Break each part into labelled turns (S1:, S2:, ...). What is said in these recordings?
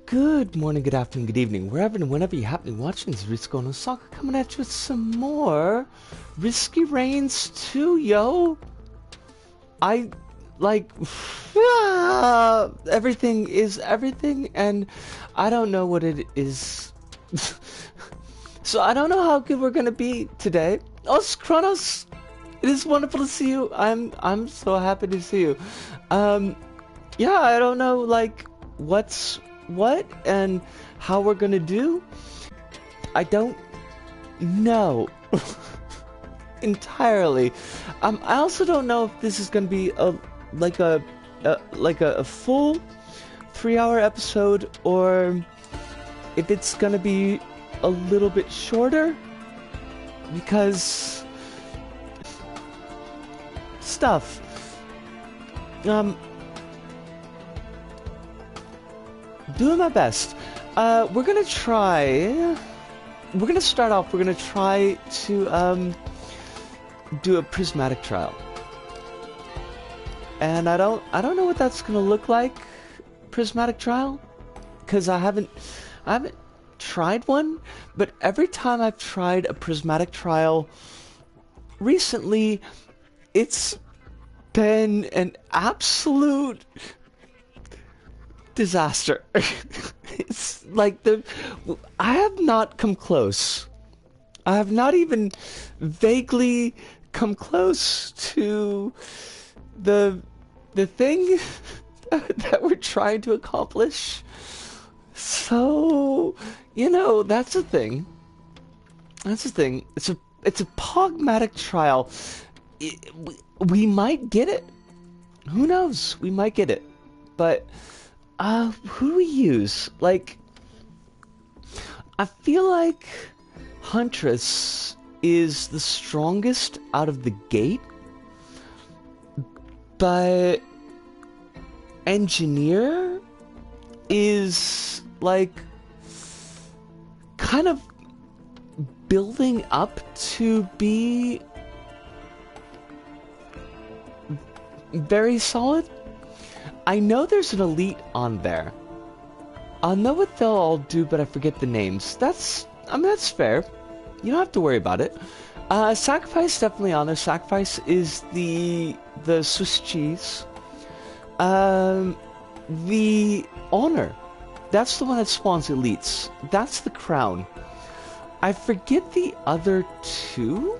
S1: Good morning, good afternoon, good evening, wherever and whenever you happen to be watching this Risco no Soccer coming at you with some more Risky Reigns 2, yo! Everything is everything, and I don't know what it is. So I don't know how good we're gonna be today. Oh, Kronos! It is wonderful to see you. I'm so happy to see you. Yeah, I don't know, like, what's what and how we're gonna do. I don't know entirely. I also don't know if this is gonna be a full 3-hour episode or if it's gonna be a little bit shorter because stuff. Doing my best. We're gonna start off, we're gonna try to do a Prismatic Trial. And I don't know what that's gonna look like, Prismatic Trial, because I haven't tried one, but every time I've tried a Prismatic Trial recently, it's been an absolute disaster. It's like I have not come close. I have not even vaguely come close to the thing that we're trying to accomplish. So, you know, that's the thing. That's the thing. It's a pragmatic trial. We might get it. Who knows? We might get it. But who do we use? Like, I feel like Huntress is the strongest out of the gate, but Engineer is, like, kind of building up to be very solid. I know there's an elite on there. I'll know what they'll all do, but I forget the names. That's fair. You don't have to worry about it. Sacrifice definitely on there. Sacrifice is the Swiss cheese. The Honor. That's the one that spawns elites. That's the Crown. I forget the other two.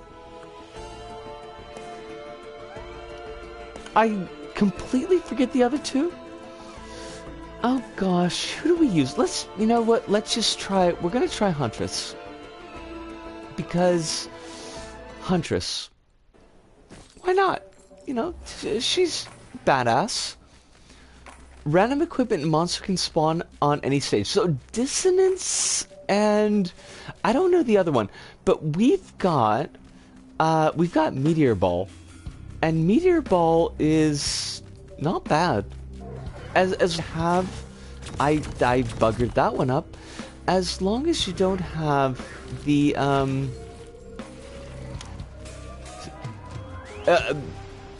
S1: I completely forget the other two. Oh gosh, who do we use? You know what, let's just try, we're gonna try Huntress. Because Huntress. Why not? You know, she's badass. Random equipment and monster can spawn on any stage. So Dissonance and I don't know the other one, but we've got Meteor Ball. And Meteor Ball is not bad. I buggered that one up. As long as you don't have the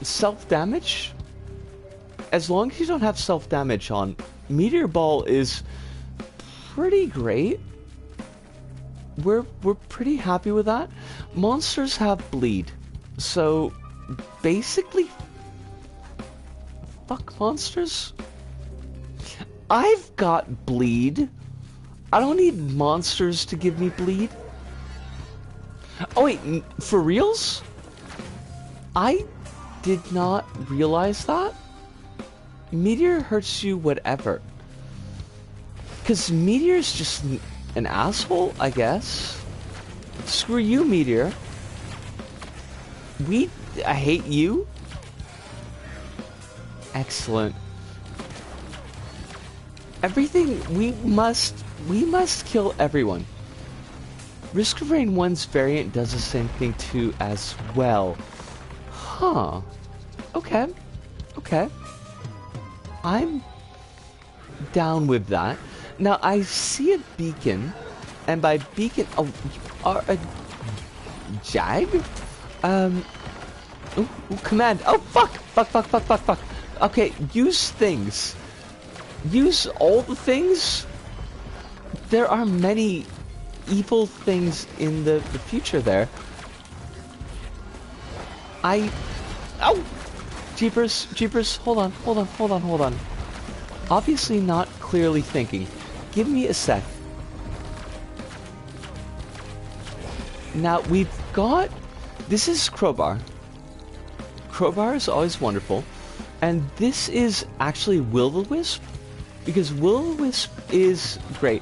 S1: self-damage. As long as you don't have self-damage on, Meteor Ball is pretty great. We're pretty happy with that. Monsters have bleed, so basically, fuck monsters. I've got bleed. I don't need monsters to give me bleed. Oh wait, for reals? I did not realize that. Meteor hurts you whatever. Cause Meteor's just an asshole, I guess. Screw you, Meteor. I hate you. Excellent. Everything, we must kill everyone. Risk of Rain 1's variant does the same thing too as well. Huh. Okay. Okay. I'm down with that. Now I see a beacon, and by beacon, oh, you are a Jag? Ooh, command. Oh, fuck. Okay, use things. Use all the things. there are many evil things in the future there. Ow! Jeepers, jeepers, hold on. Obviously not clearly thinking. Give me a sec. Now, we've got... This is Crowbar. Crowbar is always wonderful. And this is actually Will-O-Wisp. Because Will-O-Wisp is great.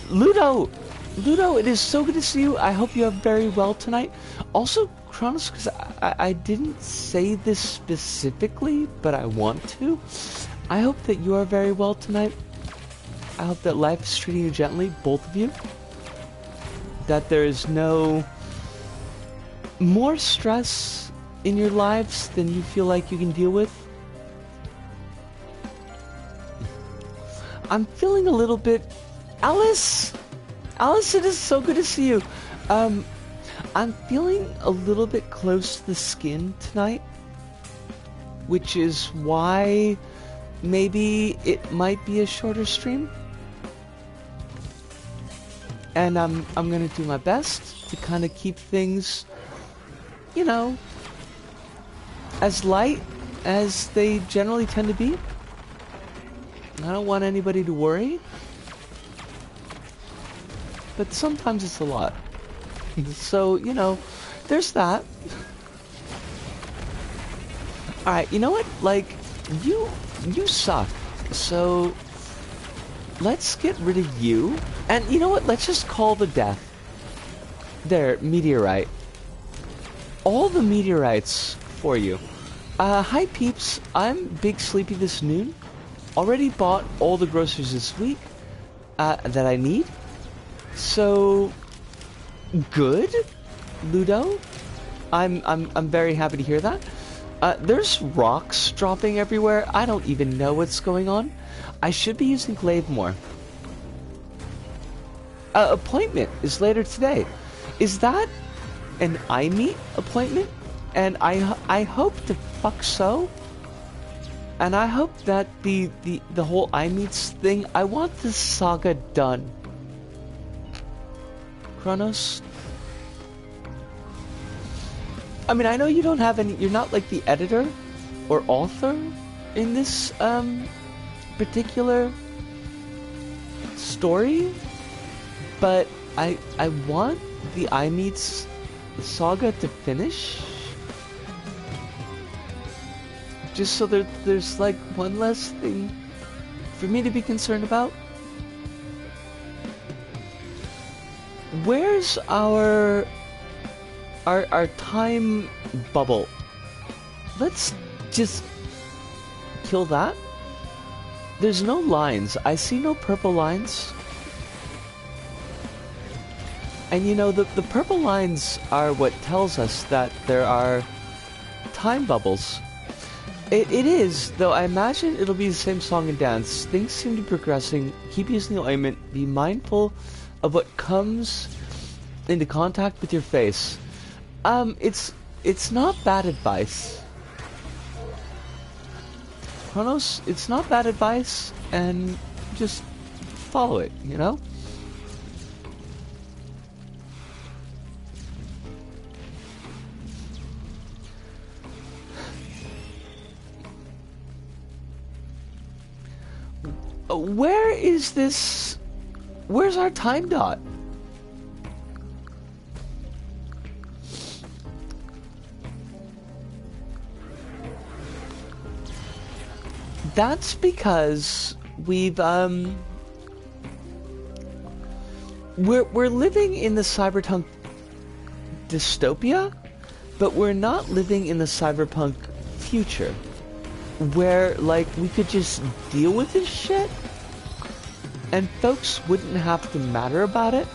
S1: Ludo! Ludo, it is so good to see you. I hope you are very well tonight. Also, Kronos, because I didn't say this specifically, but I want to. I hope that you are very well tonight. I hope that life is treating you gently, both of you. That there is no more stress in your lives than you feel like you can deal with. I'm feeling a little bit... Alice! Alice, it is so good to see you. I'm feeling a little bit close to the skin tonight, which is why maybe it might be a shorter stream. And I'm gonna do my best to kind of keep things, you know, as light as they generally tend to be. I don't want anybody to worry, but sometimes it's a lot. So, you know, there's that. Alright, you know what? Like, you suck. So, let's get rid of you. And you know what? Let's just call the death. There, meteorite. All the meteorites for you. Hi peeps. I'm big sleepy this noon. Already bought all the groceries this week that I need. So... Good, Ludo. I'm very happy to hear that. There's rocks dropping everywhere. I don't even know what's going on. I should be using glaive more. Appointment is later today. Is that an I-meet appointment? And I hope to fuck so. And I hope that the whole I-meets thing. I want this saga done. Kronos? I mean, I know you don't have any... You're not like the editor or author in this particular story, but I want the I-meets saga to finish. Just so there's like one less thing for me to be concerned about. Where's our time bubble? Let's just kill that. There's no lines. I see no purple lines. And you know, the purple lines are what tells us that there are time bubbles. It is, though I imagine it'll be the same song and dance. Things seem to be progressing. Keep using the ointment. Be mindful of what comes into contact with your face. It's not bad advice. Kronos, it's not bad advice, and just follow it, you know? Where is this? Where's our time dot? That's because we've we're living in the cyberpunk dystopia, but we're not living in the cyberpunk future where like we could just deal with this shit and folks wouldn't have to matter about it.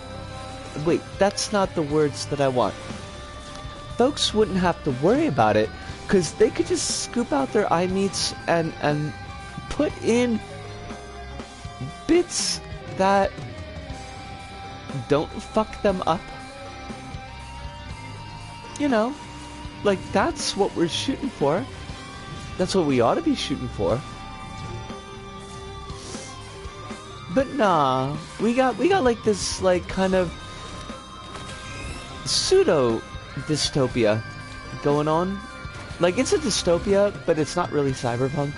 S1: Wait, that's not the words that I want. Folks wouldn't have to worry about it because they could just scoop out their I-meets and put in bits that don't fuck them up. You know, like that's what we're shooting for. That's what we ought to be shooting for. But nah, we got like this like kind of pseudo dystopia going on. Like it's a dystopia, but it's not really cyberpunk.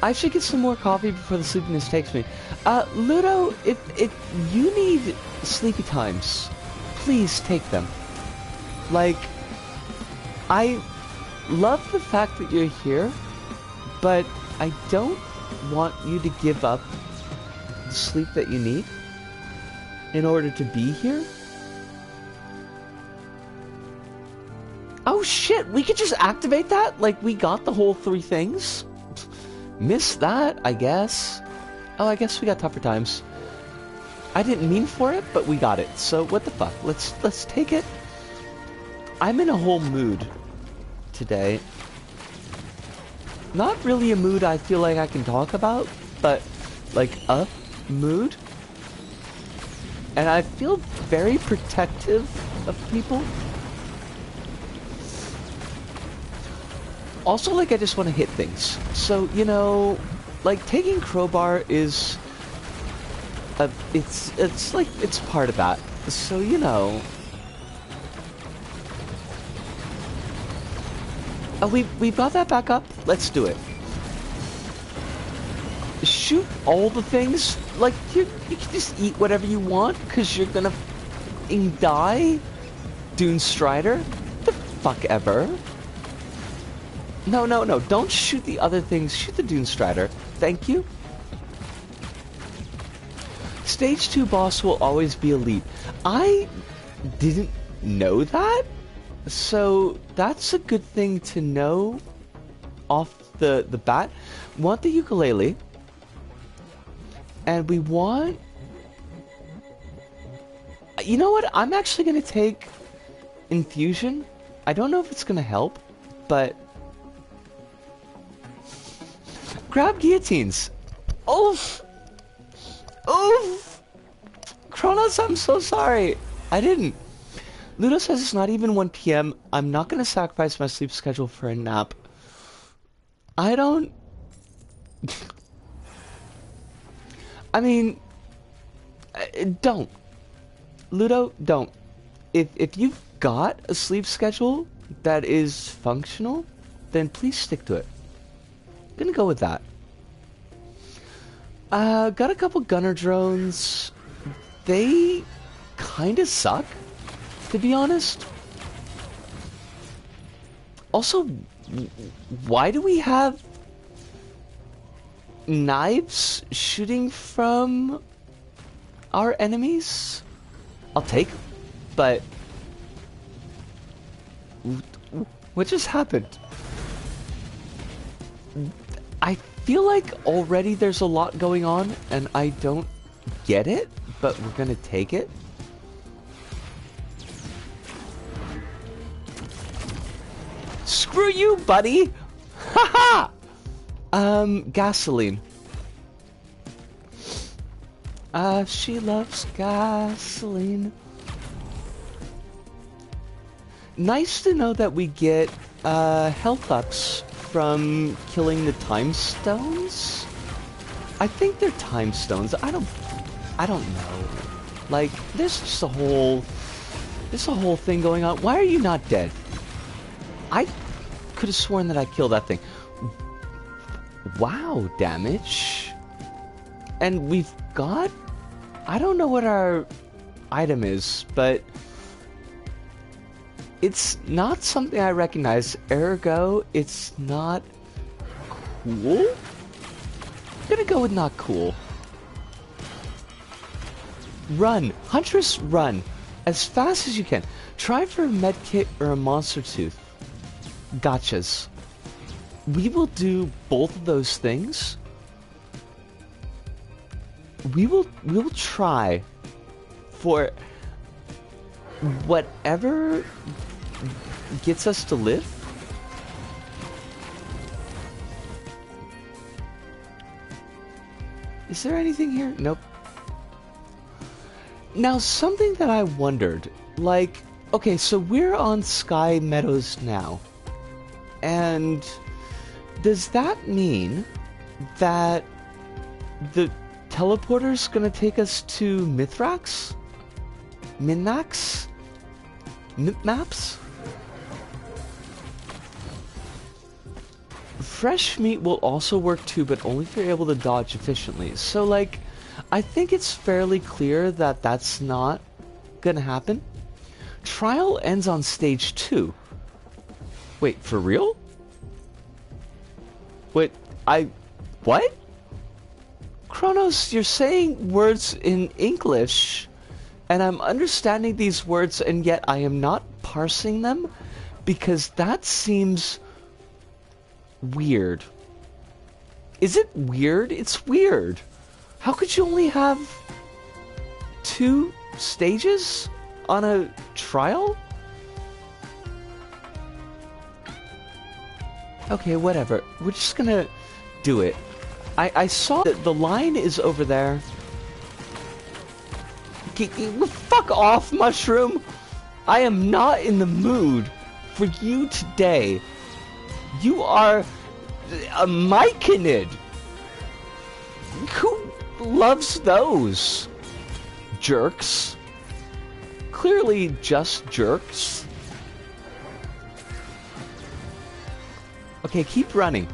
S1: I should get some more coffee before the sleepiness takes me. Ludo, if you need sleepy times, please take them. Like, I love the fact that you're here, but I don't want you to give up the sleep that you need in order to be here. Oh shit, we could just activate that? Like, we got the whole 3 things? Missed that, I guess. Oh, I guess we got tougher times. I didn't mean for it, but we got it. So what the fuck? Let's take it. I'm in a whole mood today. Not really a mood I feel like I can talk about, but like a mood. And I feel very protective of people. Also, like, I just want to hit things. So, you know, like, taking crowbar is... it's like, it's part of that. So, you know... Oh, we've got that back up? Let's do it. Shoot all the things? Like, you can just eat whatever you want, because you're gonna f***ing die? Dune Strider? The fuck ever? No, don't shoot the other things. Shoot the Dune Strider. Thank you. Stage 2 boss will always be elite. I didn't know that, so that's a good thing to know off the bat. We want the ukulele, and we want... You know what? I'm actually going to take Infusion. I don't know if it's going to help, but... Grab guillotines. Oof. Oof. Kronos, I'm so sorry. I didn't. Ludo says it's not even 1 p.m. I'm not going to sacrifice my sleep schedule for a nap. I don't... I mean... Don't. Ludo, don't. If you've got a sleep schedule that is functional, then please stick to it. Gonna go with that. Got a couple gunner drones. They kinda suck, to be honest. Also, why do we have knives shooting from our enemies? I'll take them, but what just happened? I feel like already there's a lot going on, and I don't get it, but we're gonna take it. Screw you, buddy! Haha! Gasoline. She loves gasoline. Nice to know that we get, health ups from killing the time stones. I think they're time stones. I don't know. Like, there's just a whole thing going on. Why are you not dead? I could have sworn that I killed that thing. Wow, damage. And we've got... I don't know what our item is, but... It's not something I recognize, ergo, it's not cool? I'm gonna go with not cool. Run. Huntress, run. As fast as you can. Try for a medkit or a monster tooth. Gotchas. We will do both of those things. We will try for whatever gets us to live. Is there anything here? Nope. Now, something that I wondered, like, okay, so we're on Sky Meadows now, and does that mean that the teleporter's gonna take us to Mithrax? Minmax? Maps? Fresh meat will also work too, but only if you're able to dodge efficiently. So, like, I think it's fairly clear that that's not gonna happen. Trial ends on stage 2. Wait, for real? Wait, what? Kronos, you're saying words in English, and I'm understanding these words, and yet I am not parsing them, because that seems weird. Is it weird? It's weird. How could you only have 2 stages on a trial? Okay, whatever. We're just gonna do it. I saw that the line is over there. Fuck off, mushroom! I am not in the mood for you today. You are a myconid. Who loves those? Jerks. Clearly just jerks. Okay, keep running.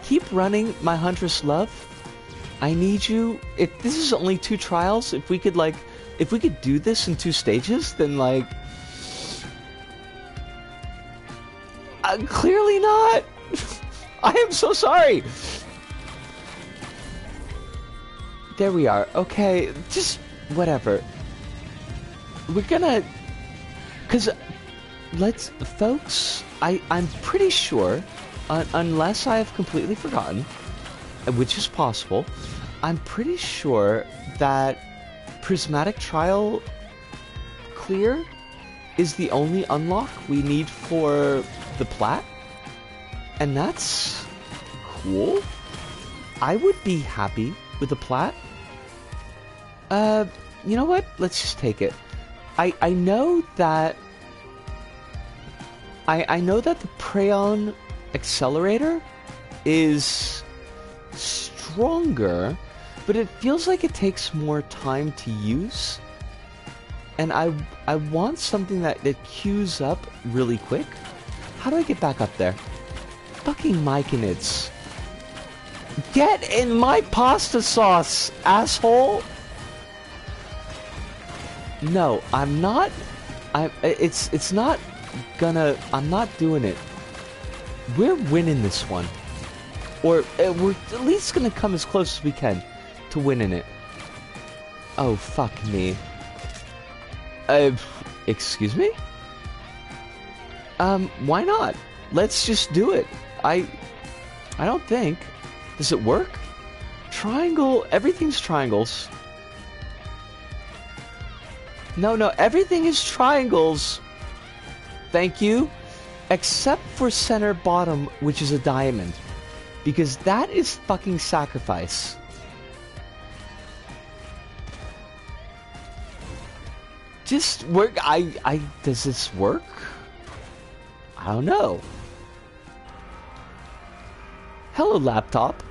S1: Keep running, my Huntress love. I need you. If this is only 2 trials, if we could do this in 2 stages, then like... clearly not! I am so sorry! There we are. Okay, just whatever. We're gonna... Because, folks, I'm pretty sure, unless I have completely forgotten, which is possible, I'm pretty sure that Prismatic Trial clear is the only unlock we need for the plat, and that's cool. I would be happy with the plat. You know what? Let's just take it. I know that I know that the Preon accelerator is stronger, but it feels like it takes more time to use. And I want something that queues up really quick. How do I get back up there? Fucking myconids. Get in my pasta sauce, asshole! No, I'm not. It's not gonna. I'm not doing it. We're winning this one, or we're at least gonna come as close as we can to winning it. Oh fuck me. Excuse me? Why not? Let's just do it. I don't think. Does it work? Triangle. Everything's triangles. No, everything is triangles. Thank you. Except for center bottom, which is a diamond. Because that is fucking sacrifice. Just work. Does this work? I don't know. Hello, laptop.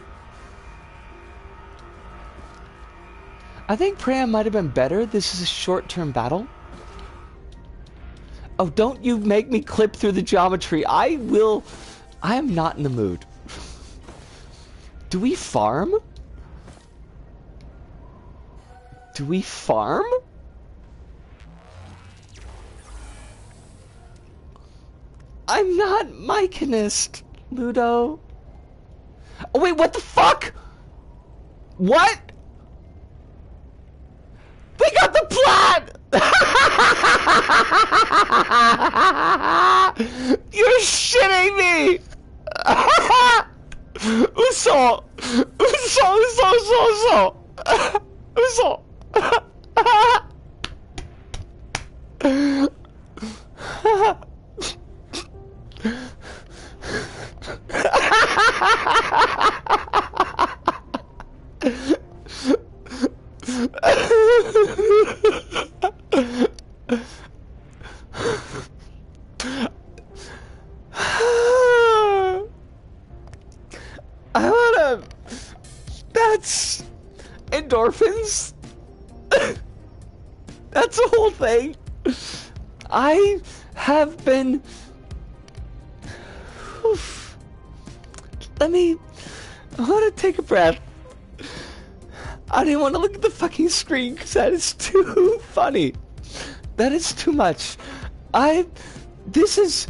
S1: I think Preya might have been better. This is a short-term battle. Oh, don't you make me clip through the geometry. I am not in the mood. Do we farm? Do we farm? I'm not myconist, Ludo. Oh wait, what the fuck? What? They got the plat! You're shitting me! Uso! That's endorphins. That's the whole thing. I have been... Oof. I want to take a breath. I didn't want to look at the fucking screen because that is too funny. That is too much. This is...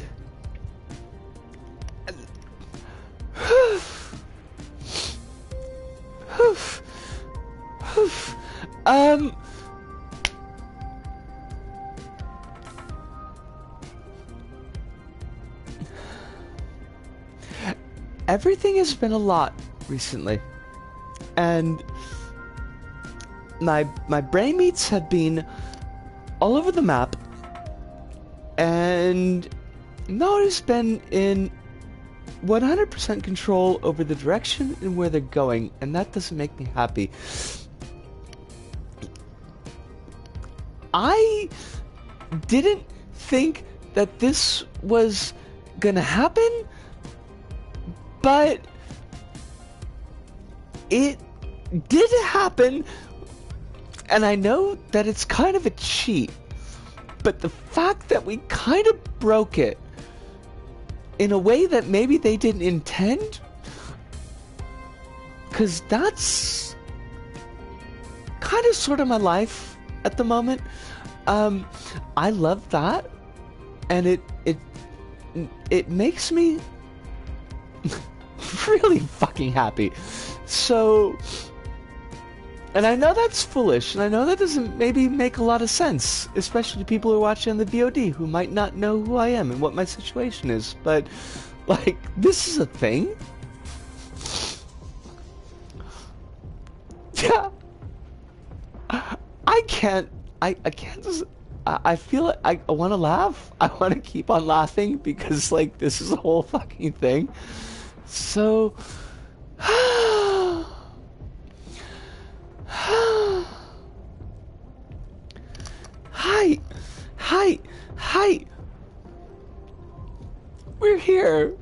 S1: Everything has been a lot recently, and my brain meats have been all over the map, and Noah's been in 100% control over the direction and where they're going, and that doesn't make me happy. I didn't think that this was gonna happen, but it did happen, and I know that it's kind of a cheat, but the fact that we kind of broke it in a way that maybe they didn't intend, because that's kind of sort of my life at the moment. I love that, and it makes me really fucking happy. So, and I know that's foolish, and I know that doesn't maybe make a lot of sense, especially to people who are watching on the VOD who might not know who I am and what my situation is, but like, this is a thing. Yeah. I can't just, I feel like I want to laugh. I want to keep on laughing because, like, this is a whole fucking thing. So, hi, we're here.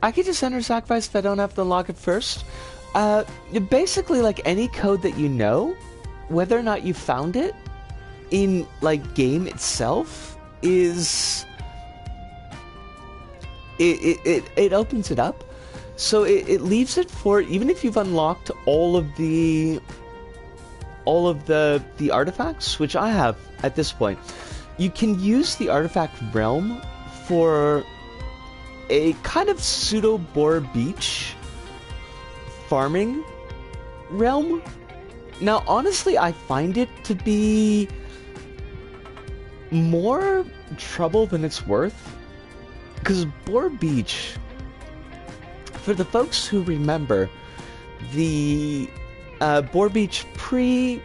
S1: I could just enter sacrifice if I don't have to unlock it first. Basically, like, any code that you know, whether or not you found it in, like, game itself, is... It opens it up. So it leaves it for, even if you've unlocked all of the artifacts, which I have at this point, you can use the artifact realm for a kind of pseudo Boar Beach farming realm. Now, honestly, I find it to be more trouble than it's worth, because Boar Beach, for the folks who remember the Boar Beach pre-patching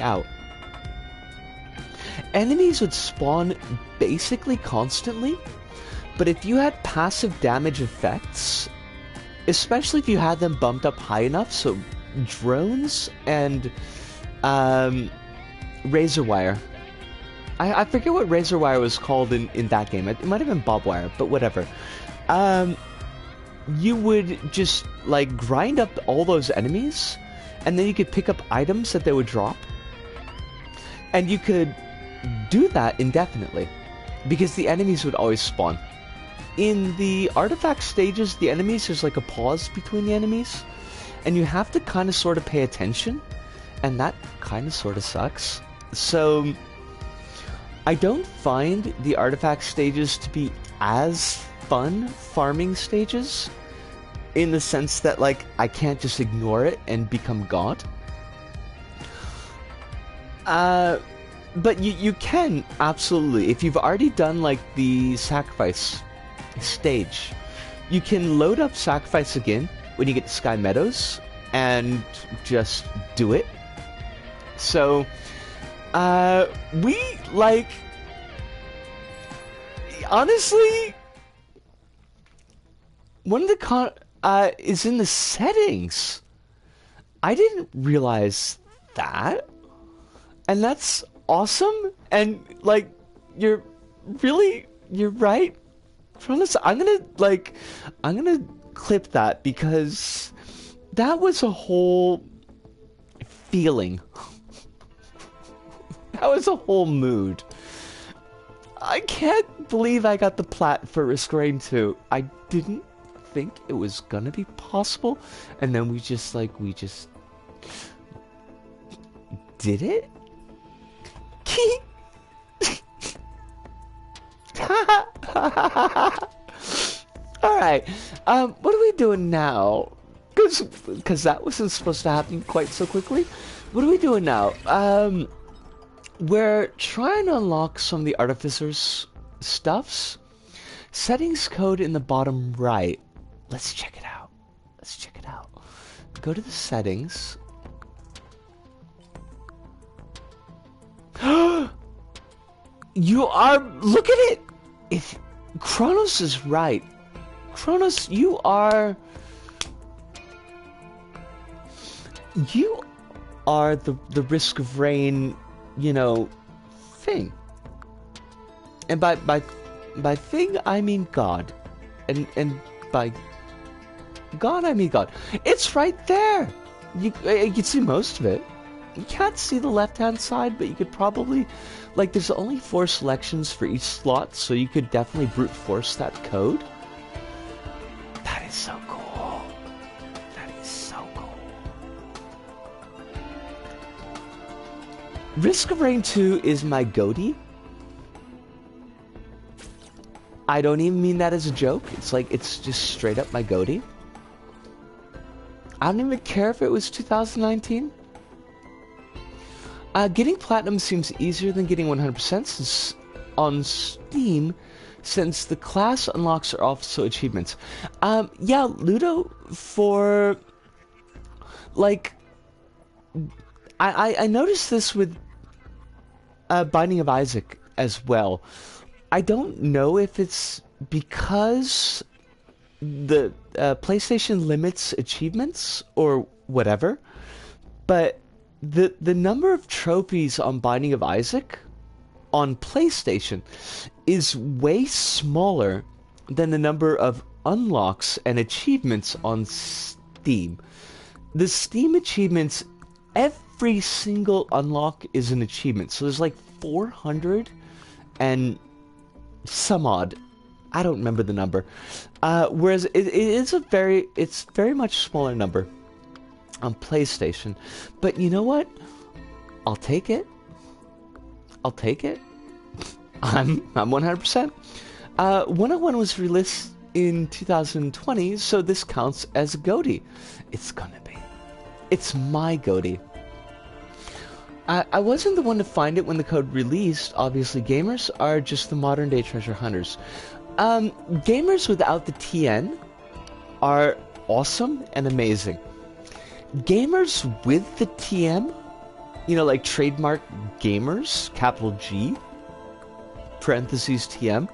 S1: out, enemies would spawn basically constantly, but if you had passive damage effects, especially if you had them bumped up high enough, so drones and razor wire. I forget what razor wire was called in that game. It might have been bob wire, but whatever. You would just, like, grind up all those enemies, and then you could pick up items that they would drop, and you could do that indefinitely, because the enemies would always spawn. In the artifact stages, the enemies, there's like a pause between the enemies, and you have to kind of sort of pay attention, and that kind of sort of sucks. So I don't find the artifact stages to be as fun farming stages, in the sense that, like, I can't just ignore it and become God. But you can, absolutely. If you've already done, like, the sacrifice stage, you can load up sacrifice again when you get to Sky Meadows and just do it. So, we, like, honestly, one of the is in the settings. I didn't realize that. And that's awesome. And, like, you're really? You're right. Promise, I'm gonna clip that because that was a whole feeling. That was a whole mood. I can't believe I got the plat for Risk Rain 2. I didn't think it was gonna be possible, and then we just did it? Alright, what are we doing now? Because that wasn't supposed to happen quite so quickly. What are we doing now? We're trying to unlock some of the Artificer's stuffs. Settings code in the bottom right. Let's check it out. Let's check it out. Go to the settings. You are... Look at it! If Kronos is right. Kronos, you are... You are the Risk of Rain, you know, thing. And by thing, I mean God. And by God, I mean God. It's right there! You can see most of it. You can't see the left-hand side, but you could probably... Like, there's only 4 selections for each slot, so you could definitely brute force that code. That is so cool. That is so cool. Risk of Rain 2 is my goatee. I don't even mean that as a joke. It's like, it's just straight up my goatee. I don't even care if it was 2019. Getting Platinum seems easier than getting 100% since on Steam, since the class unlocks are also achievements. Yeah, Ludo, for... Like... I noticed this with Binding of Isaac as well. I don't know if it's because the PlayStation limits achievements or whatever, but the number of trophies on Binding of Isaac on PlayStation is way smaller than the number of unlocks and achievements on Steam. The Steam achievements, every single unlock is an achievement. So there's like 400 and some odd. I don't remember the number. Whereas it's very much smaller number on PlayStation. But you know what? I'll take it. I'll take it. I'm 100%. 101 was released in 2020, so this counts as a goatee. It's gonna be. It's my goatee. I wasn't the one to find it when the code released. Obviously, gamers are just the modern day treasure hunters. Gamers without the TN are awesome and amazing. Gamers with the TM, you know, like trademark gamers, capital G, parentheses TM,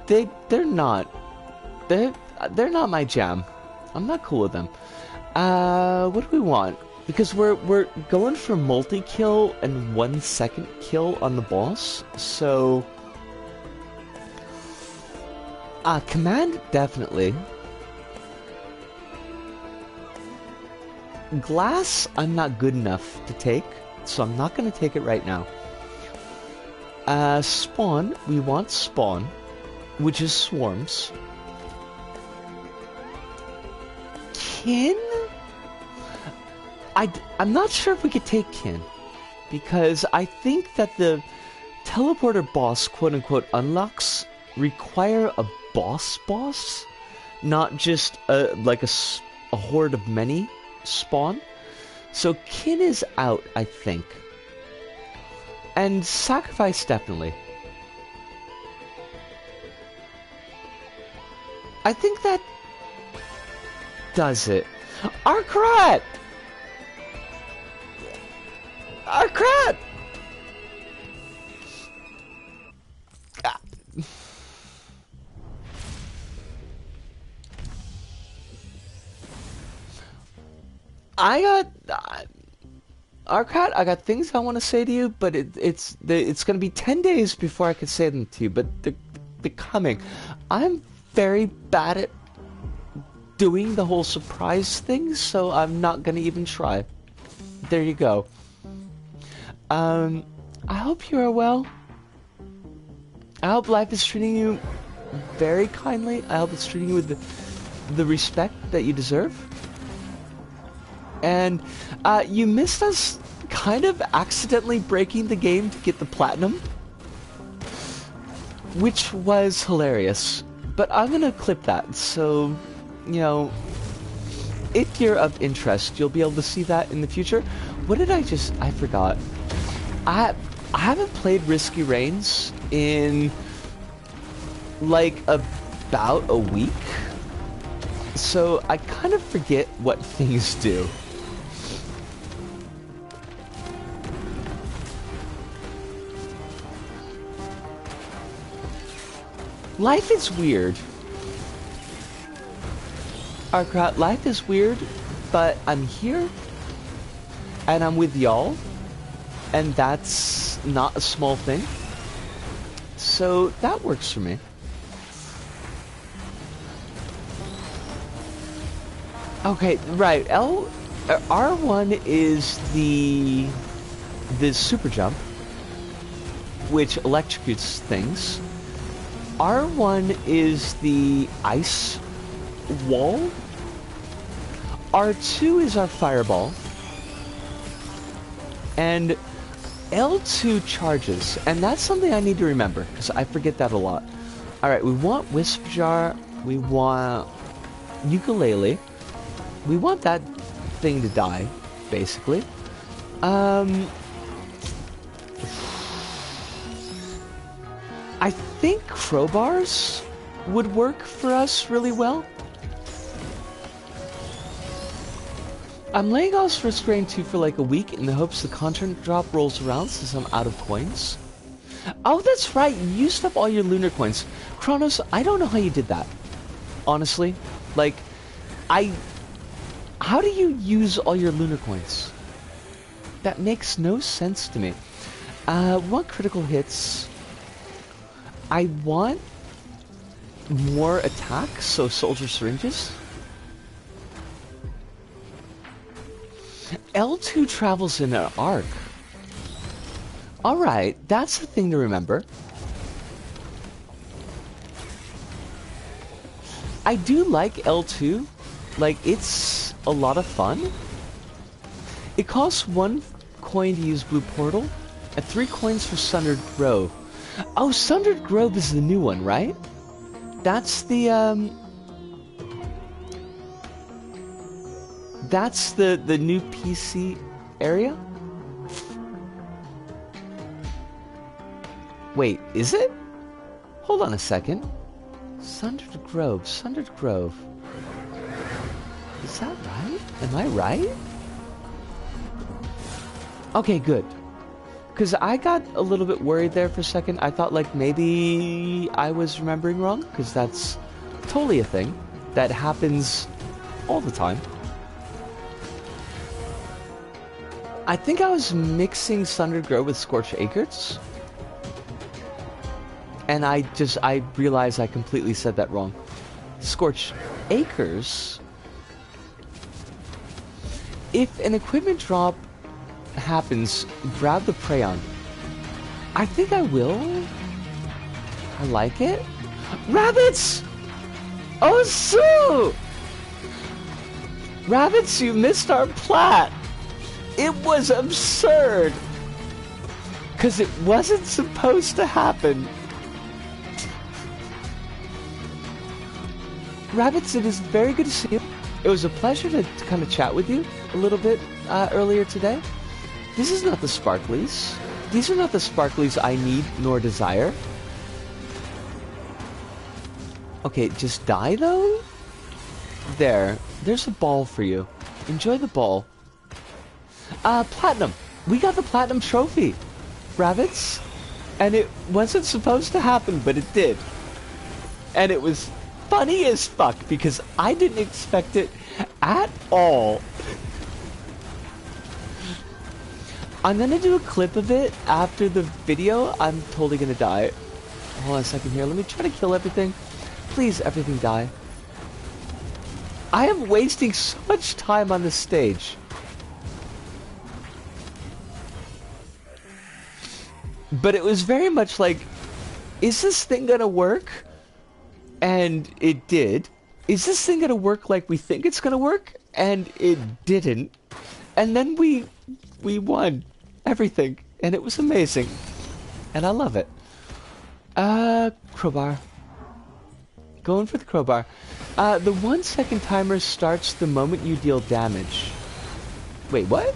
S1: they're not my jam. I'm not cool with them. What do we want? Because we're going for multi-kill and 1 second kill on the boss, so command definitely. Glass, I'm not good enough to take, so I'm not going to take it right now. Spawn, we want spawn, which is swarms. Kin? I'm not sure if we could take Kin, because I think that the teleporter boss, quote-unquote, unlocks require a boss, not just like a horde of many spawn. So Kin is out, I think. And sacrifice, definitely. I think that does it. Arcrat! Arcrat! Arcot, I got things I want to say to you, but it's going to be 10 days before I can say them to you, but they're coming. I'm very bad at doing the whole surprise thing, so I'm not going to even try. There you go. I hope you are well. I hope life is treating you very kindly. I hope it's treating you with the respect that you deserve. And you missed us kind of accidentally breaking the game to get the platinum, which was hilarious. But I'm gonna clip that, so, you know, if you're of interest, you'll be able to see that in the future. What did I forgot. I haven't played Risky Reigns in, like, about a week. So I kind of forget what things do. Life is weird. Arcot, life is weird, but I'm here, and I'm with y'all, and that's not a small thing. So that works for me. Okay, right. R1 is the super jump, which electrocutes things. R1 is the ice wall. R2 is our fireball. And L2 charges, and that's something I need to remember, because I forget that a lot. Alright, we want Wisp Jar, we want Ukulele, we want that thing to die, basically. I think crowbars would work for us really well. I'm laying off First Grain 2 for like a week in the hopes the content drop rolls around since I'm out of coins. Oh, that's right, you used up all your lunar coins. Kronos, I don't know how you did that. Honestly. Like, how do you use all your lunar coins? That makes no sense to me. We want critical hits. I want more attacks, so soldier syringes. L2 travels in an arc. Alright, that's the thing to remember. I do like L2. Like, it's a lot of fun. It costs 1 coin to use Blue Portal, and 3 coins for Sundered Grove. Oh, Sundered Grove is the new one, right? That's the, that's the new PC area? Wait, is it? Hold on a second. Sundered Grove, Sundered Grove. Is that right? Am I right? Okay, good. Because I got a little bit worried there for a second. I thought, like, maybe I was remembering wrong, because that's totally a thing that happens all the time. I think I was mixing Sundered Grove with Scorched Acres. And I realized I completely said that wrong. Scorched Acres... If an equipment drop happens, grab the Prayon. I think I will. I like it. Rabbits! Oh, Sue! Rabbits, you missed our plat! It was absurd! Because it wasn't supposed to happen. Rabbits, it is very good to see you. It was a pleasure to kind of chat with you a little bit earlier today. This is not the sparklies. These are not the sparklies I need nor desire. Okay, just die though? There's a ball for you. Enjoy the ball. Platinum. We got the platinum trophy, Rabbits. And it wasn't supposed to happen, but it did. And it was funny as fuck because I didn't expect it at all. I'm gonna do a clip of it after the video. I'm totally gonna die. Hold on a second here. Let me try to kill everything. Please, everything die. I am wasting so much time on this stage. But it was very much like, is this thing gonna work? And it did. Is this thing gonna work like we think it's gonna work? And it didn't. And then we won everything. And it was amazing. And I love it. Crowbar. Going for the crowbar. The 1 second timer starts the moment you deal damage. Wait, what?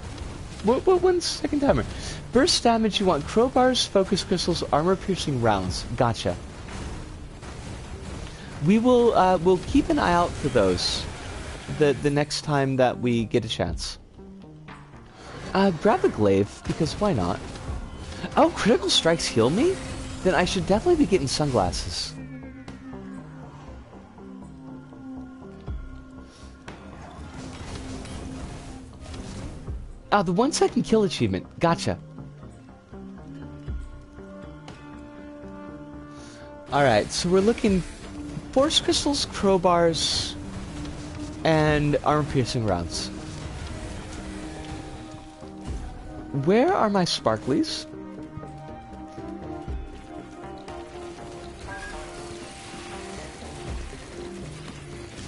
S1: What 1 second timer? Burst damage, you want crowbars, focus crystals, armor-piercing rounds. Gotcha. We will, we'll keep an eye out for those the next time that we get a chance. Grab a glaive, because why not? Oh, critical strikes heal me? Then I should definitely be getting sunglasses. The 1 second kill achievement. Gotcha. Alright, so we're looking force crystals, crowbars, and armor-piercing rounds. Where are my sparklies?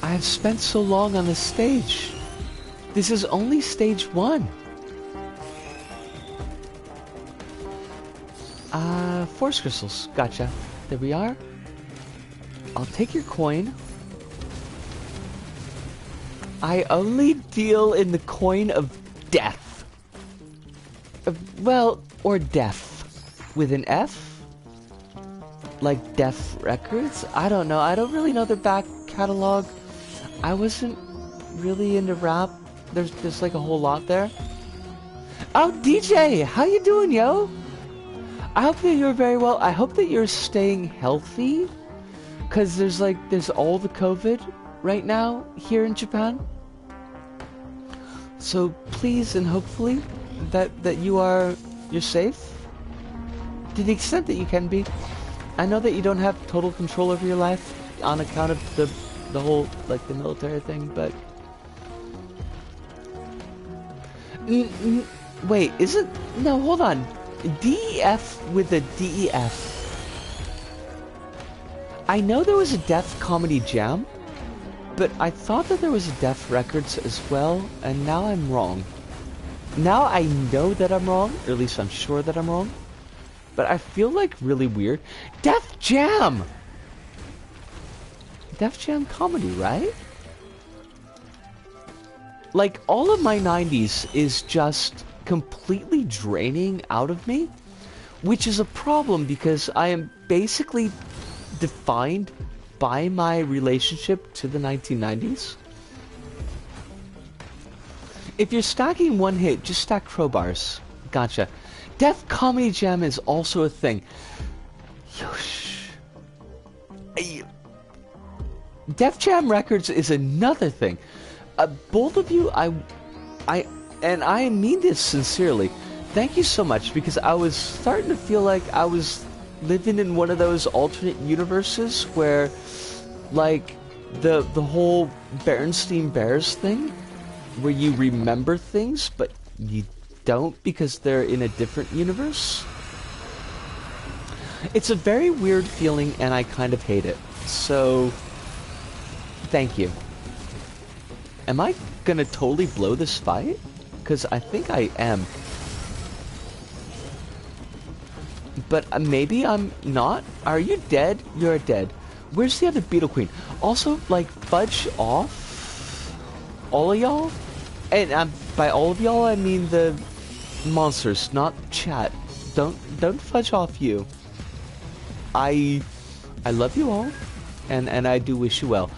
S1: I have spent so long on this stage. This is only stage 1. Force crystals. Gotcha. There we are. I'll take your coin. I only deal in the coin of death. Well, or death. With an F? Like Def Records? I don't know. I don't really know their back catalog. I wasn't really into rap. There's like a whole lot there. Oh, DJ! How you doing, yo? I hope that you're very well. I hope that you're staying healthy. Because there's all the COVID right now here in Japan. So please and hopefully that you're safe. To the extent that you can be. I know that you don't have total control over your life on account of the whole, like, the military thing, but... Wait, is it... No, hold on. DEF with a DEF. I know there was a Def Comedy Jam, but I thought that there was a Def Records as well, and now I'm wrong. Now I know that I'm wrong, or at least I'm sure that I'm wrong, but I feel like really weird. Def Jam! Def Jam Comedy, right? Like, all of my 90s is just completely draining out of me, which is a problem because I am basically defined by my relationship to the 1990s. If you're stacking one hit, just stack crowbars. Gotcha. Def Comedy Jam is also a thing. Yosh. Def Jam Records is another thing. Both of you, and I mean this sincerely, thank you so much, because I was starting to feel like I was living in one of those alternate universes where, like, the whole Berenstein Bears thing, where you remember things, but you don't because they're in a different universe. It's a very weird feeling, and I kind of hate it. So, thank you. Am I gonna totally blow this fight? Because I think I am. But maybe I'm not? Are you dead? You're dead. Where's the other Beetle Queen? Also, like, fudge off all of y'all? And by all of y'all, I mean the monsters, not chat. Don't fudge off you. I love you all, and I do wish you well.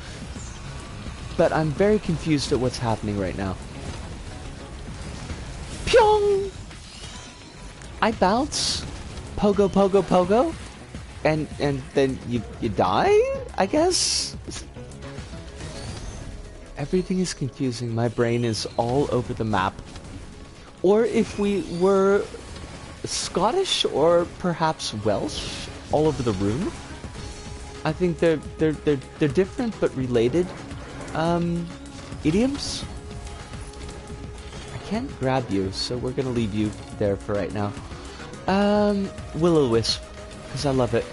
S1: But I'm very confused at what's happening right now. Pyong! I bounce, pogo, pogo, pogo, and then you die, I guess? Everything is confusing. My brain is all over the map. or if we were Scottish or perhaps Welsh all over the room. I think they're different but related idioms. I can't grab you, so we're gonna leave you there for right now. Will-o-wisp, because I love it.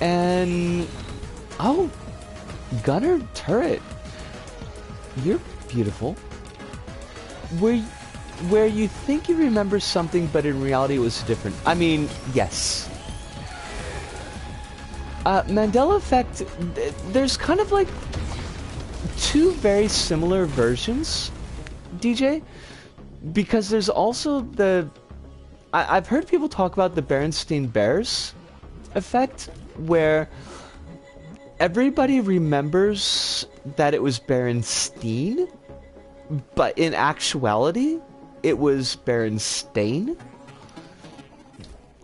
S1: And oh, gunner turret. You're beautiful. Where you think you remember something, but in reality it was different. I mean, yes. Mandela effect, there's kind of like two very similar versions, DJ, because there's also the... I've heard people talk about the Berenstain Bears effect, where everybody remembers that it was Berenstain, but in actuality, it was Berenstain.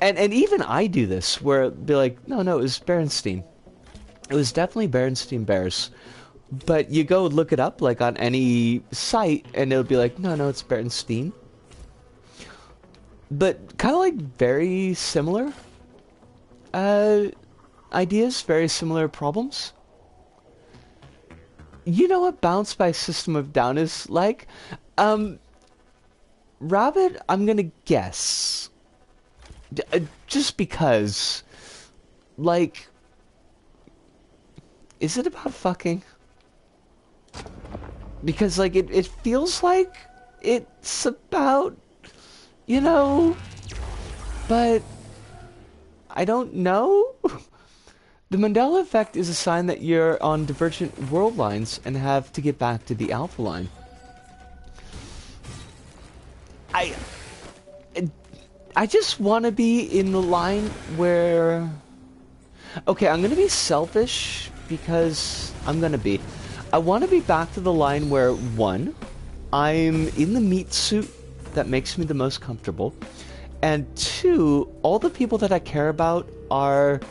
S1: And even I do this, where it'd be like, no, it was Berenstain. It was definitely Berenstain Bears. But you go look it up, like, on any site, and it'll be like, no, it's Berenstain. But kind of like very similar ideas, very similar problems. You know what Bounce by System of Down is like? Rabbit, I'm gonna guess. Just because, like, is it about fucking? Because, like, it feels like it's about, you know, but I don't know. The Mandela effect is a sign that you're on divergent world lines and have to get back to the alpha line. I just want to be in the line where... Okay, I'm going to be selfish because I'm going to be. I want to be back to the line where, one, I'm in the meat suit that makes me the most comfortable, and two, all the people that I care about are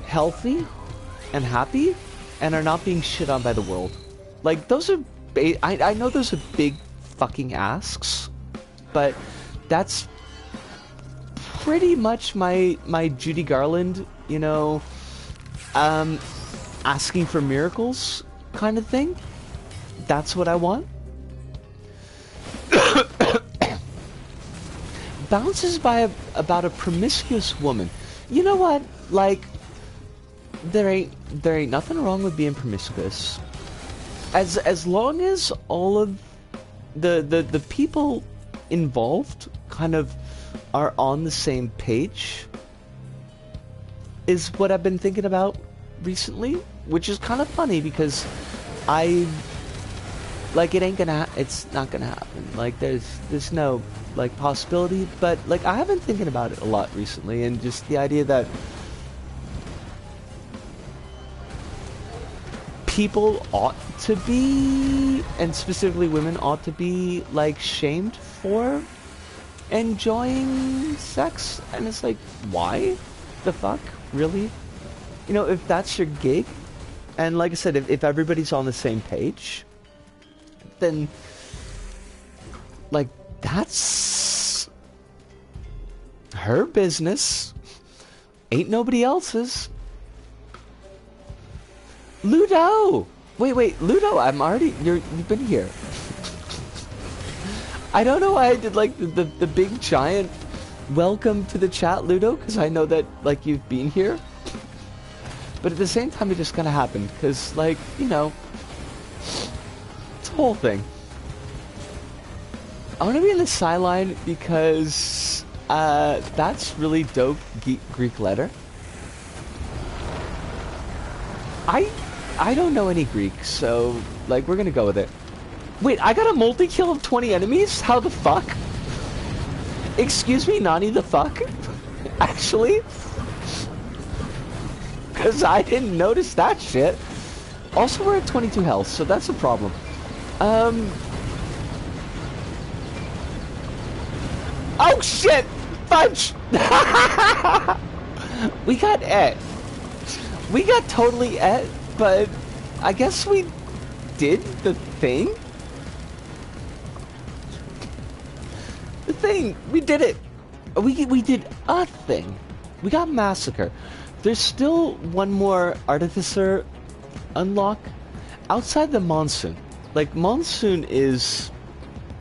S1: healthy and happy and are not being shit on by the world. Like, those are... I know those are big fucking asks, but that's pretty much my Judy Garland, you know, asking for miracles kind of thing. That's what I want. Bounces by about a promiscuous woman. You know what? Like, there ain't nothing wrong with being promiscuous. As long as all of the people involved kind of are on the same page, is what I've been thinking about recently, which is kind of funny because it's not gonna happen. Like, there's no, like, possibility, but, like, I have been thinking about it a lot recently, and just the idea that people ought to be, and specifically women ought to be, like, shamed for enjoying sex. And it's like, why the fuck, really? You know, if that's your gig, and like I said, if everybody's on the same page, then, like, that's her business, ain't nobody else's. Ludo! Wait, Ludo, you've been here. I don't know why I did, like, the big giant welcome to the chat, Ludo, because I know that, like, you've been here. But at the same time, it just kind of happened, because, like, you know, it's a whole thing. I want to be in the sideline because that's really dope Greek letter. I don't know any Greek, so, like, we're gonna go with it. Wait, I got a multi-kill of 20 enemies? How the fuck? Excuse me, Nani the fuck? Actually? Because I didn't notice that shit. Also, we're at 22 health, so that's a problem. Oh shit! Fudge! We got et. We got totally et, but I guess we did the thing? the thing. We did it. We did a thing. We got Massacre. There's still one more Artificer unlock outside the Monsoon. Like, Monsoon is...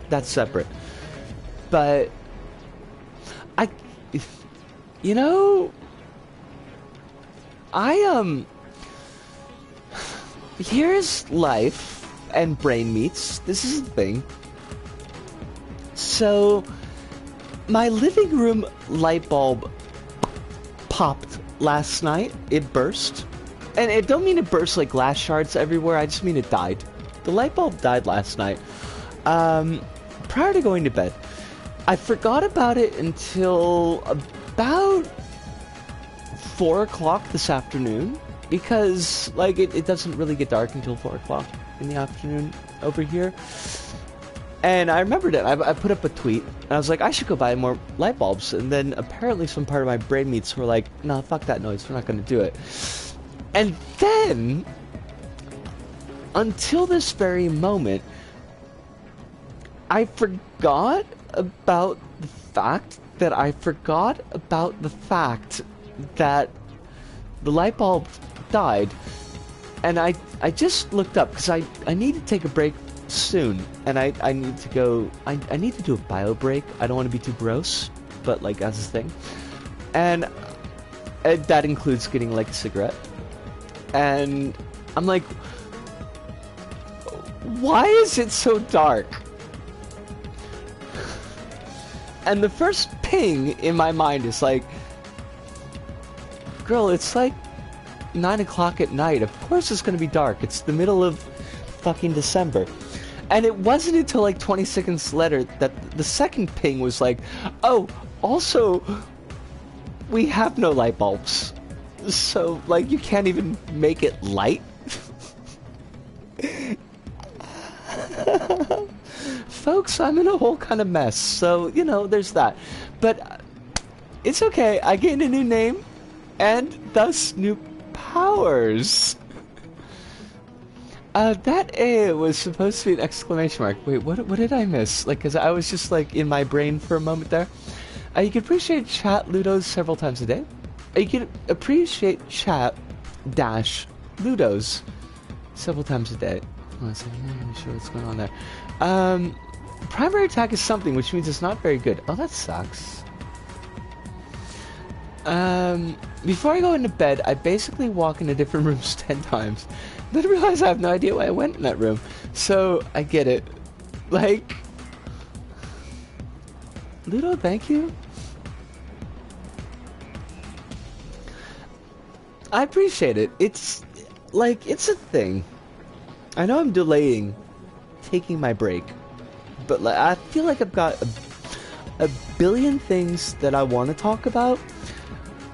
S1: that's separate. But... you know... here's life and brain meats. This is the thing. So... my living room light bulb popped last night. It burst. And it don't mean it burst like glass shards everywhere. I just mean it died. The light bulb died last night. Prior to going to bed. I forgot about it until about 4 o'clock this afternoon. Because, like, it doesn't really get dark until 4 o'clock in the afternoon over here. And I remembered it. I put up a tweet. And I was like, I should go buy more light bulbs. And then apparently some part of my brain meats were like, nah, fuck that noise. We're not going to do it. And then, until this very moment, I forgot about the fact that the light bulb died. And I just looked up because I need to take a break soon. And I need to go, I need to do a bio break. I don't want to be too gross, but like as a thing. And that includes getting like a cigarette. And I'm like, why is it so dark? And the first ping in my mind is like, girl, it's like 9 o'clock at night. Of course it's going to be dark. It's the middle of fucking December. And it wasn't until like 20 seconds later that the second ping was like, oh, also, we have no light bulbs. So, like, you can't even make it light? Folks, I'm in a whole kind of mess. So, you know, there's that. But it's okay. I gained a new name and thus new powers. That A was supposed to be an exclamation mark. Wait, what did I miss? Like, because I was just, like, in my brain for a moment there. You can appreciate chat Ludos several times a day. You can appreciate chat dash Ludos several times a day. Hold on a second, let me show what's going on there. Primary attack is something, which means it's not very good. Oh, that sucks. Before I go into bed, I basically walk into different rooms 10 times. Then I realize I have no idea why I went in that room. So, I get it. Like... Ludo, thank you. I appreciate it. It's... like, it's a thing. I know I'm delaying taking my break. But like, I feel like I've got a billion things that I want to talk about.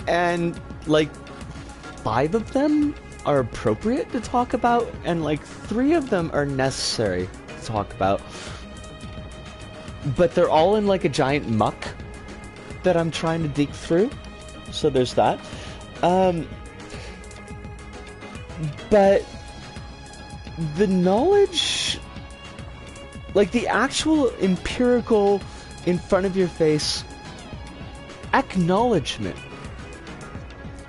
S1: And, like, 5 of them are appropriate to talk about. And, like, 3 of them are necessary to talk about. But they're all in, like, a giant muck that I'm trying to dig through. So there's that. But the knowledge, like the actual empirical in front of your face acknowledgement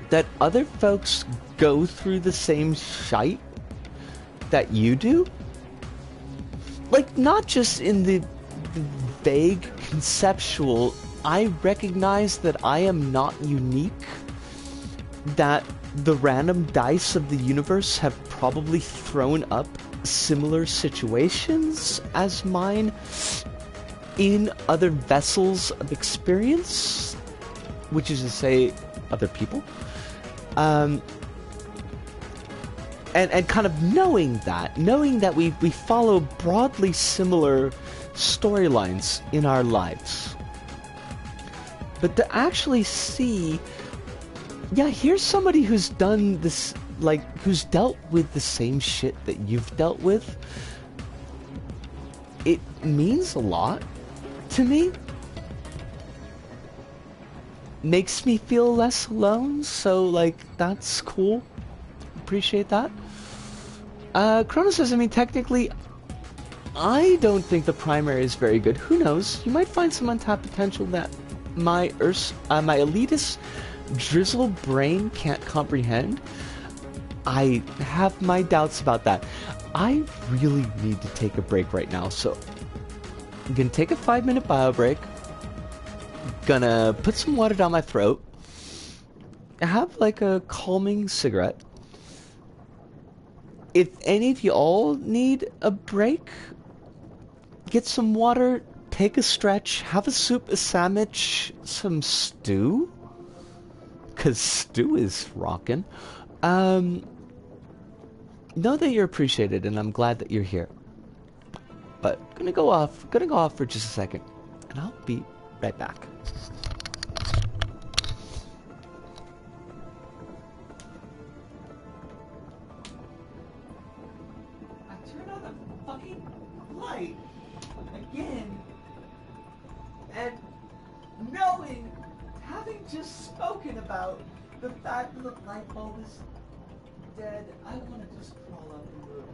S1: that other folks go through the same shite that you do, like not just in the vague conceptual, I recognize that I am not unique, that the random dice of the universe have probably thrown up similar situations as mine in other vessels of experience, which is to say, other people. And kind of knowing that we follow broadly similar storylines in our lives. But to actually see, yeah, here's somebody who's done this, like, who's dealt with the same shit that you've dealt with. It means a lot to me. Makes me feel less alone, so, like, that's cool. Appreciate that. Chrono says, I mean, technically, I don't think the primary is very good. Who knows? You might find some untapped potential that my my elitist drizzle brain can't comprehend. I have my doubts about that. I really need to take a break right now, so I'm gonna take a 5-minute bio break. Gonna put some water down my throat. Have like a calming cigarette. If any of you all need a break, get some water, take a stretch, have a soup, a sandwich, some stew, cause stew is rockin'. Know that you're appreciated, and I'm glad that you're here. But gonna go off for just a second, and I'll be right back. I turned on the fucking light again, and knowing, having just spoken about the fact that the light bulb is dead, I want to just crawl up and move.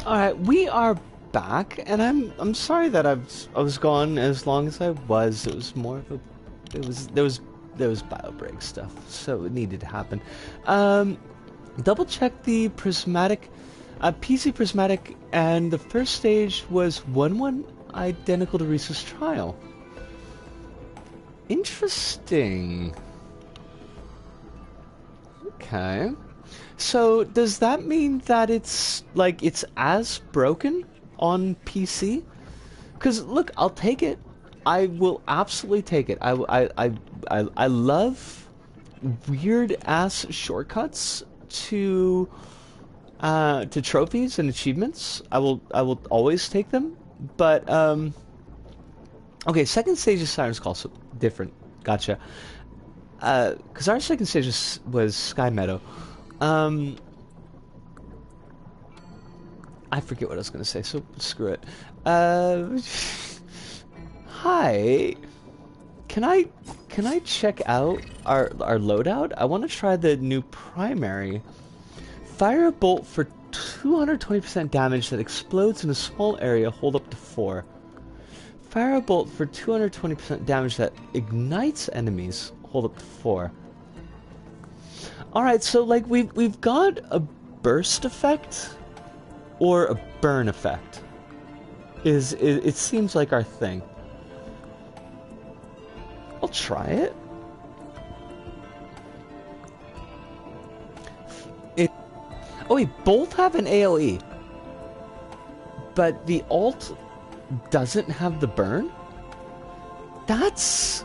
S1: Alright, we are back, and I'm sorry that I was gone as long as I was. It was more of a there was bio break stuff, so it needed to happen. Double check the prismatic PC prismatic, and the first stage was 1-1 identical to Reese's trial. Interesting. Okay. So does that mean that it's like it's as broken on PC? Because look, I'll take it. I will absolutely take it. I love weird ass shortcuts to trophies and achievements. I will always take them. But okay, second stage of Siren's Call, so different. Gotcha. Because our second stage was Sky Meadow. I forget what I was gonna say, so screw it. Hi. Can I check out our loadout? I want to try the new primary. Fire a bolt for 220% damage that explodes in a small area. Hold up to 4. Fire a bolt for 220% damage that ignites enemies. Hold up to 4. Alright, so like we've got a burst effect or a burn effect. It seems like our thing. I'll try it. Oh wait, both have an AoE. But the alt doesn't have the burn? That's...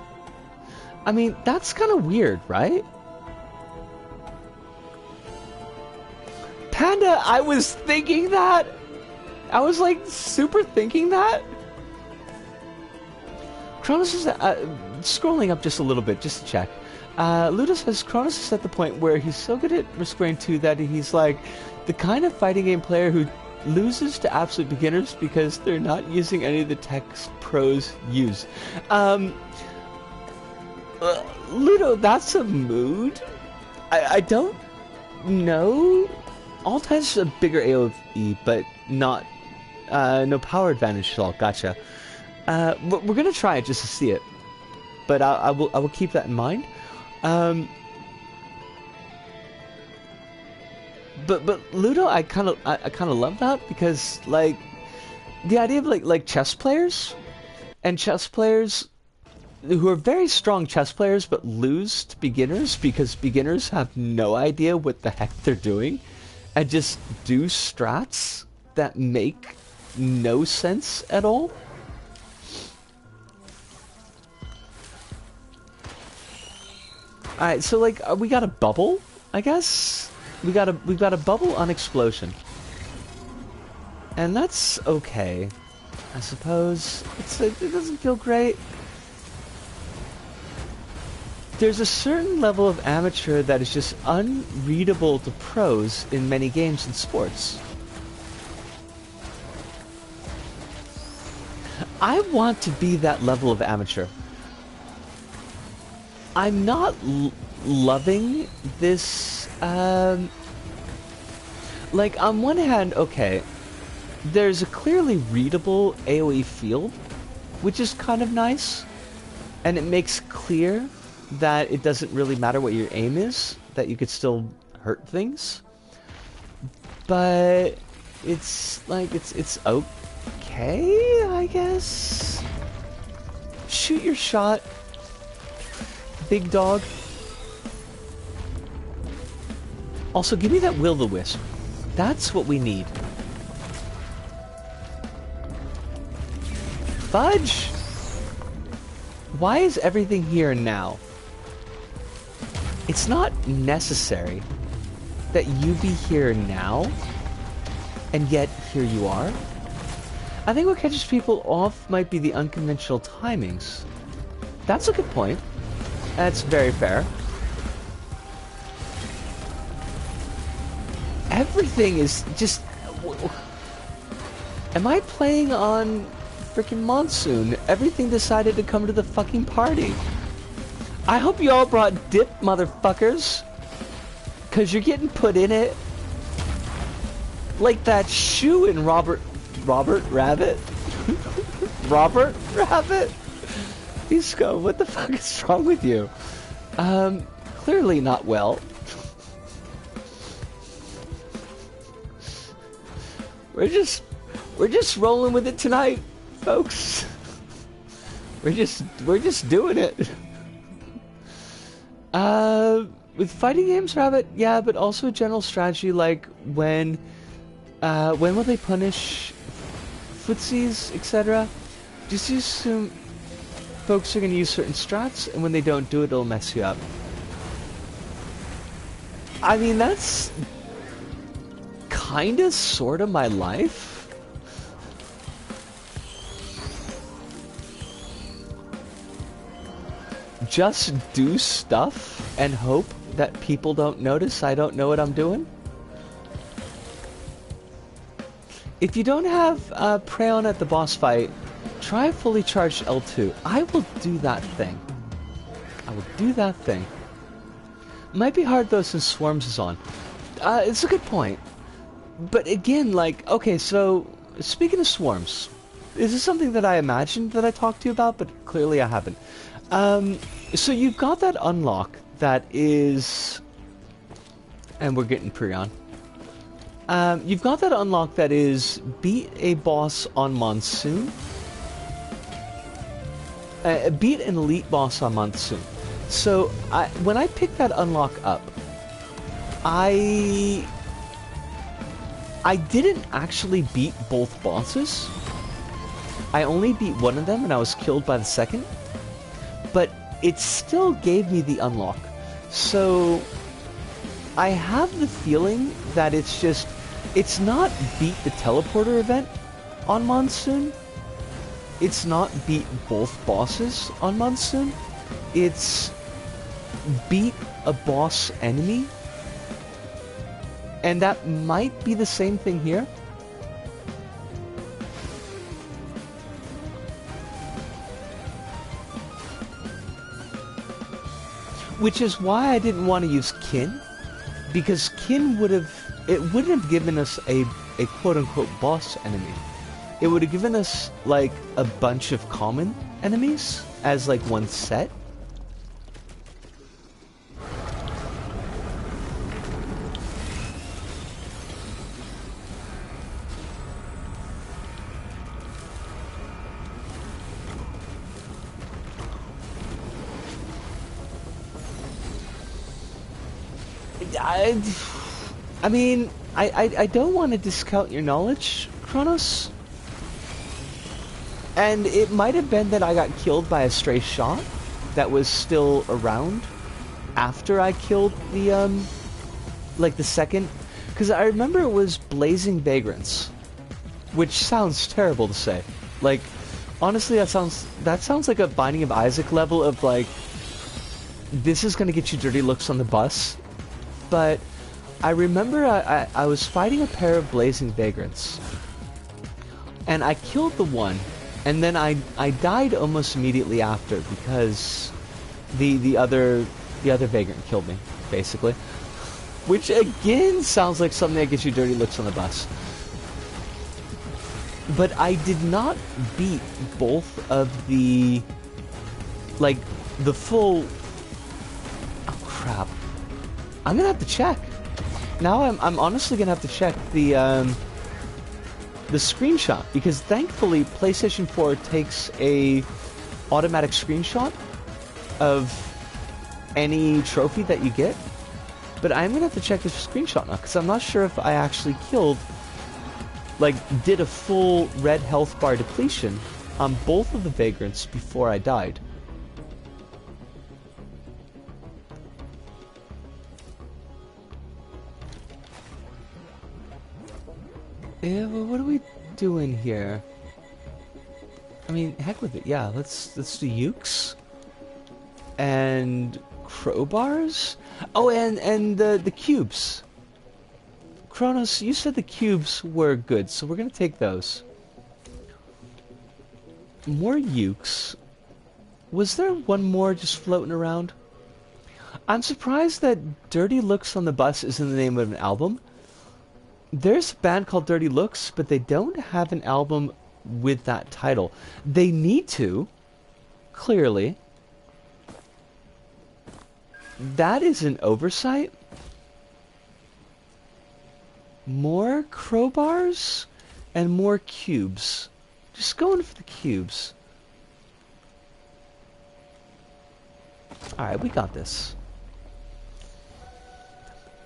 S1: I mean, that's kind of weird, right? Panda, I was thinking that! I was like, super thinking that! Kronos is... scrolling up just a little bit, just to check. Luda says Kronos is at the point where he's so good at Risk Rain 2 that he's like the kind of fighting game player who loses to absolute beginners because they're not using any of the techs pros use. Ludo, that's a mood? I don't know. All times a bigger AoE, but not no power advantage at all. Gotcha. We're gonna try it just to see it, but I will keep that in mind. But Ludo, I kind of love that because like the idea of like chess players and chess players who are very strong chess players but lose to beginners because beginners have no idea what the heck they're doing and just do strats that make no sense at all. Alright, so like we got a bubble, I guess? We've got a bubble on explosion. And that's okay, I suppose. It doesn't feel great. There's a certain level of amateur that is just unreadable to pros in many games and sports. I want to be that level of amateur. I'm not loving this, like, on one hand, okay, there's a clearly readable AoE field, which is kind of nice, and it makes clear that it doesn't really matter what your aim is, that you could still hurt things, but it's, like, it's okay, I guess? Shoot your shot. Big dog. Also, give me that will-o-wisp. That's what we need. Fudge! Why is everything here now? It's not necessary that you be here now, and yet here you are. I think what catches people off might be the unconventional timings. That's a good point. That's very fair. Everything is just... Am I playing on freaking Monsoon? Everything decided to come to the fucking party. I hope you all brought dip, motherfuckers. Because you're getting put in it. Like that shoe in Robert Rabbit? Robert Rabbit? Isco, what the fuck is wrong with you? Clearly not well. We're just rolling with it tonight, folks. We're just doing it. With fighting games, Rabbit, yeah, but also a general strategy like when will they punish footsies, etc. Just assume folks are gonna use certain strats, and when they don't do it, it'll mess you up. I mean, that's kinda sorta my life. Just do stuff and hope that people don't notice I don't know what I'm doing. If you don't have Prey on at the boss fight, try fully charged L2. I will do that thing. I will do that thing. Might be hard though since Swarms is on. It's a good point. But again, like, okay, so speaking of Swarms, this is something that I imagined that I talked to you about, but clearly I haven't. So you've got that unlock that is, and we're getting Prion. You've got that unlock that is beat a boss on Monsoon. Beat an elite boss on Monsoon. So when I picked that unlock up, I didn't actually beat both bosses. I only beat one of them and I was killed by the second. But it still gave me the unlock. So I have the feeling that it's not beat the teleporter event on Monsoon. It's not beat both bosses on Monsoon. It's beat a boss enemy. And that might be the same thing here. Which is why I didn't want to use Kin, because Kin wouldn't have given us a quote-unquote boss enemy. It would have given us like a bunch of common enemies as like one set. I mean, I don't want to discount your knowledge, Kronos. And it might have been that I got killed by a stray shot that was still around after I killed the, like the second. Because I remember it was Blazing Vagrants, which sounds terrible to say. Like, honestly, that sounds like a Binding of Isaac level of like, this is gonna get you dirty looks on the bus. But I remember I was fighting a pair of Blazing Vagrants, and I killed the one, and then I died almost immediately after because the other Vagrant killed me, basically. Which again sounds like something that gets you dirty looks on the bus. But I did not beat both of the, like, the full... Oh crap. I'm gonna have to check. Now I'm honestly gonna have to check the screenshot, because thankfully PlayStation 4 takes a automatic screenshot of any trophy that you get. But I'm gonna have to check the screenshot now, because I'm not sure if I actually killed, like, did a full red health bar depletion on both of the Vagrants before I died. Yeah, well, what are we doing here? I mean, heck with it. Yeah, let's do ukes and crowbars. Oh, and the cubes. Kronos, you said the cubes were good, so we're gonna take those. More ukes. Was there one more just floating around? I'm surprised that Dirty Looks on the Bus isn't the name of an album. There's a band called Dirty Looks, but they don't have an album with that title. They need to, clearly. That is an oversight. More crowbars and more cubes. Just going for the cubes. Alright, we got this.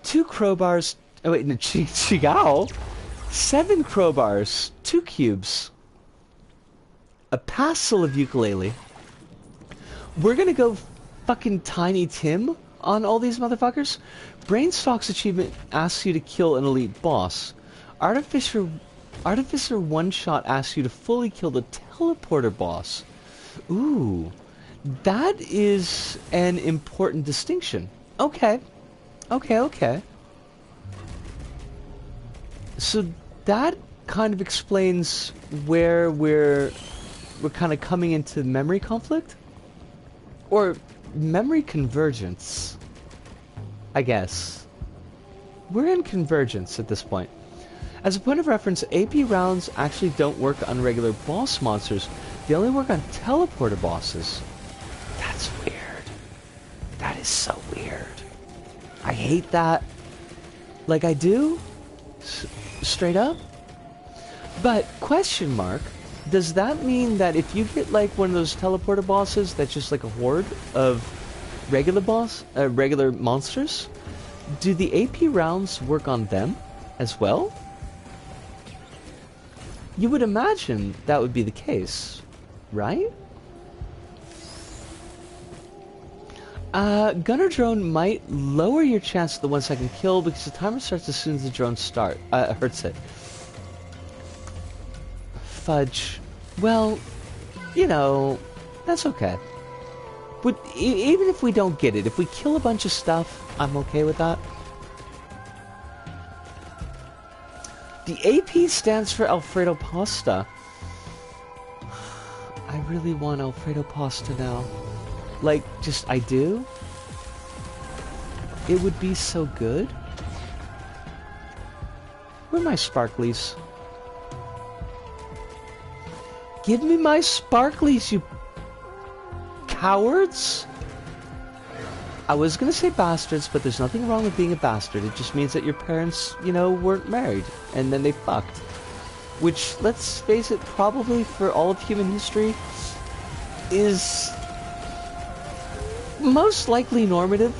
S1: 2 crowbars. Oh wait, no, Chigao. 7 crowbars. 2 cubes. A passel of ukulele. We're gonna go fucking Tiny Tim on all these motherfuckers. Brainstalk's achievement asks you to kill an elite boss. Artificer one-shot asks you to fully kill the teleporter boss. Ooh. That is an important distinction. Okay. Okay. So that kind of explains where we're kind of coming into memory conflict? Or memory convergence, I guess. We're in convergence at this point. As a point of reference, AP rounds actually don't work on regular boss monsters. They only work on teleporter bosses. That's weird. That is so weird. I hate that. Like I do? Straight up? But, question mark, does that mean that if you get like one of those teleporter bosses that's just like a horde of regular monsters, do the AP rounds work on them as well? You would imagine that would be the case, right? Gunner drone might lower your chance at the 1-second kill because the timer starts as soon as the drone hurts it. Fudge. Well, you know, that's okay. But even if we don't get it, if we kill a bunch of stuff, I'm okay with that. The AP stands for Alfredo Pasta. I really want Alfredo Pasta now. Like, just, I do? It would be so good. Where are my sparklies? Give me my sparklies, you cowards! I was gonna say bastards, but there's nothing wrong with being a bastard. It just means that your parents, you know, weren't married, and then they fucked. Which, let's face it, probably for all of human history, is most likely normative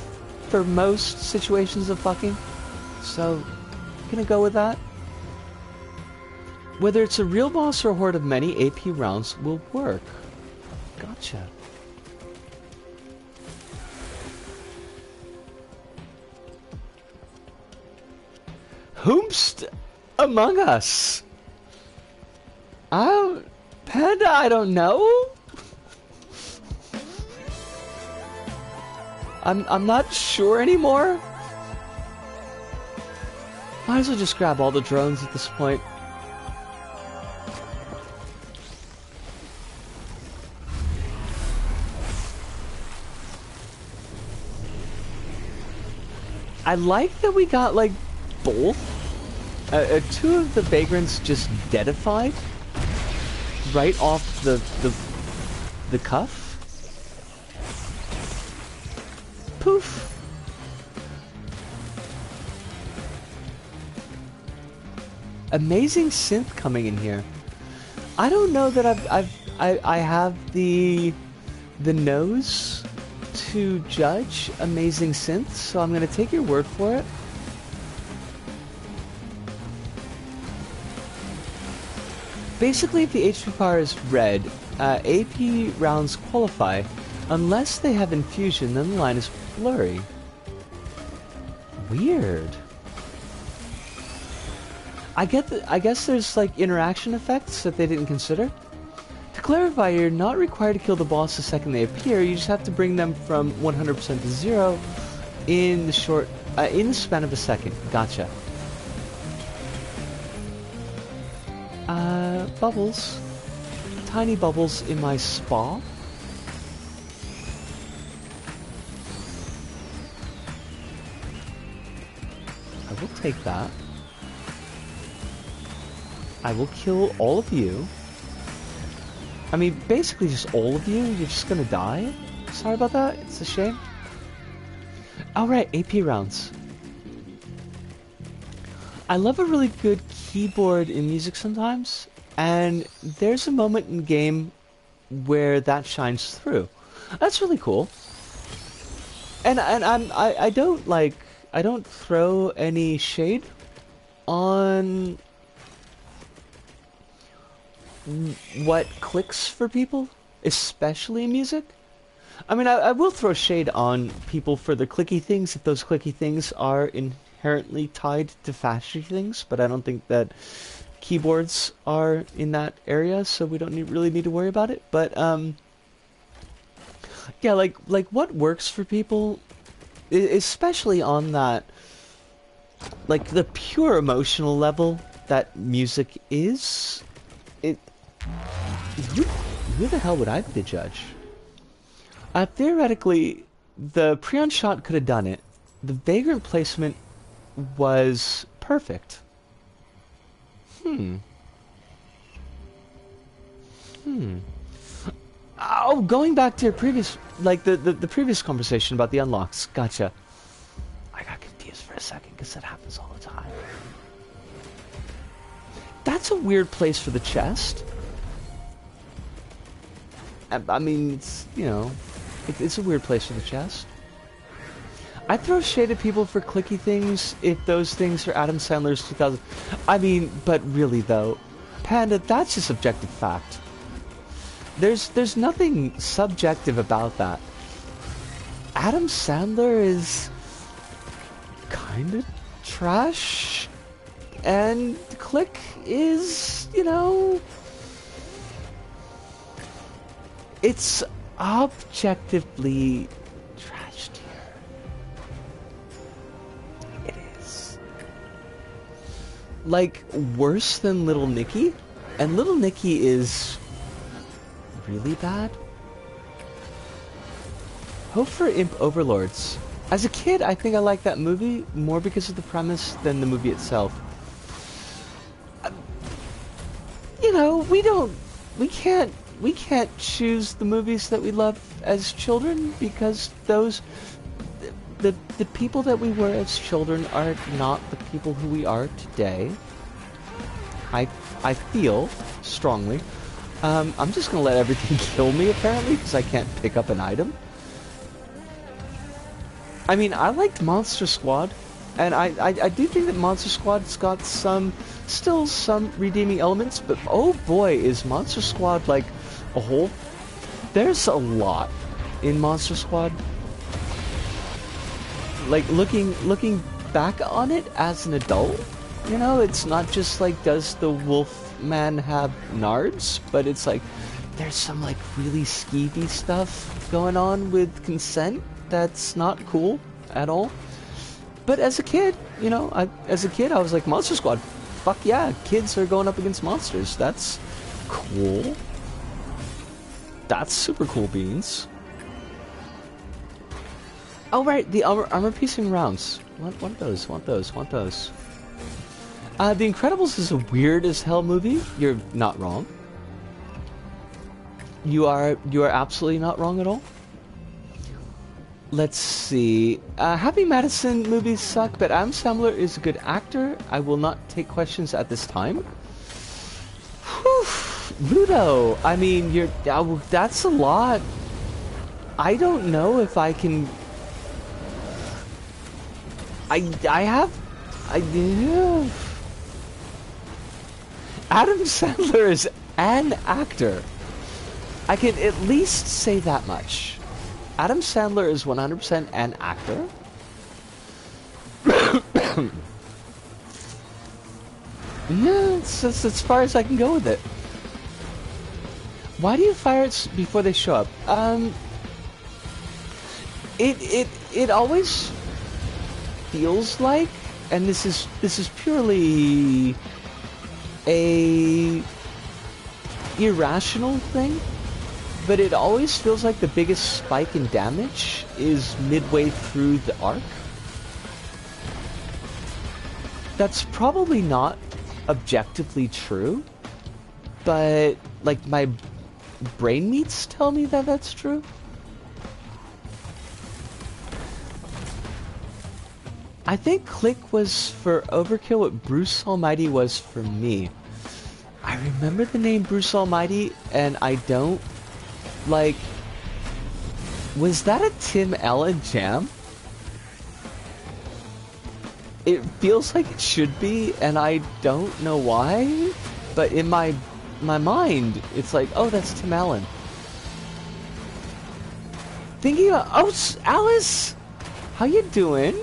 S1: for most situations of fucking. So, gonna go with that. Whether it's a real boss or a horde of many, AP rounds will work. Gotcha. Whomst among us? Panda, I don't know. I'm not sure anymore. Might as well just grab all the drones at this point. I like that we got like both. 2 of the vagrants just deadified right off the cuff. Poof. Amazing synth coming in here. I don't know that I have the nose to judge amazing synth, so I'm gonna take your word for it. Basically, if the HP bar is red, AP rounds qualify. Unless they have infusion, then the line is blurry. Weird. I guess there's like interaction effects that they didn't consider. To clarify, you're not required to kill the boss the second they appear. You just have to bring them from 100% to 0 in the span of a second. Gotcha. Bubbles. Tiny bubbles in my spa. I will take that. I will kill all of you. I mean, basically just all of you. You're just gonna die. Sorry about that. It's a shame. Alright, AP rounds. I love a really good keyboard in music sometimes, and there's a moment in game where that shines through. That's really cool. And I don't throw any shade on what clicks for people, especially in music. I mean, I will throw shade on people for the clicky things if those clicky things are inherently tied to flashy things, but I don't think that keyboards are in that area, so we don't really need to worry about it. But yeah, like what works for people, especially on that, like the pure emotional level that music is. Who the hell would I be to judge? Theoretically, the Prion shot could have done it. The Vagrant placement was perfect. Oh, going back to your previous, like the previous conversation about the unlocks. Gotcha. I got confused for a second because that happens all the time. That's a weird place for the chest. I mean, it's, you know, it's a weird place for the chest. I throw shade at people for clicky things if those things are Adam Sandler's 2000. I mean, but really though, Panda, that's just objective fact. There's nothing subjective about that. Adam Sandler is kind of trash, and Click is, you know, it's objectively trash tier. It is. Like, worse than Little Nicky? And Little Nicky is really bad? Hope for Imp Overlords. As a kid, I think I liked that movie more because of the premise than the movie itself. You know, we can't choose the movies that we love as children because those, the people that we were as children are not the people who we are today. I feel strongly. I'm just gonna let everything kill me apparently because I can't pick up an item. I mean, I liked Monster Squad, and I do think that Monster Squad's got still some redeeming elements, but oh boy, is Monster Squad like a whole. There's a lot in Monster Squad. Like looking back on it as an adult, you know, it's not just like, does the wolf man have nards, but it's like there's some like really skeevy stuff going on with consent that's not cool at all. But as a kid, you know, I was like, Monster Squad, fuck yeah, kids are going up against monsters. That's cool. That's super cool beans. Oh right, the armor piercing rounds. Want those. The Incredibles is a weird as hell movie. You're not wrong. You are absolutely not wrong at all. Let's see. Happy Madison movies suck, but Adam Sandler is a good actor. I will not take questions at this time. Whew. Ludo, I mean, that's a lot. I don't know if I can. Adam Sandler is an actor. I can at least say that much. Adam Sandler is 100% an actor. Yeah, it's as far as I can go with it. Why do you fire it before they show up? It always feels like, and this is purely a irrational thing, but it always feels like the biggest spike in damage is midway through the arc. That's probably not objectively true, but like my brain meats tell me that that's true. I think Click was for Overkill what Bruce Almighty was for me. I remember the name Bruce Almighty, and I don't, like, was that a Tim Allen jam? It feels like it should be, and I don't know why, but in my mind, it's like, oh, that's Tim Allen. Thinking about, oh, Alice! How you doing?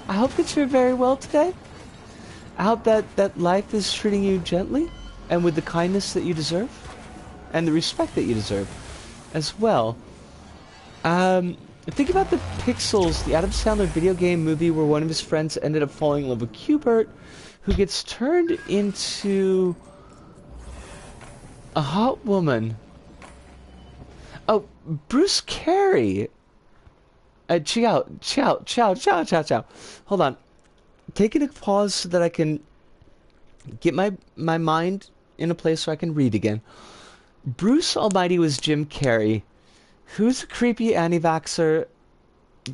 S1: I hope that you're very well today. I hope that life is treating you gently, and with the kindness that you deserve, and the respect that you deserve, as well. Think about the Pixels, the Adam Sandler video game movie where one of his friends ended up falling in love with Q*bert, who gets turned into a hot woman. Oh, Bruce Carey. Ciao. Hold on. Taking a pause so that I can get my mind in a place so I can read again. Bruce Almighty was Jim Carrey. Who's a creepy anti-vaxxer?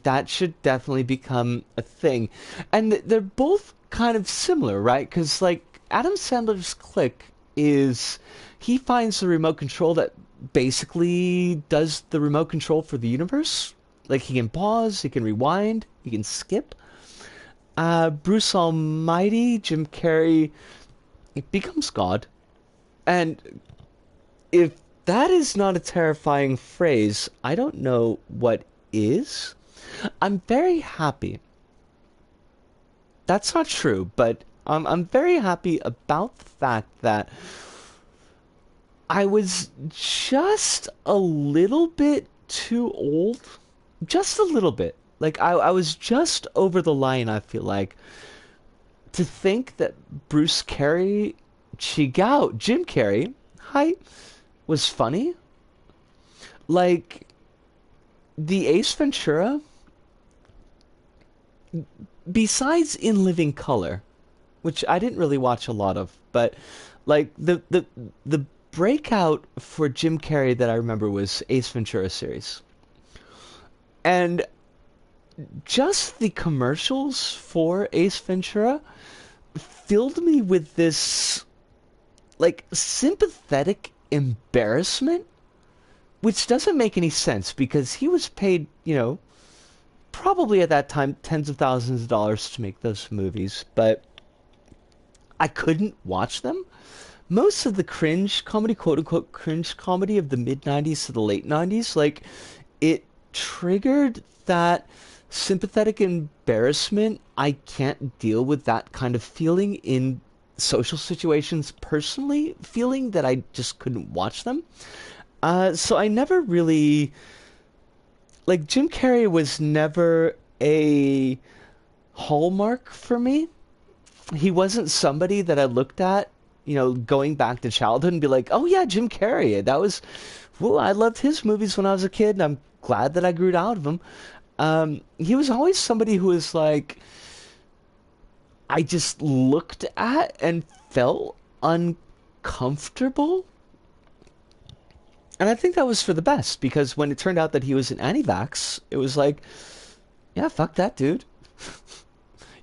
S1: That should definitely become a thing. And they're both kind of similar, right? Because, like, Adam Sandler's Click is... He finds the remote control that basically does the remote control for the universe. Like, he can pause, he can rewind, he can skip. Bruce Almighty, Jim Carrey, it becomes God. And if that is not a terrifying phrase, I don't know what is. I'm very happy. That's not true, but I'm very happy about the fact that I was just a little bit too old. Just a little bit. Like, I was just over the line, I feel like, to think that Bruce Carey, Jim Carrey, hi, was funny. Like, the Ace Ventura, besides In Living Color, which I didn't really watch a lot of, but, like, the breakout for Jim Carrey that I remember was Ace Ventura series. And just the commercials for Ace Ventura filled me with this, like, sympathetic embarrassment, which doesn't make any sense because he was paid, you know, probably at that time tens of thousands of dollars to make those movies, but I couldn't watch them. Most of the cringe comedy, quote-unquote cringe comedy of the mid-90s to the late 90s, like, it triggered that sympathetic embarrassment. I can't deal with that kind of feeling in social situations personally, feeling that I just couldn't watch them. So I never really... Like, Jim Carrey was never a hallmark for me. He wasn't somebody that I looked at, you know, going back to childhood and be like, oh yeah, Jim Carrey. That was... Well, I loved his movies when I was a kid, and I'm glad that I grew out of them. He was always somebody who was like, I just looked at and felt uncomfortable. And I think that was for the best, because when it turned out that he was an anti-vax, it was like, yeah, fuck that dude.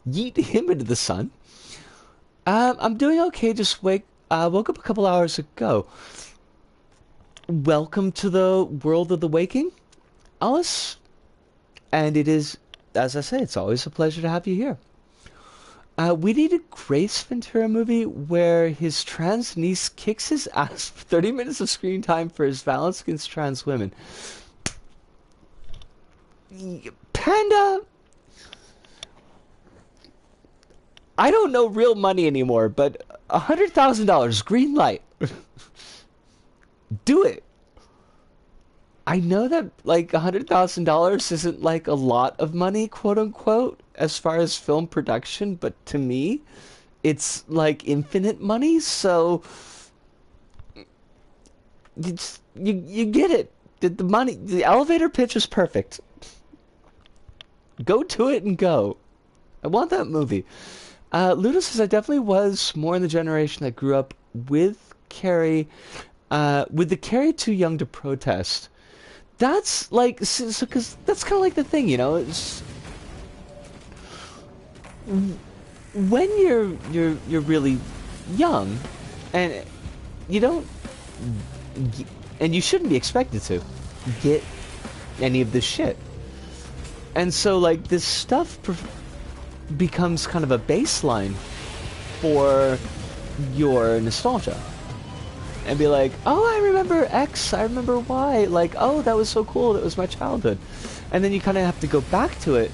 S1: Yeet him into the sun. I'm doing okay, just woke up a couple hours ago. Welcome to the world of the waking, Alice. And it is, as I say, it's always a pleasure to have you here. We need a Grace Ventura movie where his trans niece kicks his ass for 30 minutes of screen time for his violence against trans women. Panda! I don't know real money anymore, but $100,000, green light. Do it. I know that, like, $100,000 isn't, like, a lot of money, quote-unquote, as far as film production, but to me, it's, like, infinite money, so... You get it. The money... The elevator pitch is perfect. Go to it and go. I want that movie. Ludo says I definitely was more in the generation that grew up with Carrie, with the Carrie too young to protest. That's like, so, because that's kind of like the thing, you know. It's when you're really young, and you don't, and you shouldn't be expected to get any of this shit. And so, like, this stuff becomes kind of a baseline for your nostalgia. And be like, oh, I remember X, I remember Y, like, oh, that was so cool, that was my childhood. And then you kind of have to go back to it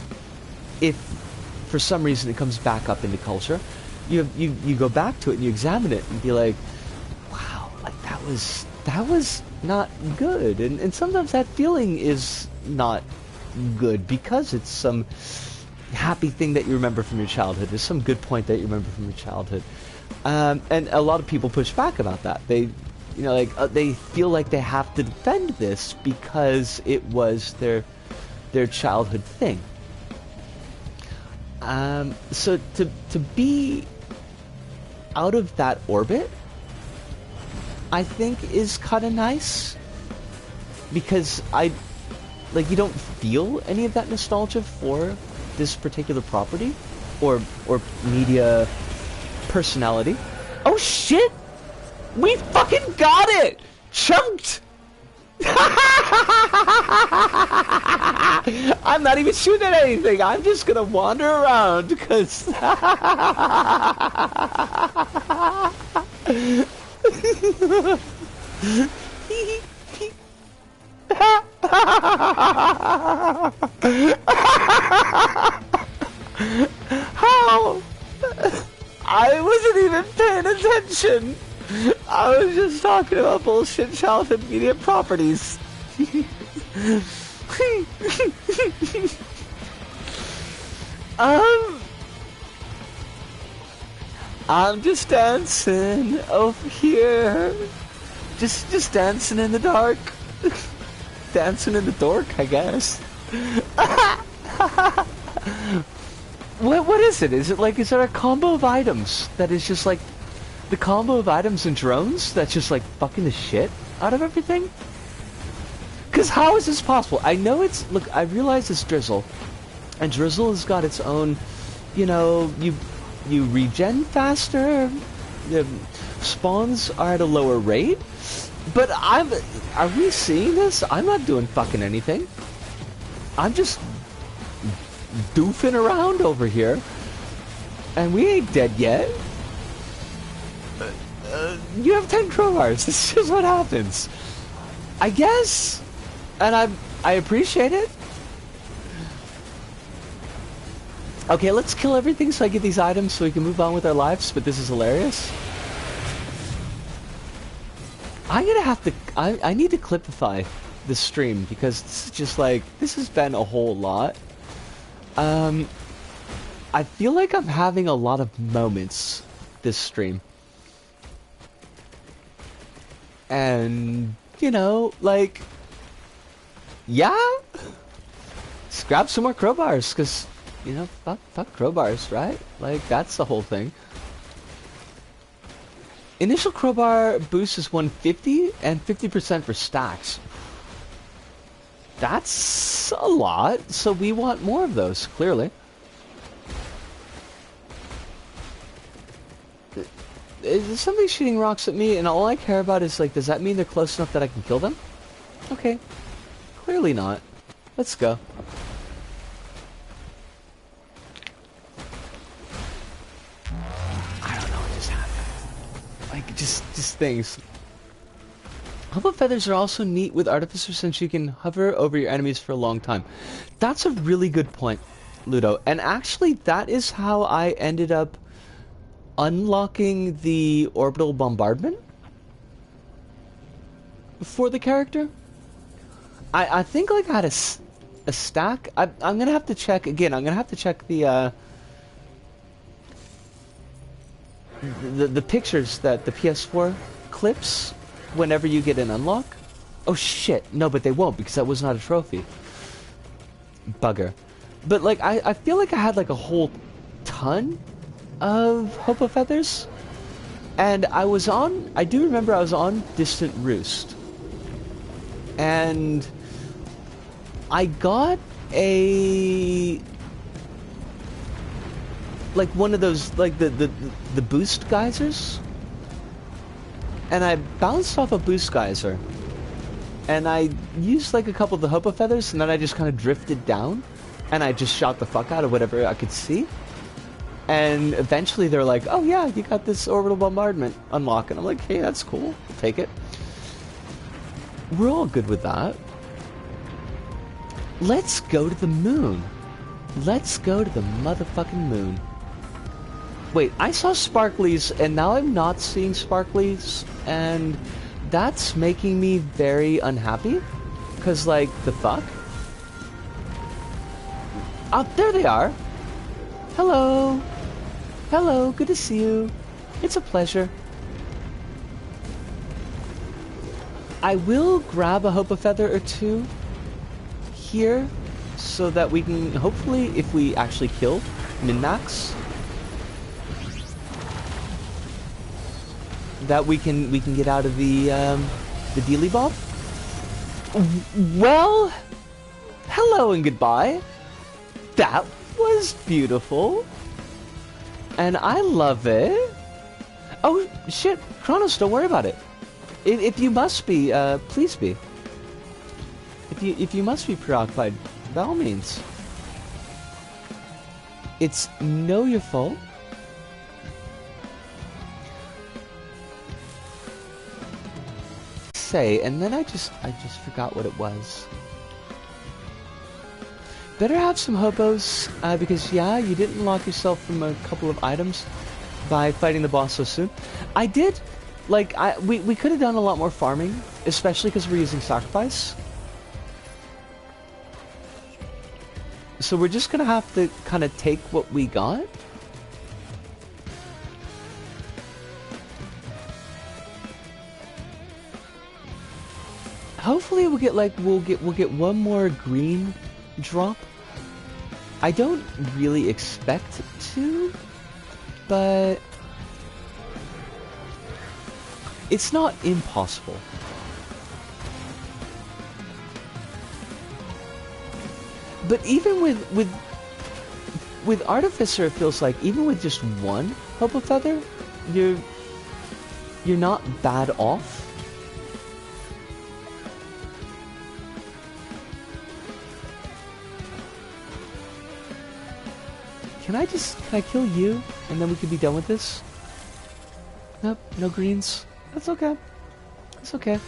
S1: if, for some reason, it comes back up into culture. You go back to it and you examine it and be like, wow, like, that was not good. And sometimes that feeling is not good because it's some happy thing that you remember from your childhood. There's some good point that you remember from your childhood. And a lot of people push back about that. They, you know, like, they feel like they have to defend this because it was their childhood thing. So to be out of that orbit, I think is kind of nice, because like, you don't feel any of that nostalgia for this particular property or media personality. Oh shit! We fucking got it! Chunked! I'm not even shooting at anything. I'm just gonna wander around because how? I wasn't even paying attention. I was just talking about bullshit childhood media properties. I'm just dancing over here. Just dancing in the dark. Dancing in the dork, I guess. What is it? Is it like, is there a combo of items that is just like the combo of items and drones that's just like fucking the shit out of everything? Because how is this possible? I know it's, look, I realize it's Drizzle, and Drizzle has got its own, you know, you regen faster, the spawns are at a lower rate, but are we seeing this? I'm not doing fucking anything. I'm just doofing around over here, and we ain't dead yet. You have 10 crowbars. This is just what happens, I guess, and I appreciate it. Okay, let's kill everything so I get these items so we can move on with our lives, but this is hilarious. I'm gonna have to, I need to clipify this stream, because this is just like, this has been a whole lot. I feel like I'm having a lot of moments this stream. And, you know, like, yeah, let's grab some more crowbars, because, you know, fuck crowbars, right? Like, that's the whole thing. Initial crowbar boost is 150 and 50% for stacks. That's a lot, so we want more of those, clearly. Is somebody shooting rocks at me, and all I care about is, like, does that mean they're close enough that I can kill them? Okay. Clearly not. Let's go. I don't know what just happened. Like, just things. Hover feathers are also neat with Artificer, since you can hover over your enemies for a long time. That's a really good point, Ludo. And actually, that is how I ended up unlocking the orbital bombardment for the character. I think, like, I had a stack. I'm gonna have to check again. I'm gonna have to check the pictures that the PS4 clips whenever you get an unlock. Oh shit, no, but they won't, because that was not a trophy. Bugger. But, like, I feel like I had, like, a whole ton of Hopo Feathers, and I do remember I was on Distant Roost, and I got like one of those, like the boost geysers, and I bounced off a boost geyser, and I used like a couple of the Hopo Feathers, and then I just kind of drifted down, and I just shot the fuck out of whatever I could see. And eventually they're like, oh yeah, you got this orbital bombardment unlock, and I'm like, hey, that's cool, I'll take it. We're all good with that. Let's go to the moon. Let's go to the motherfucking moon. Wait, I saw sparklies, and now I'm not seeing sparklies, and that's making me very unhappy. Because, like, the fuck? Oh, there they are. Hello. Hello, good to see you. It's a pleasure. I will grab a Hopo Feather or two here, so that we can, hopefully, if we actually kill min-max, that we can get out of the dealy bob. Well, hello and goodbye. That was beautiful, and I love it. Oh shit, Kronos, don't worry about it. If you must be, please be. If you must be preoccupied, by all means. It's no your fault. Say, and then I just forgot what it was. Better have some hopos, because yeah, you didn't unlock yourself from a couple of items by fighting the boss so soon. I did, like, we could have done a lot more farming, especially because we're using sacrifice. So we're just gonna have to kind of take what we got. Hopefully we'll get one more green drop. I don't really expect to, but it's not impossible. But even with Artificer, it feels like even with just one Hopo Feather, you're not bad off. Can I kill you, and then we can be done with this? Nope, no greens. That's okay. That's okay.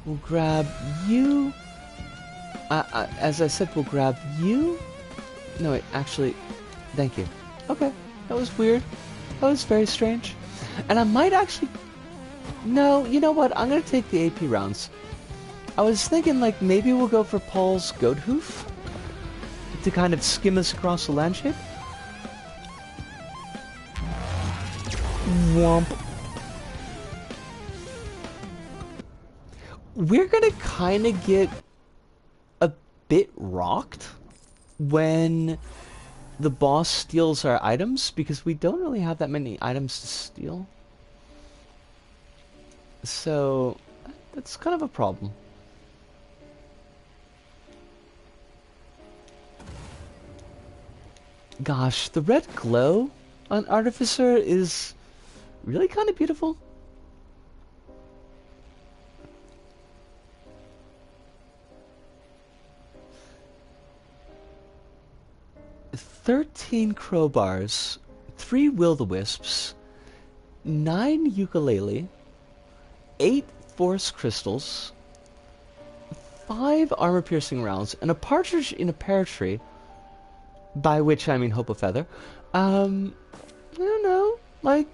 S1: We'll grab you. As I said, we'll grab you. No, wait, actually, thank you. Okay, that was weird. That was very strange. And I might actually... No, you know what? I'm gonna take the AP rounds. I was thinking, like, maybe we'll go for Paul's Goat Hoof to kind of skim us across the landscape. Womp. We're gonna kind of get a bit rocked when the boss steals our items, because we don't really have that many items to steal. So that's kind of a problem. Gosh, the red glow on Artificer is really kind of beautiful. "13 crowbars, 3 will-o-wisps, 9 ukulele, 8 forest crystals, 5 armor-piercing rounds, and a partridge in a pear tree," by which I mean Hopo Feather. I don't know, like,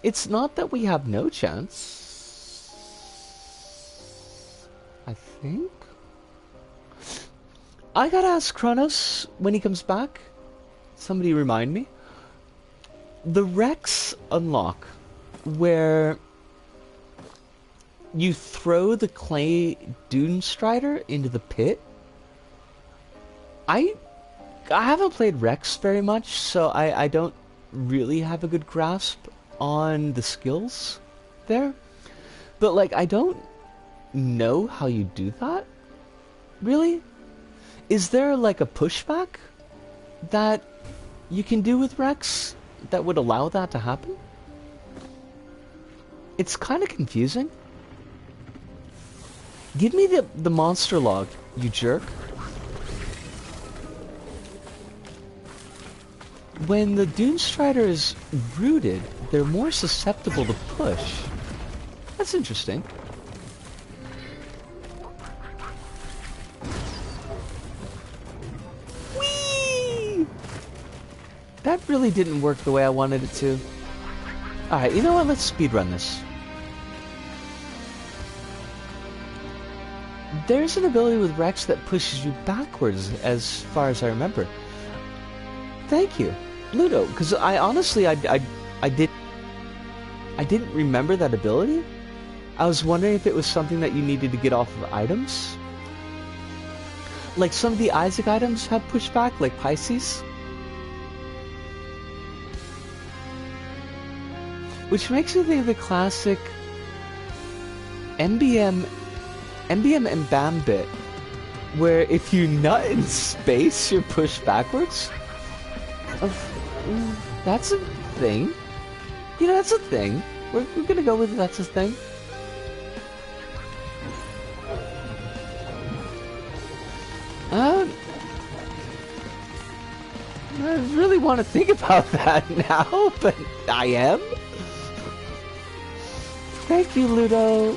S1: it's not that we have no chance, I think. I gotta ask Kronos when he comes back. Somebody remind me. The Rex unlock, where you throw the clay Dune Strider into the pit, I I haven't played Rex very much, so I don't really have a good grasp on the skills there. But, like, I don't know how you do that, really. Is there, like, a pushback that you can do with Rex that would allow that to happen? It's kind of confusing. Give me the monster log, you jerk. When the Dunestrider is rooted, they're more susceptible to push. That's interesting. Whee! That really didn't work the way I wanted it to. Alright, you know what? Let's speedrun this. There's an ability with Rex that pushes you backwards, as far as I remember. Thank you, Ludo, because I honestly, I didn't remember that ability. I was wondering if it was something that you needed to get off of items. Like some of the Isaac items have pushback, like Pisces. Which makes me think of the classic MBM and BAM bit, where if you nut in space, you're pushed backwards. That's a thing. You know, that's a thing. We're gonna go with that's a thing. I really want to think about that now, but I am. Thank you, Ludo.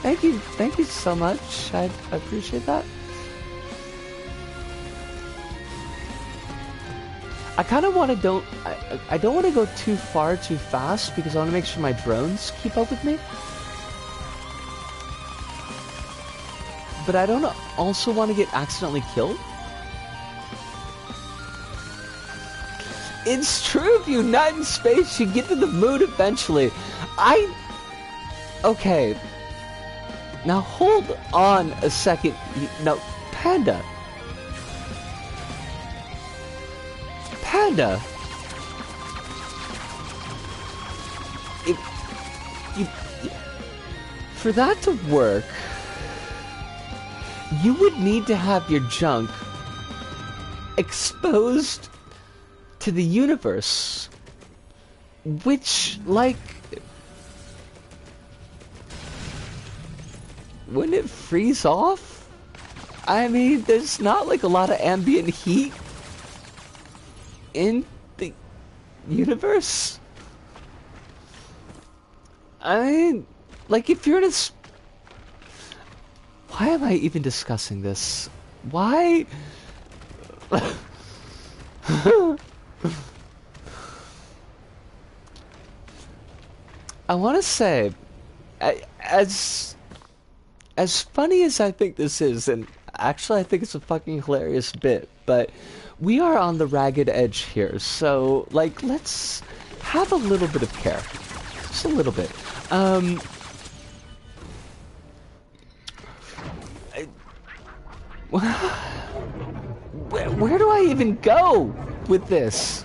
S1: Thank you so much. I appreciate that. I kind of want to I don't want to go too far too fast because I want to make sure my drones keep up with me. But I don't also want to get accidentally killed. It's true, if you nut in space, you get to the moon eventually. Okay. Now hold on a second. No, Panda. Panda. For that to work, you would need to have your junk exposed to the universe, which, like, wouldn't it freeze off? I mean, there's not like a lot of ambient heat in the universe. I mean, like, if you're in a... Why am I even discussing this? Why? I want to say, as funny as I think this is, and actually I think it's a fucking hilarious bit, but we are on the ragged edge here, so, like, let's have a little bit of care. Just a little bit. Where do I even go with this?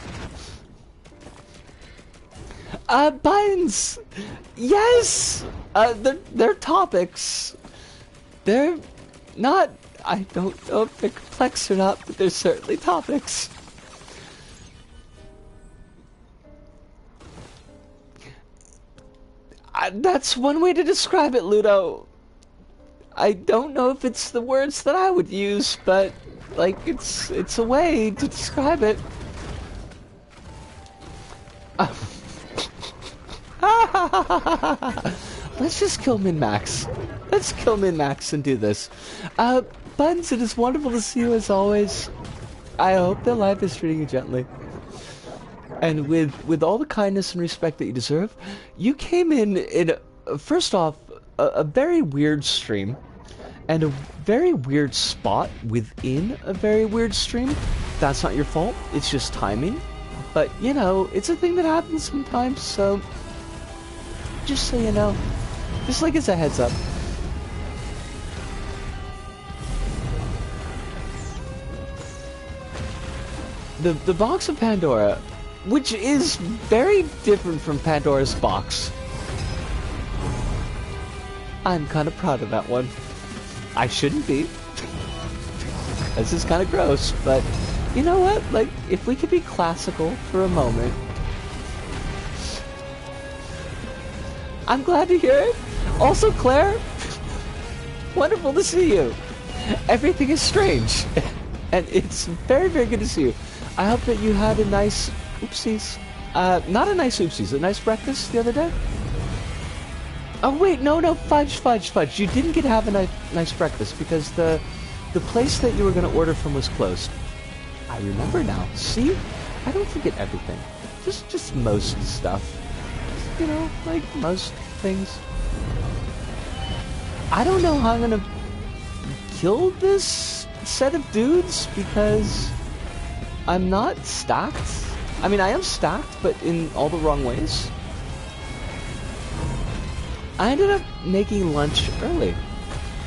S1: Buttons! Yes! They're topics. They're not... I don't know if they're complex or not, but they're certainly topics. That's one way to describe it, Ludo. I don't know if it's the words that I would use, but, like, it's a way to describe it. Let's just kill Min-Max. Let's kill Min-Max and do this. Buns, it is wonderful to see you as always. I hope that life is treating you gently. And with all the kindness and respect that you deserve, you came in first off, a very weird stream. And a very weird spot within a very weird stream. That's not your fault, it's just timing. But, you know, it's a thing that happens sometimes, so... Just so you know. Just like as a heads up. The box of Pandora, which is very different from Pandora's box. I'm kind of proud of that one. I shouldn't be. This is kind of gross, but you know what? Like, if we could be classical for a moment. I'm glad to hear it. Also, Claire, wonderful to see you. Everything is strange, and it's very, very good to see you. I hope that you had a nice oopsies. Not a nice oopsies, a nice breakfast the other day. Oh wait, no, fudge. You didn't get to have a nice breakfast because the place that you were going to order from was closed. I remember now. See? I don't forget everything. Just most stuff. You know, like most things. I don't know how I'm going to kill this set of dudes because I'm not stacked. I mean, I am stacked, but in all the wrong ways. I ended up making lunch early.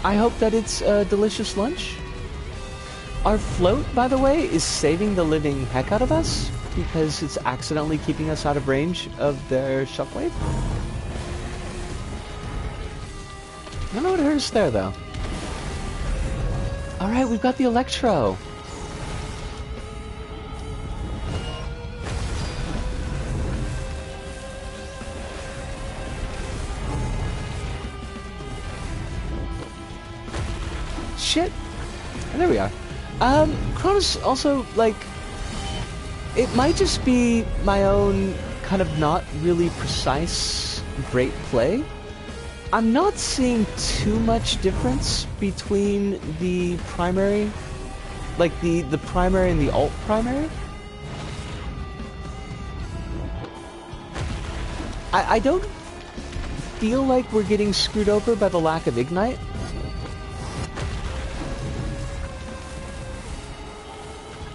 S1: I hope that it's a delicious lunch. Our float, by the way, is saving the living heck out of us because it's accidentally keeping us out of range of their shockwave. I don't know what hurts there, though. Alright, we've got the Electro. Shit. And there we are. Kronos also, like, it might just be my own kind of not really precise great play. I'm not seeing too much difference between the primary, like the primary and the alt primary. I don't feel like we're getting screwed over by the lack of Ignite.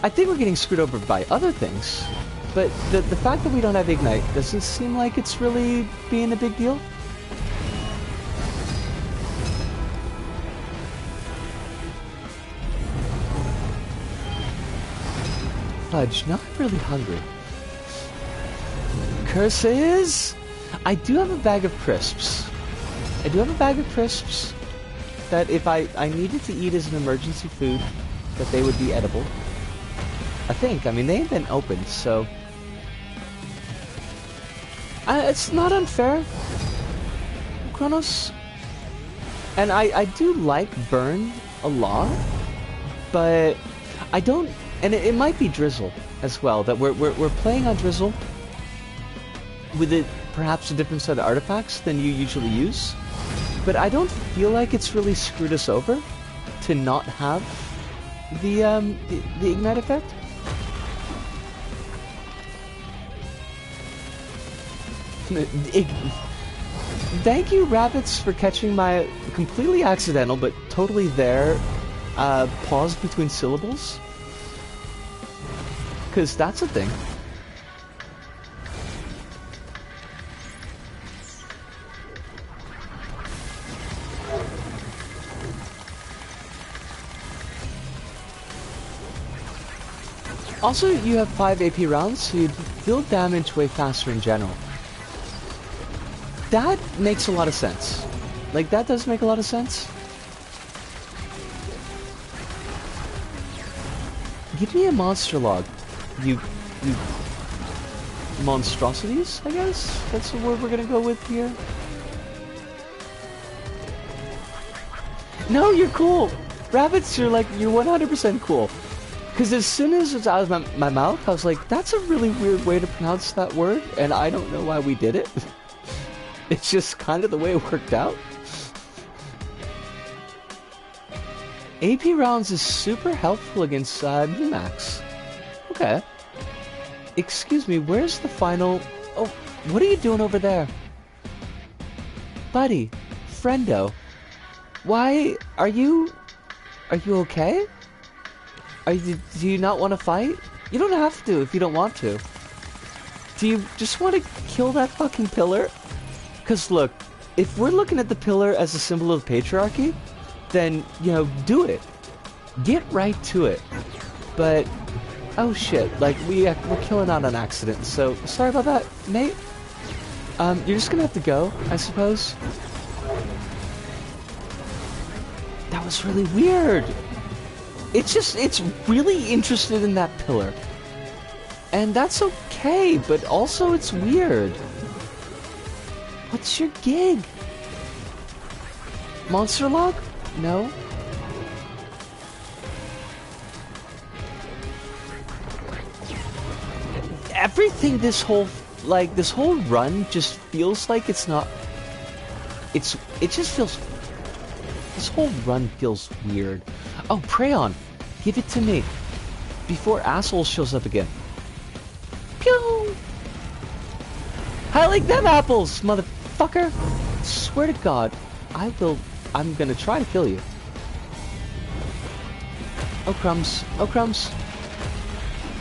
S1: I think we're getting screwed over by other things, but the fact that we don't have Ignite doesn't seem like it's really being a big deal. Fudge, now I'm really hungry. Curses! I do have a bag of crisps. I do have a bag of crisps that if I needed to eat as an emergency food, that they would be edible. I think. I mean, they ain't been opened, so... it's not unfair, Kronos. And I do like Burn a lot, but I don't... And it might be Drizzle as well, that we're playing on Drizzle with it perhaps a different set of artifacts than you usually use. But I don't feel like it's really screwed us over to not have the Ignite effect. Thank you, Rabbits, for catching my completely accidental but totally there pause between syllables. Because that's a thing. Also, you have 5 AP rounds, so you deal damage way faster in general. That makes a lot of sense. Like, that does make a lot of sense. Give me a monster log. You monstrosities, I guess? That's the word we're gonna go with here. No, you're cool! Rabbits, you're 100% cool. Because as soon as it's out of my mouth, I was like, that's a really weird way to pronounce that word, and I don't know why we did it. It's just kind of the way it worked out. AP rounds is super helpful against Max. Okay. Excuse me, where's the final... Oh, what are you doing over there? Buddy, friendo. Why, are you okay? Do you not want to fight? You don't have to if you don't want to. Do you just want to kill that fucking pillar? Because look, if we're looking at the pillar as a symbol of patriarchy, then, you know, do it. Get right to it. But Oh shit, like, we're killing out on accident, so sorry about that, mate. You're just gonna have to go, I suppose. That was really weird. It's really interested in that pillar. And that's okay, but also it's weird. What's your gig? Monster log? No? Everything this whole run just feels like it's not... It just feels... This whole run feels weird. Oh, Crayon! Give it to me. Before asshole shows up again. Pew! I like them apples, motherfucker! Swear to God, I'm gonna try to kill you. Oh, crumbs. Oh, crumbs.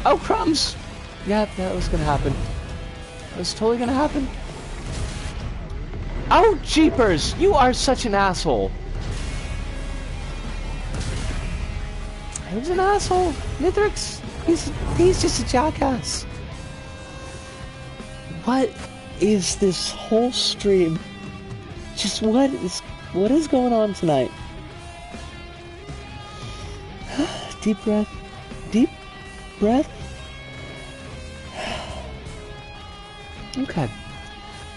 S1: Oh, crumbs! Yeah, that was gonna happen. That was totally gonna happen. Oh, jeepers! You are such an asshole! He was an asshole. Mithrix, he's just a jackass. What is this whole stream? Just what is going on tonight? Deep breath. Deep breath. Okay.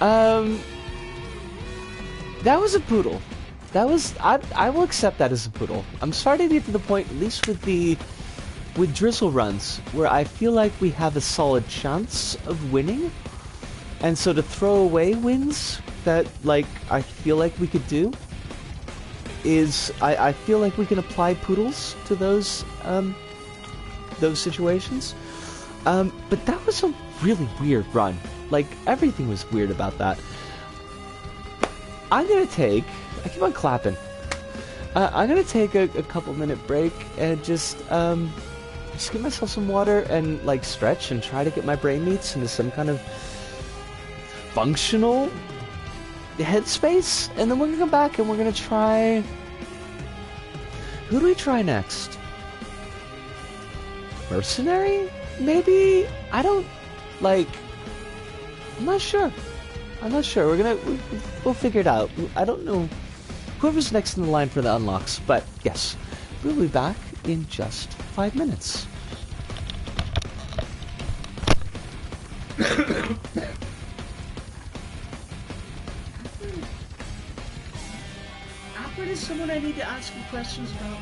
S1: That was a poodle. That was... I will accept that as a poodle. I'm starting to get to the point, at least with drizzle runs, where I feel like we have a solid chance of winning. And so to throw away wins that, like, I feel like we could do is... I feel like we can apply poodles to those situations. But that was a really weird run. Like, everything was weird about that. I'm gonna take... I keep on clapping. I'm gonna take a couple-minute break and just get myself some water and, like, stretch and try to get my brain meats into some kind of functional headspace. And then we're gonna come back and we're gonna try... Who do we try next? Mercenary? Maybe? I don't... Like... I'm not sure. We'll figure it out. I don't know whoever's next in the line for the unlocks, but yes, we'll be back in just 5 minutes. Alfred is someone I need to ask you questions about.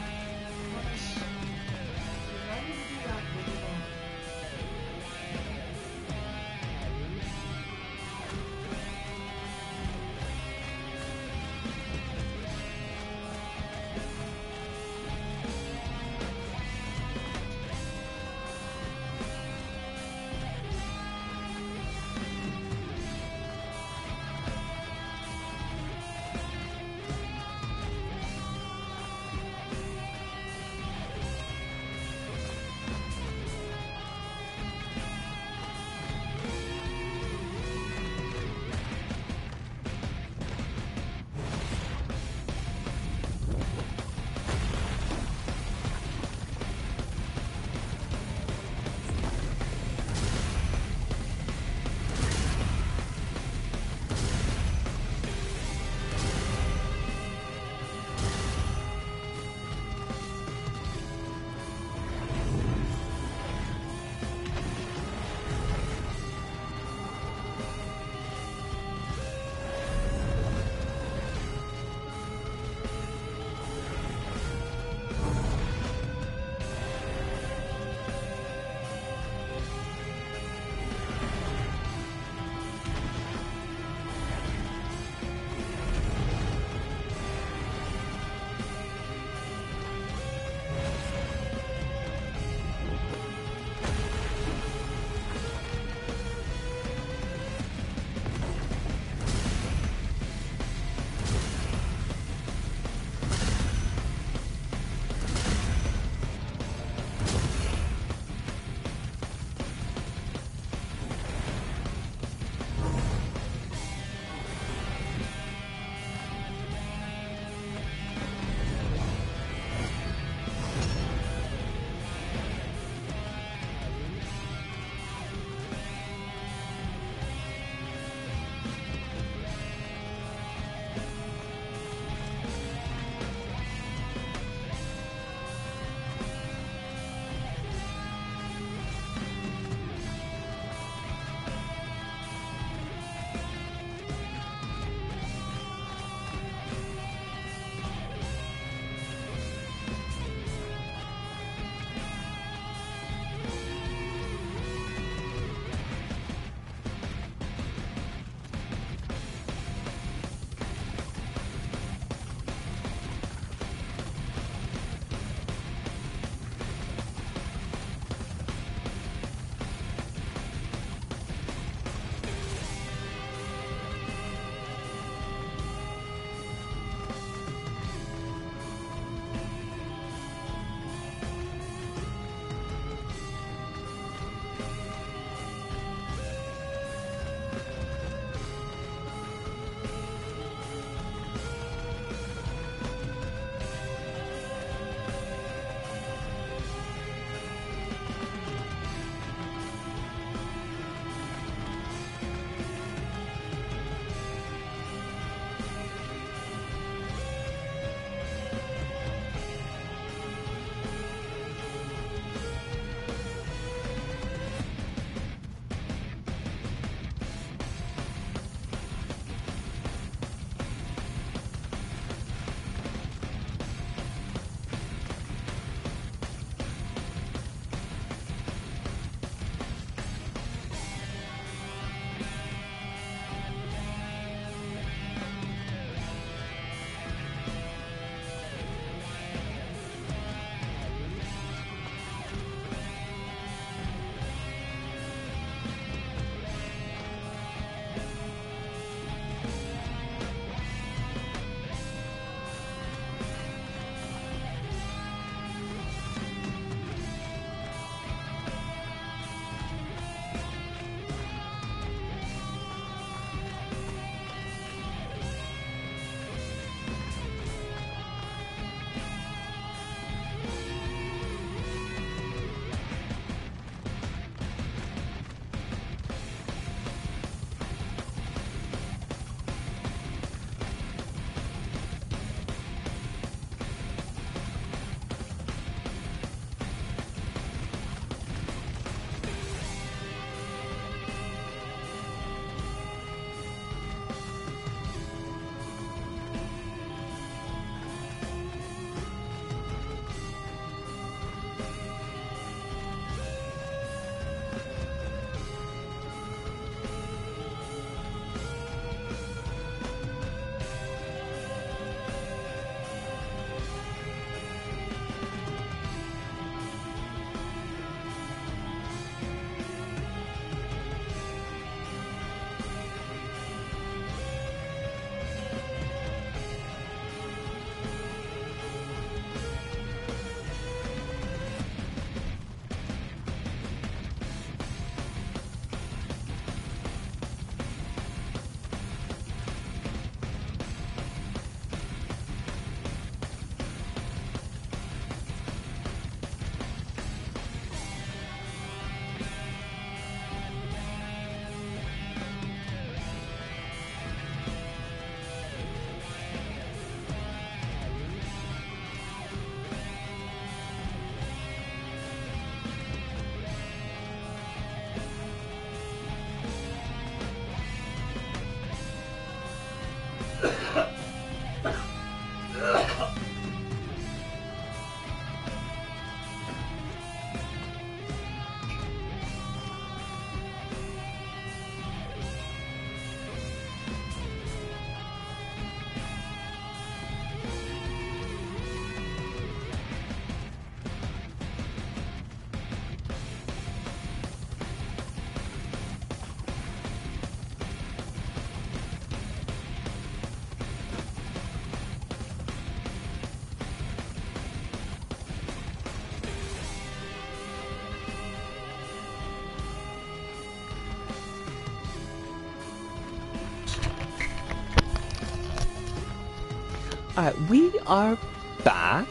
S1: Alright, we are back.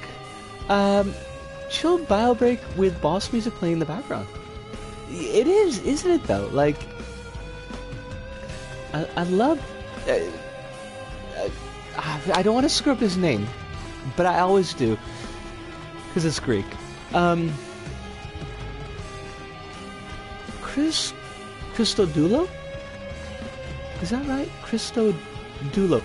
S1: Chill bio break with boss music playing in the background. It is, isn't it though? Like, I love... I don't want to screw up his name, but I always do. Because it's Greek. Christodulo? Is that right? Christodulo.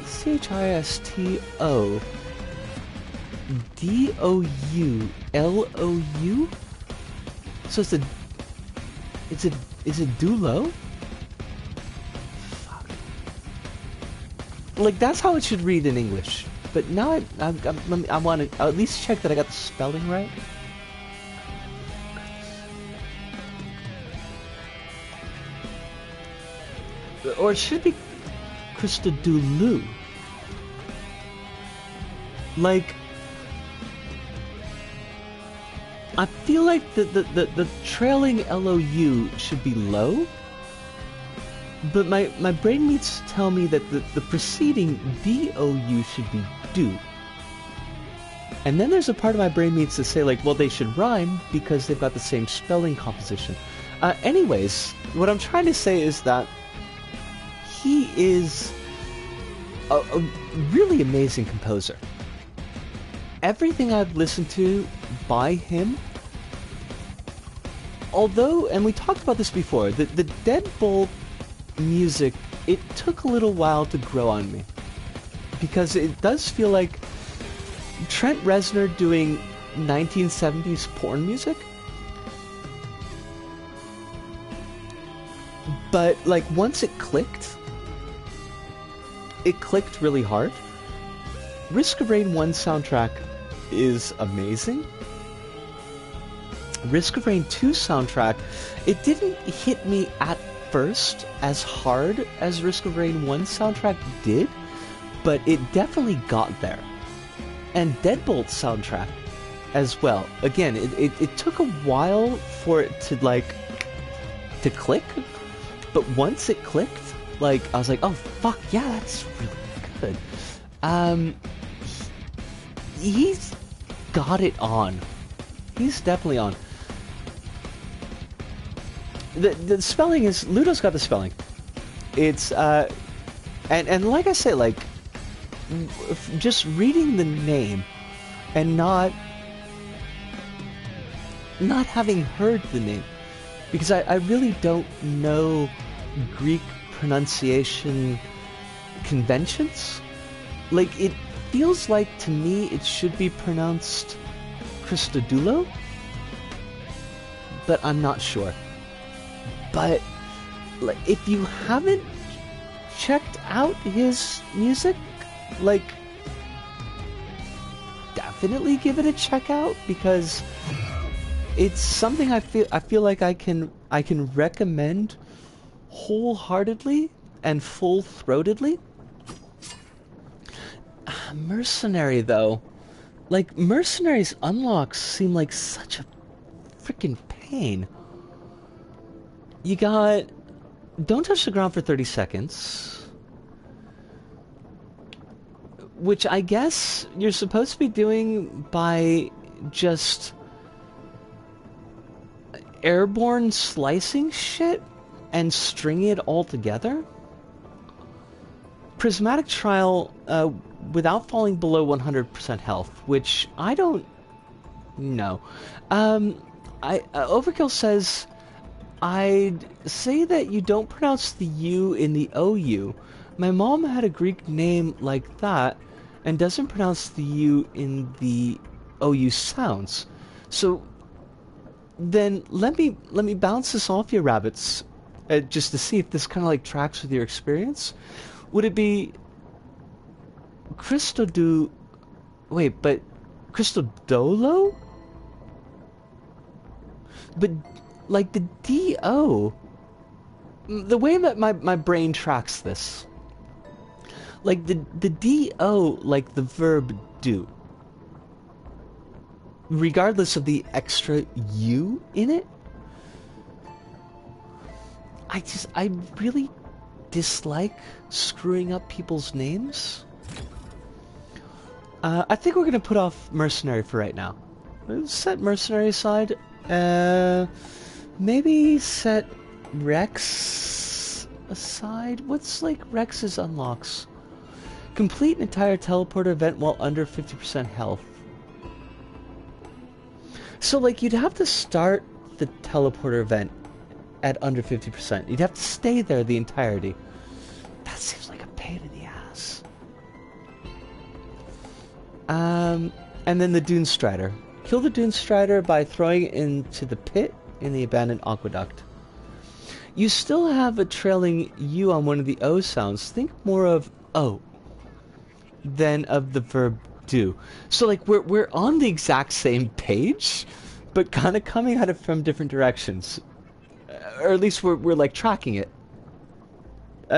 S1: Christodoulou? So is it Dulo? Fuck. Like, that's how it should read in English. But now I want to at least check that I got the spelling right. Or it should be Christodoulou. Like, I feel like the trailing LOU should be low, but my brain meats tell me that the preceding DOU should be do. And then there's a part of my brain meats that say, like, well, they should rhyme because they've got the same spelling composition. Anyways, what I'm trying to say is that he is a really amazing composer. Everything I've listened to by him, although, and we talked about this before, the Deadbolt music, it took a little while to grow on me. Because it does feel like Trent Reznor doing 1970s porn music. But, like, once it clicked really hard. Risk of Rain 1 soundtrack is amazing. Risk of Rain 2 soundtrack, it didn't hit me at first as hard as Risk of Rain 1 soundtrack did, but it definitely got there. And Deadbolt soundtrack as well. Again, it took a while for it to, like, to click, but once it clicked, like, I was like, oh fuck, yeah, that's really good. He's got it on. He's definitely on. The spelling is, Ludo's got the spelling. It's and like I say, like, just reading the name and not having heard the name, because I really don't know Greek pronunciation conventions. Like, it feels like to me it should be pronounced Christodulo, but I'm not sure. But like, if you haven't checked out his music, like, definitely give it a check out, because it's something I feel like I can recommend wholeheartedly and full-throatedly. Mercenary, though, like, Mercenary's unlocks seem like such a freaking pain. You got Don't Touch the Ground for 30 seconds, which I guess you're supposed to be doing by just airborne slicing shit and stringing it all together. Prismatic Trial without falling below 100% health, which I don't know. Overkill says, I'd say that you don't pronounce the U in the OU. My mom had a Greek name like that and doesn't pronounce the U in the OU sounds. So then let me bounce this off you, rabbits, just to see if this kind of like tracks with your experience. Would it be Christodolo? But like the D-O, the way that my brain tracks this, like the D-O, like the verb do, regardless of the extra U in it, I really dislike screwing up people's names. I think we're gonna put off Mercenary for right now. Let's set Mercenary aside. Maybe set Rex aside? What's like Rex's unlocks? Complete an entire teleporter event while under 50% health. So like you'd have to start the teleporter event at under 50%. You'd have to stay there the entirety. That seems like a pain in the ass. And then the Dune Strider. Kill the Dune Strider by throwing it into the pit in the abandoned aqueduct. You still have a trailing U on one of the O sounds. Think more of O than of the verb do. So like we're on the exact same page, but kind of coming at it from different directions. Or at least we're like tracking it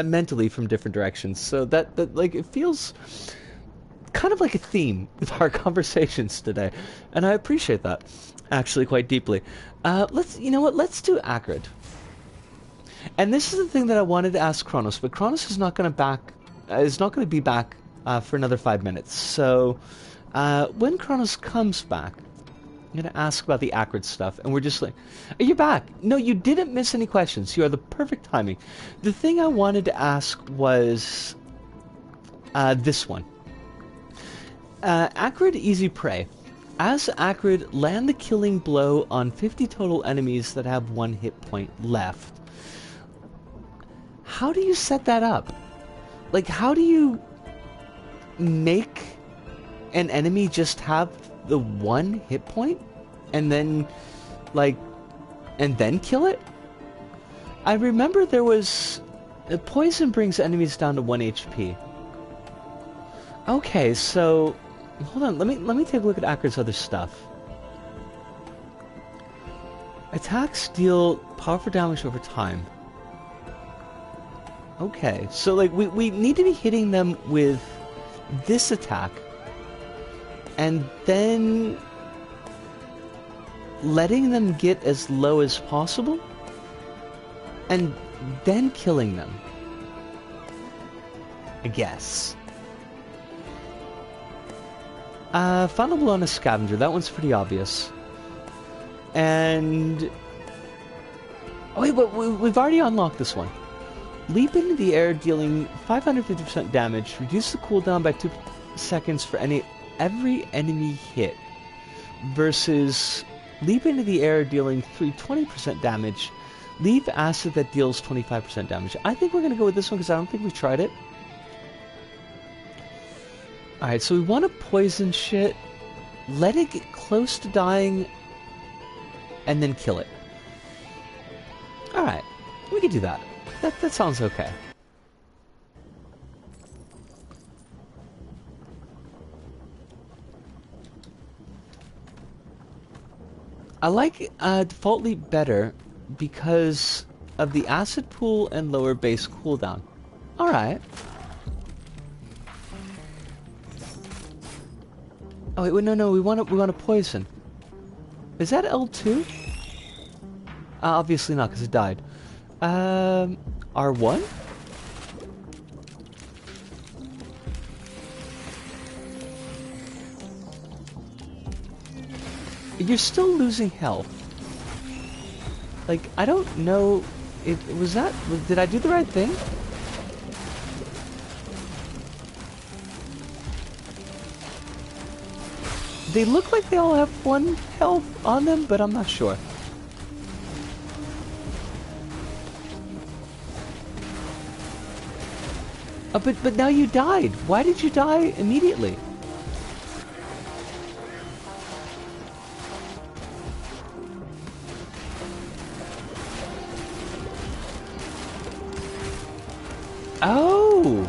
S1: mentally from different directions. So that like it feels kind of like a theme with our conversations today, and I appreciate that actually quite deeply. You know what? Let's do Acrid. And this is the thing that I wanted to ask Kronos, but Kronos is not going to be back for another 5 minutes. So when Kronos comes back, I'm going to ask about the Acrid stuff, and we're just like, are you back? No, you didn't miss any questions. You are the perfect timing. The thing I wanted to ask was this one. Acrid Easy Prey. As Acrid, land the killing blow on 50 total enemies that have 1 hit point left. How do you set that up? Like, how do you make an enemy just have the 1 hit point and then kill it? I remember there was poison brings enemies down to 1 HP. Okay, so hold on, let me take a look at Acrid's other stuff. Attacks deal powerful damage over time. Okay, so like we need to be hitting them with this attack and then letting them get as low as possible and then killing them, I guess. Final Blow on a Scavenger, that one's pretty obvious. And oh wait, but we've already unlocked this one. Leap into the air, dealing 550% damage. Reduce the cooldown by 2 seconds for every enemy hit. Versus leap into the air, dealing 320% damage. Leave acid that deals 25% damage. I think we're going to go with this one because I don't think we've tried it. Alright, so we want to poison shit. Let it get close to dying. And then kill it. Alright, we can do that. That sounds okay. I like Default Leap better because of the acid pool and lower base cooldown. Alright. Oh wait, no, we want to poison. Is that L2? Obviously not, because it died. R1? You're still losing health. Like, I don't know if... Did I do the right thing? They look like they all have 1 health on them, but I'm not sure. But now you died. Why did you die immediately? Oh!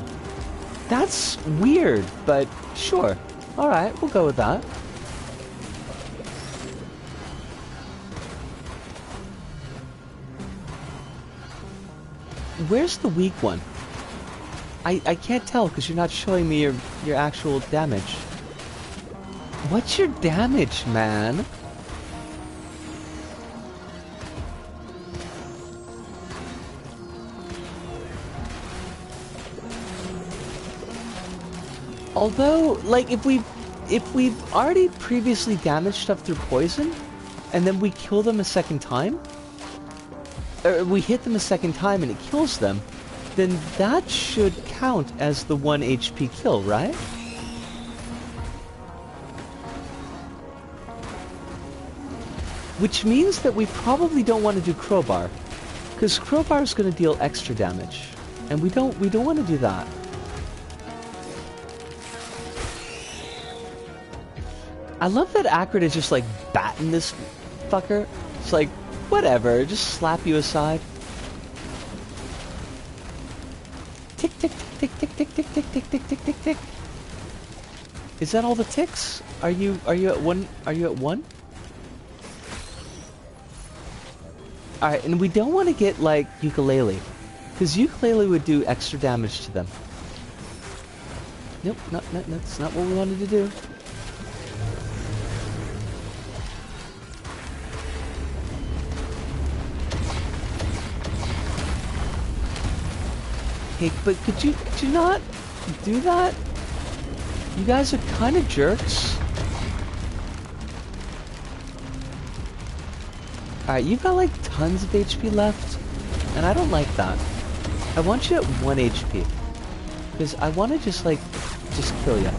S1: That's weird, but sure. Alright, we'll go with that. Where's the weak one? I can't tell because you're not showing me your actual damage. What's your damage, man? Although, like, if we if we've already previously damaged stuff through poison, and then we kill them a second time, or we hit them a second time and it kills them, then that should count as the 1 HP kill, right? Which means that we probably don't want to do crowbar, because crowbar is going to deal extra damage, and we don't want to do that. I love that Acrid is just like batting this fucker. It's like, whatever, just slap you aside. Tick tick tick tick tick tick tick tick tick tick tick tick. Is that all the ticks? Are you at one? Are you at one? All right, and we don't want to get like ukulele, because ukulele would do extra damage to them. Nope, that's not what we wanted to do. Hey, but could you not do that? You guys are kind of jerks. Alright, you've got like tons of HP left, and I don't like that. I want you at 1 HP, because I want to just kill you.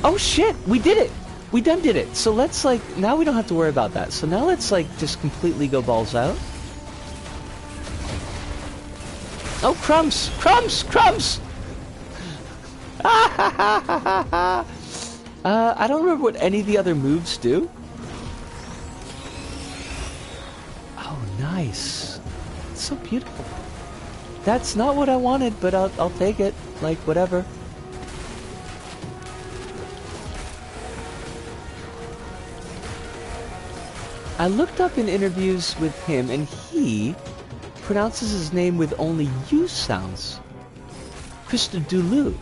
S1: Oh shit, we did it! We done did it! So let's now we don't have to worry about that. So now let's just completely go balls out. Oh, crumbs! Crumbs! Crumbs! I don't remember what any of the other moves do. Oh, nice. It's so beautiful. That's not what I wanted, but I'll take it. Like, whatever. I looked up in interviews with him, and he pronounces his name with only U sounds. Krista Dulu.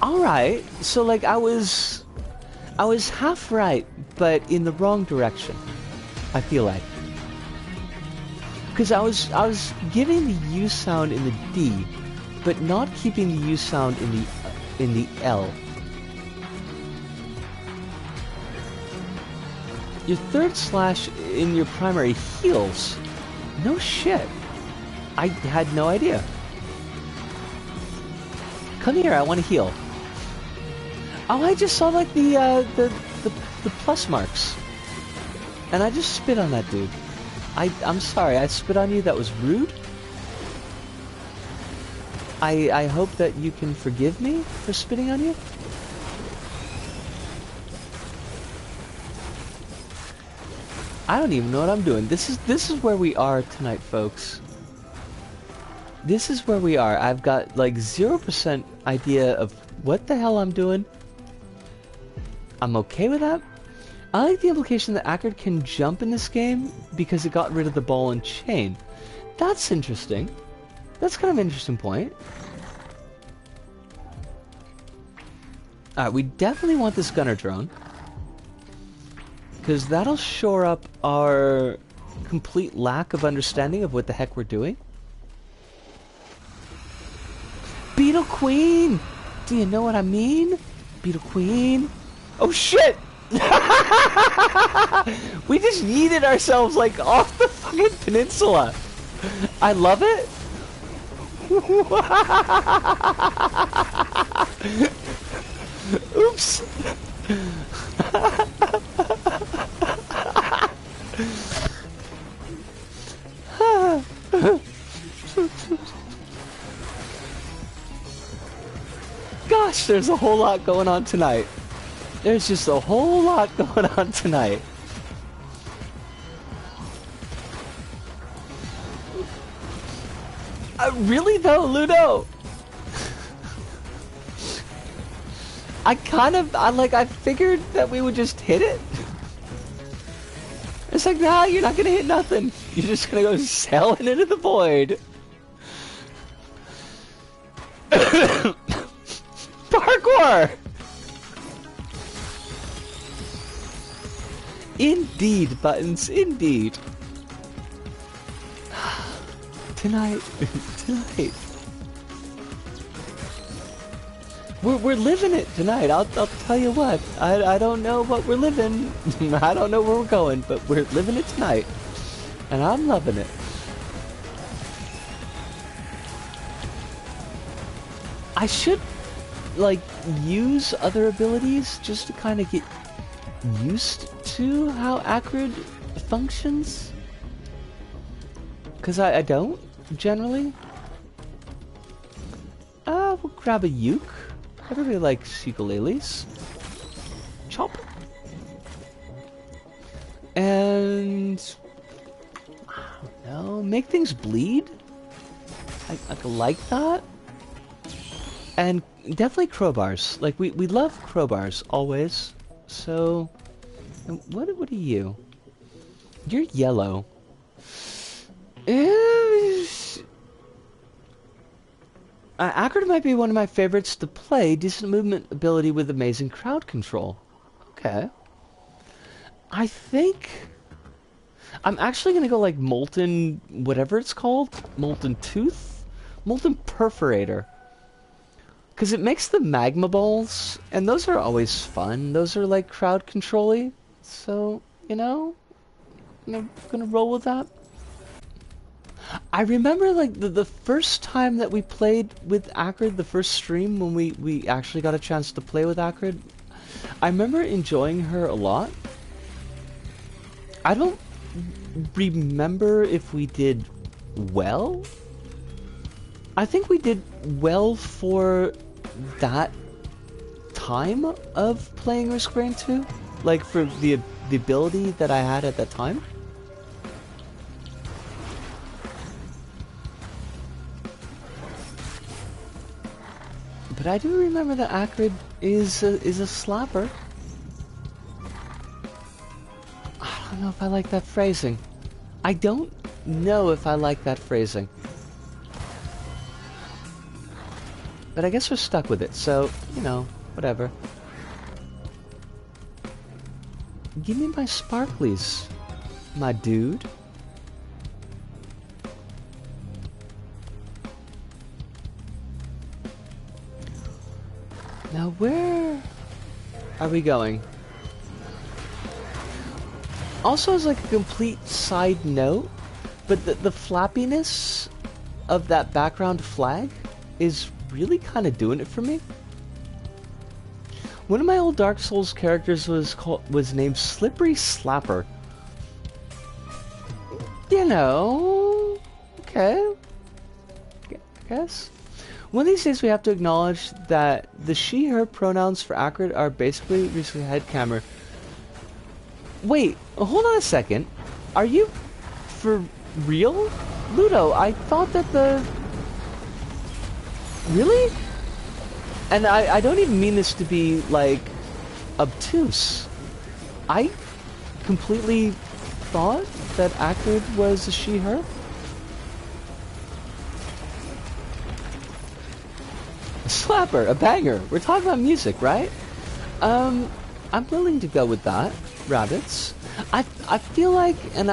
S1: Alright, so I was half right, but in the wrong direction, I feel like. Because I was giving the U sound in the D, but not keeping the U sound in the L. Your third slash in your primary heals. No shit. I had no idea. Come here, I want to heal. Oh, I just saw the plus marks. And I just spit on that dude. I'm sorry, I spit on you, that was rude. I hope that you can forgive me for spitting on you. I don't even know what I'm doing. This is where we are tonight, folks. This is where we are. I've got 0% idea of what the hell I'm doing. I'm okay with that. I like the implication that Acrid can jump in this game because it got rid of the ball and chain. That's interesting. That's kind of an interesting point. Alright, we definitely want this gunner drone, because that'll shore up our complete lack of understanding of what the heck we're doing. Beetle Queen! Do you know what I mean? Beetle Queen. Oh shit! We just yeeted ourselves off the fucking peninsula. I love it. Oops. Gosh, there's a whole lot going on tonight. There's just a whole lot going on tonight. Really though, Ludo? I figured that we would just hit it. It's nah, you're not gonna hit nothing. You're just gonna go sailing into the void. Parkour! Indeed, Buttons, indeed. Tonight. We're living it tonight. I'll tell you what. I don't know what we're living. I don't know where we're going, but we're living it tonight, and I'm loving it. I should like use other abilities just to kind of get used to how Acrid functions, because I don't generally. We'll grab a uke. Everybody likes ukuleles. Chop. And I don't know, make things bleed. I like that. And definitely crowbars. Like we love crowbars always. So what are you? You're yellow. Acrid might be one of my favorites to play. Decent movement ability with amazing crowd control. Okay. I think I'm actually gonna go like Molten, whatever it's called, Molten Tooth, Molten Perforator, because it makes the magma balls, and those are always fun. Those are like crowd control-y, so you know, I'm gonna roll with that. I remember like the first time that we played with Acrid, the first stream when we actually got a chance to play with Acrid, I remember enjoying her a lot. I don't remember if we did well. I think we did well for that time of playing Risk Rain 2, like for the ability that I had at that time. But I do remember that Acrid is a slapper. I don't know if I like that phrasing. I don't know if I like that phrasing. But I guess we're stuck with it, so, you know, whatever. Give me my sparklies, my dude. Now where are we going? Also, as like a complete side note, but the flappiness of that background flag is really kind of doing it for me. One of my old Dark Souls characters was named Slippery Slapper. You know, okay, I guess. One of these days we have to acknowledge that the she/her pronouns for Acrid are basically headcamer. Wait, hold on a second. Are you for real? Ludo, I thought that Really? And I don't even mean this to be, like, obtuse. I completely thought that Acrid was a she/her. A slapper, a banger. We're talking about music, right? I'm willing to go with that, rabbits. I feel like, and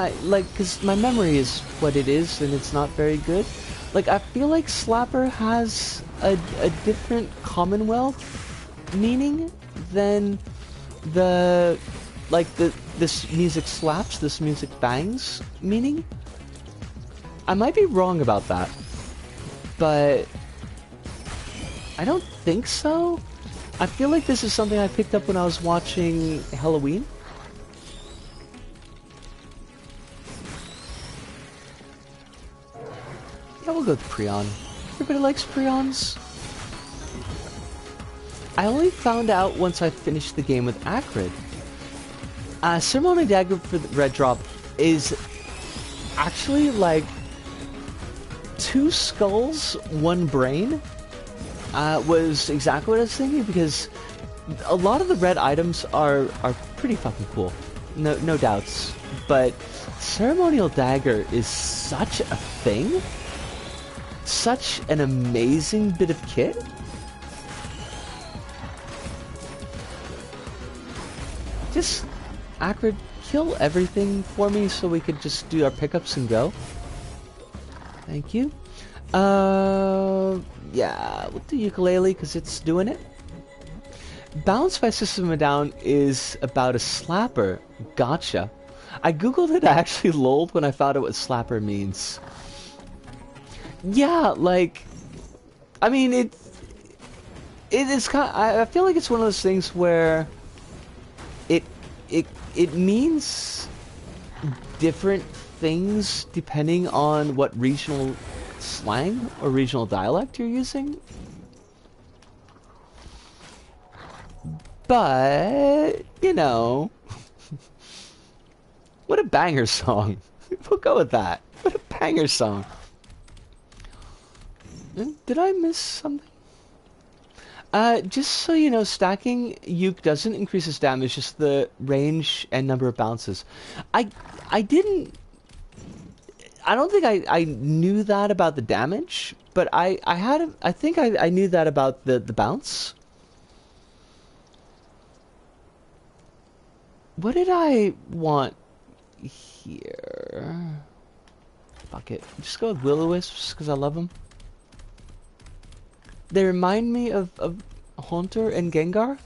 S1: because my memory is what it is, and it's not very good. Like, I feel like slapper has a different Commonwealth meaning than this music slaps, this music bangs meaning. I might be wrong about that, but I don't think so. I feel like this is something I picked up when I was watching Halloween. Yeah, we'll go with Prion. Everybody likes Prions. I only found out once I finished the game with Acrid. Ceremonial Dagger for the red drop is actually like 2 skulls, 1 brain. Was exactly what I was thinking, because a lot of the red items are pretty fucking cool. No doubts. But Ceremonial Dagger is such a thing. Such an amazing bit of kit. Just, Acrid, kill everything for me so we could just do our pickups and go. Thank you. Yeah, we'll do ukulele because it's doing it. Bounce by System of a Down is about a slapper. Gotcha. I googled it, I actually lolled when I found out what slapper means. Yeah, like, I mean, it is kind of, I feel like it's one of those things where it means different things depending on what regional slang or regional dialect you're using. But, you know, what a banger song. We'll go with that. What a banger song. Did I miss something? Just so you know, stacking Uke doesn't increase its damage, just the range and number of bounces. I don't think I knew that about the damage, but I think I knew that about the bounce. What did I want here? Fuck it. Just go with Will-O-Wisps because I love them. They remind me of Haunter and Gengar.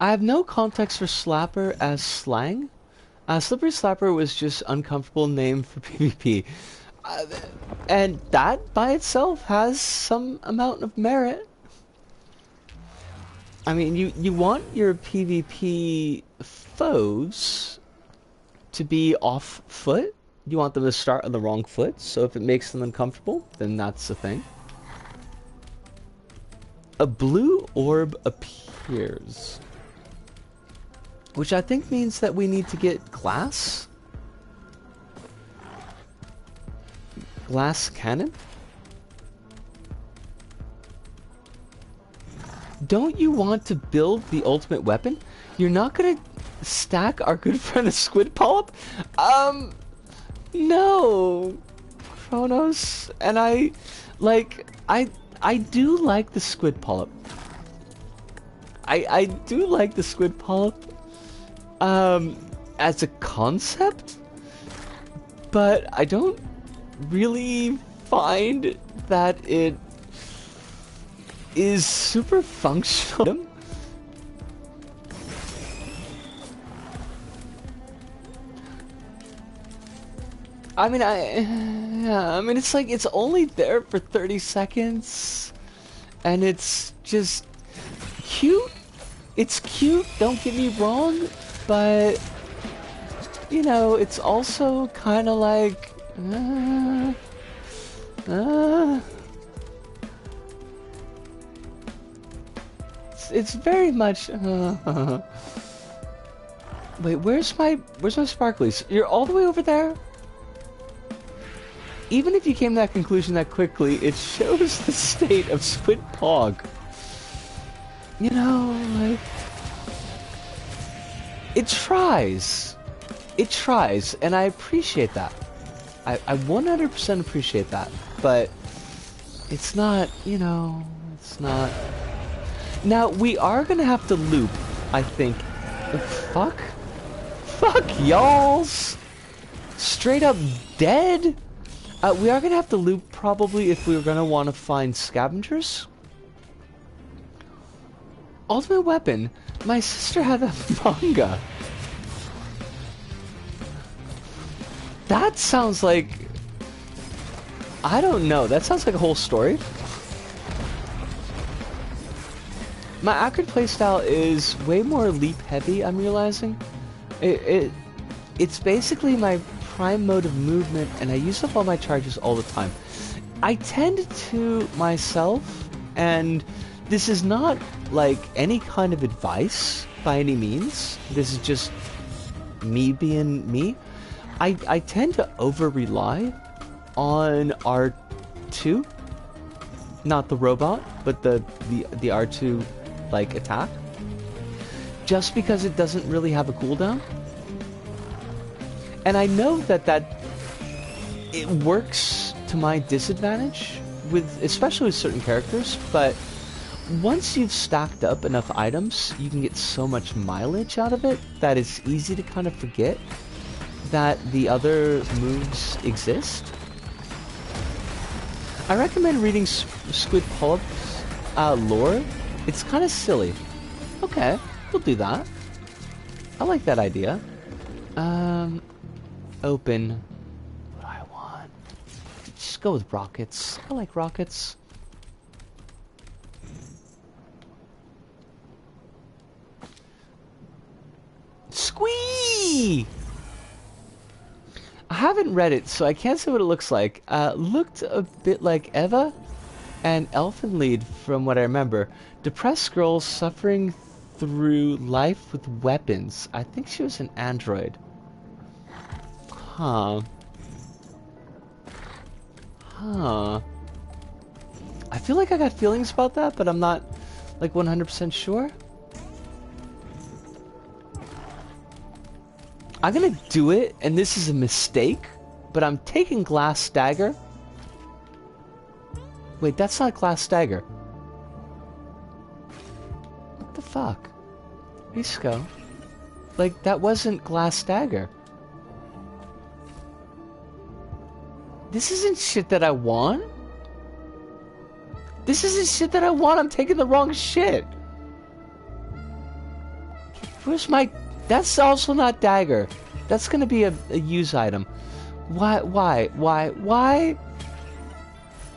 S1: I have no context for Slapper as slang. Slippery Slapper was just uncomfortable name for PvP. And that by itself has some amount of merit. I mean, you want your PvP foes to be off foot. You want them to start on the wrong foot, so if it makes them uncomfortable, then that's the thing. A blue orb appears, which I think means that we need to get glass. Glass cannon? Don't you want to build the ultimate weapon? You're not gonna stack our good friend the squid polyp? No, Kronos, and I do like the squid polyp. I do like the squid polyp, as a concept, but I don't really find that it is super functional. I mean, I mean, it's like, it's only there for 30 seconds, and it's just cute. It's cute, don't get me wrong, but, you know, it's also kind of like, it's very much, wait, where's my sparklies? You're all the way over there? Even if you came to that conclusion that quickly, it shows the state of Squid Pog. You know, like, it tries. It tries, and I appreciate that. I 100% appreciate that, but it's not, you know, it's not. Now, we are gonna have to loop, I think. Oh, fuck? Fuck, y'alls! Straight up dead? We are gonna have to loop probably if we were gonna want to find scavengers. Ultimate weapon. My sister had a manga. That sounds like, I don't know. That sounds like a whole story. My accurate playstyle is way more leap heavy, I'm realizing. It's basically my prime mode of movement, and I use up all my charges all the time. I tend to myself, and this is not like any kind of advice by any means, this is just me being me. I tend to over-rely on R2, not the robot, but the R2 like attack, just because it doesn't really have a cooldown. And I know that it works to my disadvantage, especially with certain characters, but once you've stacked up enough items, you can get so much mileage out of it that it's easy to kind of forget that the other moves exist. I recommend reading Squid Polyps lore, it's kind of silly. Okay, we'll do that. I like that idea. Open. What do I want? Just go with rockets. I like rockets. Squee! I haven't read it, so I can't say what it looks like. Looked a bit like Eva and Elfin Lead from what I remember. Depressed girl suffering through life with weapons. I think she was an android. Huh. Huh. I feel like I got feelings about that, but I'm not like 100% sure. I'm gonna do it, and this is a mistake, but I'm taking Glass Dagger. Wait, that's not Glass Dagger. What the fuck? Risco. Like, that wasn't Glass Dagger. This isn't shit that I want. This isn't shit that I want. I'm taking the wrong shit. Where's my... That's also not dagger. That's gonna be a use item. Why?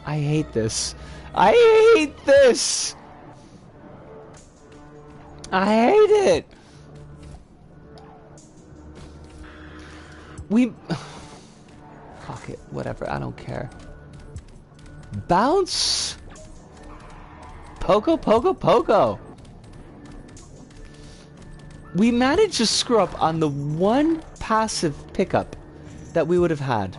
S1: I hate this. I hate this! I hate it! Fuck it, whatever, I don't care. Bounce! Pogo! We managed to screw up on the one passive pickup that we would have had.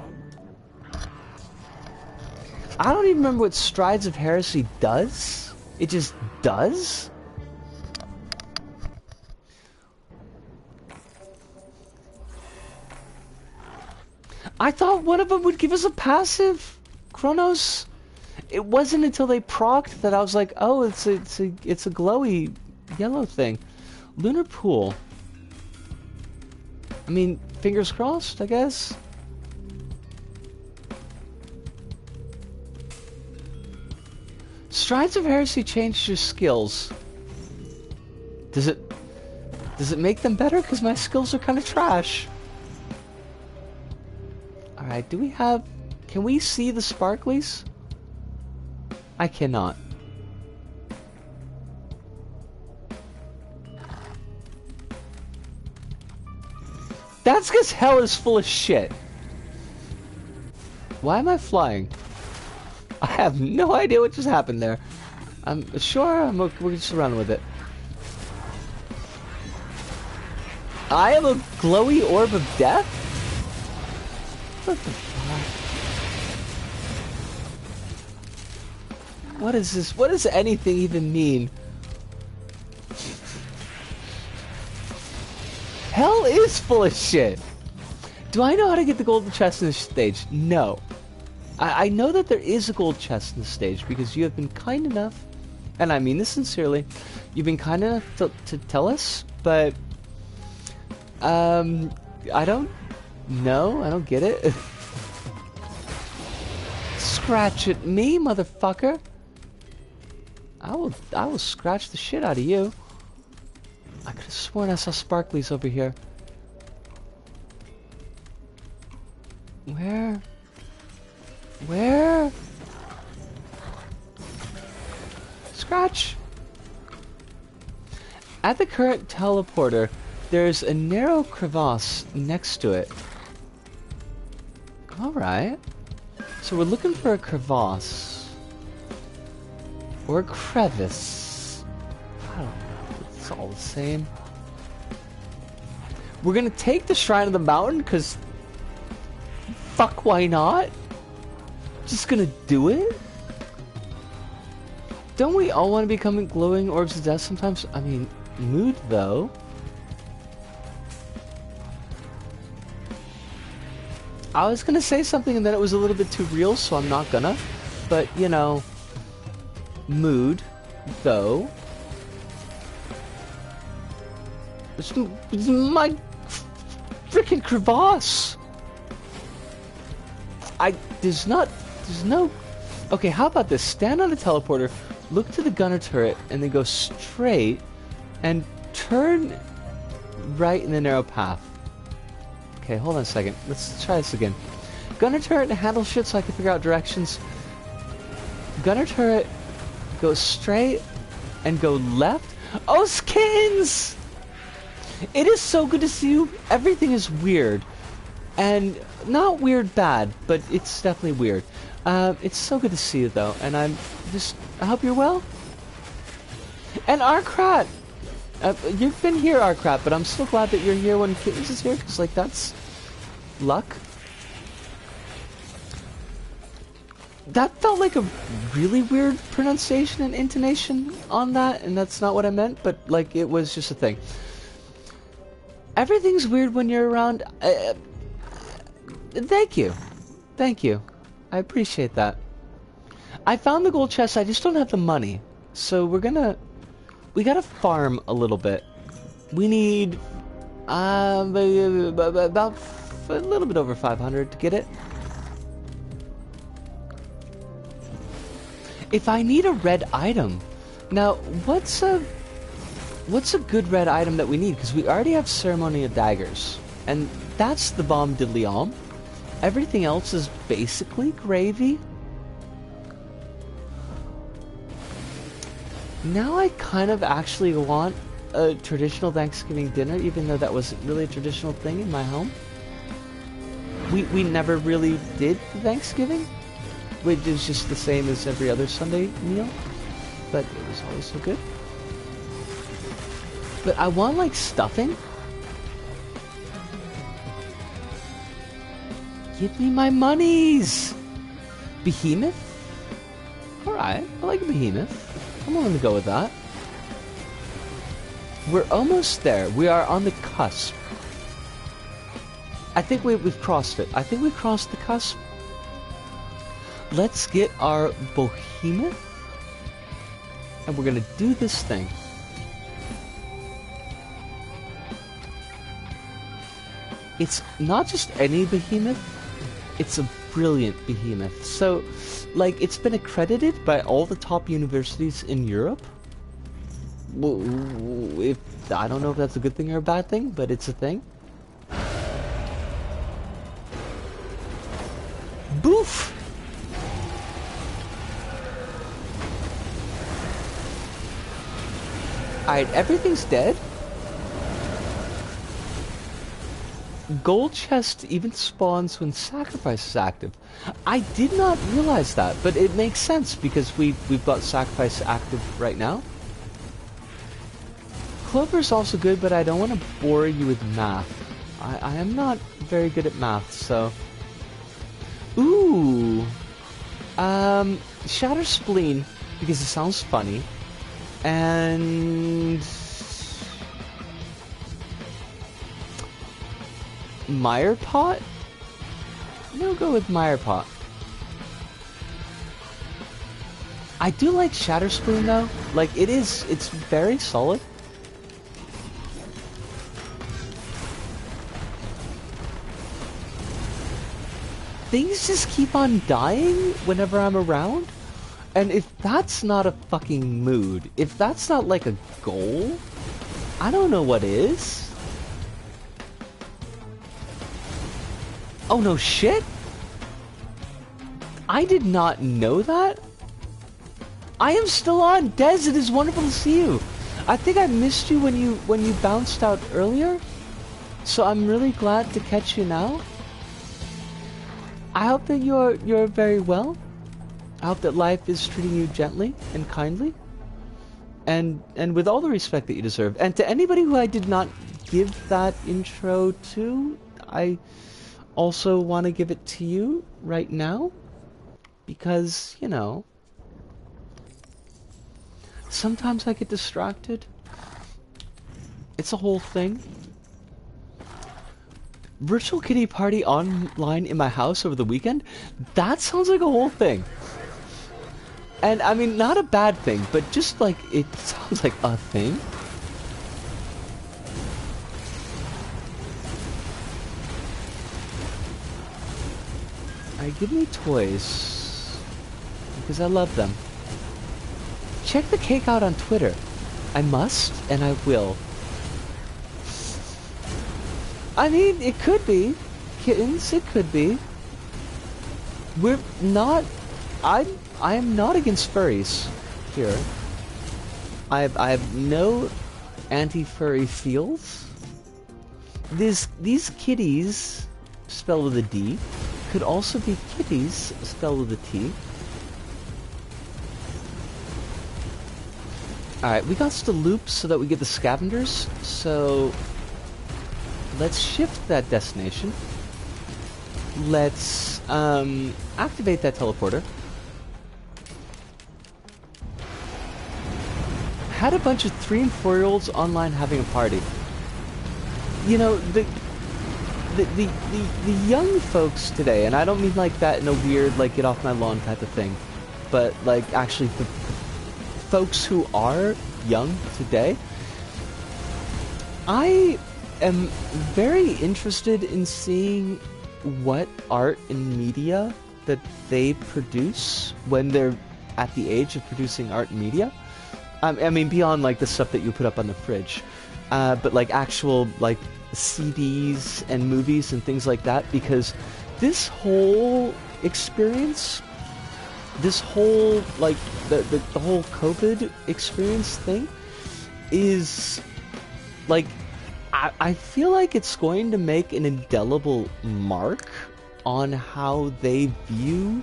S1: I don't even remember what Strides of Heresy does. It just does? I thought one of them would give us a passive, Chronos. It wasn't until they procced that I was like, oh, it's a glowy yellow thing. Lunar Pool. I mean, fingers crossed, I guess. Strides of Heresy changed your skills. Does it make them better? Because my skills are kind of trash. Alright, do we have... Can we see the sparklies? I cannot. That's because hell is full of shit. Why am I flying? I have no idea what just happened there. I'm sure we're just running with it. I am a glowy orb of death? What the fuck? What is this? What does anything even mean? Hell is full of shit. Do I know how to get the golden chest in this stage? No. I know that there is a gold chest in this stage because you have been kind enough, and I mean this sincerely, you've been kind enough to tell us, but I don't know. I don't get it. Scratch at me, motherfucker. I will scratch the shit out of you. I could have sworn I saw sparklies over here. Where? Where? Scratch! At the current teleporter, there's a narrow crevasse next to it. Alright. So we're looking for a crevasse. Or a crevice. I don't know. It's all the same. We're gonna take the Shrine of the Mountain, because... Fuck, why not? Just gonna do it? Don't we all want to become glowing orbs of death sometimes? I mean, mood though. I was gonna say something and then it was a little bit too real, so I'm not gonna. But, you know, mood though. It's my freaking crevasse. There's no... Okay, how about this? Stand on a teleporter, look to the gunner turret, and then go straight, and turn right in the narrow path. Okay, hold on a second. Let's try this again. Gunner turret, handle shit so I can figure out directions. Gunner turret, go straight, and go left. Oh, skins! It is so good to see you. Everything is weird. And not weird bad, but it's definitely weird. It's so good to see you, though. And I hope you're well. And Arkrat! You've been here, Arkrat, but I'm so glad that you're here when Kittens is here, because, like, that's luck. That felt like a really weird pronunciation and intonation on that, and that's not what I meant, but, like, it was just a thing. Everything's weird when you're around. Thank you. Thank you. I appreciate that. I found the gold chest, I just don't have the money. So we gotta farm a little bit. We need about a little bit over 500 to get it. If I need a red item, now what's a good red item that we need? Because we already have ceremonial daggers, and that's the bomb de Leon. Everything else is basically gravy. Now I kind of actually want a traditional Thanksgiving dinner, even though that wasn't really a traditional thing in my home. We never really did Thanksgiving, which is just the same as every other Sunday meal, but it was always so good. But I want, like, stuffing. Give me my monies! Behemoth? Alright, I like a behemoth. I'm willing to go with that. We're almost there. We are on the cusp. I think we've crossed it. I think we've crossed the cusp. Let's get our behemoth. And we're gonna do this thing. It's not just any behemoth, it's a brilliant behemoth. So, like, it's been accredited by all the top universities in Europe. I don't know if that's a good thing or a bad thing, but it's a thing. Boof! Alright, everything's dead. Gold chest even spawns when sacrifice is active. I did not realize that, but it makes sense because we've got sacrifice active right now. Clover's also good, but I don't want to bore you with math. I am not very good at math, so... Ooh! Shatter Spleen, because it sounds funny. And... Meyer Pot? We'll go with Meyer Pot. I do like Shatter Spoon though. Like, it's very solid. Things just keep on dying whenever I'm around. And if that's not a fucking mood, if that's not like a goal, I don't know what is. Oh no shit! I did not know that? I am still on! Des, it is wonderful to see you! I think I missed you when you bounced out earlier. So I'm really glad to catch you now. I hope that you're very well. I hope that life is treating you gently and kindly. And with all the respect that you deserve. And to anybody who I did not give that intro to, I also want to give it to you right now, because, you know, sometimes I get distracted. It's a whole thing. Virtual kitty party online in my house over the weekend? That sounds like a whole thing. And I mean, not a bad thing, but just like, it sounds like a thing. Alright, give me toys. Because I love them. check the cake out on Twitter. I must, and I will. I mean, it could be. Kittens, it could be. We're not... I am not against furries here. I have no anti-furry feels. These kitties, spelled with a D, could also be kitties, spelled with a T. Alright, we got to loop so that we get the scavengers, so let's shift that destination. Let's activate that teleporter. Had a bunch of 3- and 4-year-olds online having a party. You know, the young folks today, and I don't mean like that in a weird, like, get off my lawn type of thing, but like actually the folks who are young today, I am very interested in seeing what art and media that they produce when they're at the age of producing art and media. I mean, beyond like the stuff that you put up on the fridge, but like actual like CDs and movies and things like that, because this whole experience, this whole like the whole COVID experience thing is like, I feel like it's going to make an indelible mark on how they view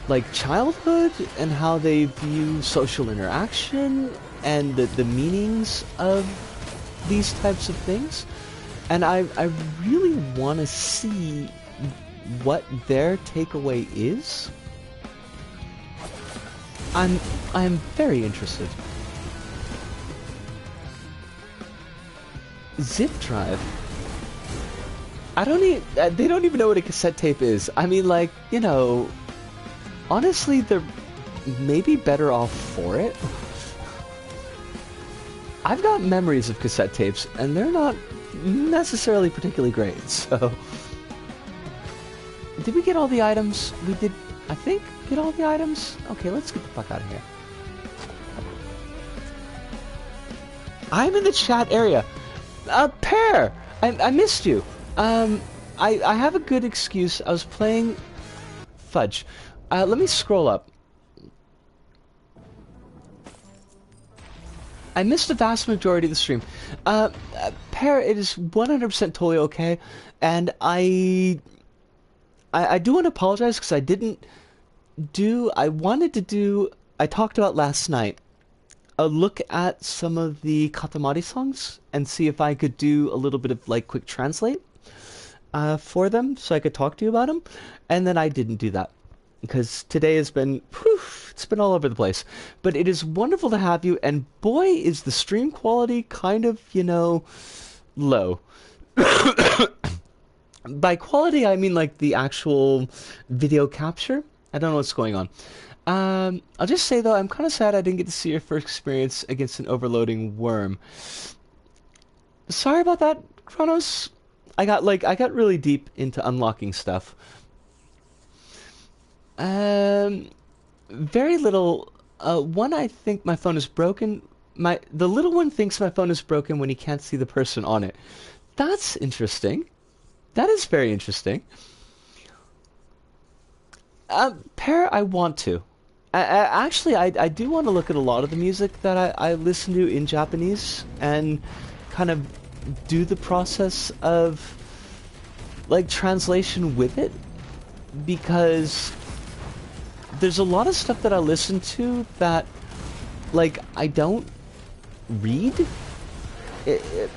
S1: like childhood and how they view social interaction and the meanings of these types of things. And I really want to see what their takeaway is. I'm very interested. Zip drive. They don't even know what a cassette tape is. I mean, like, you know, honestly, they're maybe better off for it. I've got memories of cassette tapes, and they're not necessarily particularly great, so... Did we get all the items? We did, I think, get all the items? Okay, let's get the fuck out of here. I'm in the chat area. PtaER! I missed you. I have a good excuse. I was playing... Fudge. Let me scroll up. I missed the vast majority of the stream. PtaER, it is 100% totally okay, and I do want to apologize because I didn't do... I talked about last night, a look at some of the Katamari songs and see if I could do a little bit of like quick translate for them so I could talk to you about them, and then I didn't do that because today has been, whew, it's been all over the place. But it is wonderful to have you, and boy is the stream quality kind of, you know, low. By quality I mean like the actual video capture. I don't know what's going on. I'll just say though, I'm kind of sad I didn't get to see your first experience against an overloading worm. Sorry about that, Kronos. I got really deep into unlocking stuff. Very little. One, I think my phone is broken. The little one thinks my phone is broken when he can't see the person on it. That's interesting. That is very interesting. PtaER, I want to. Actually, I do want to look at a lot of the music that I listen to in Japanese and kind of do the process of like translation with it, because there's a lot of stuff that I listen to that like I don't read it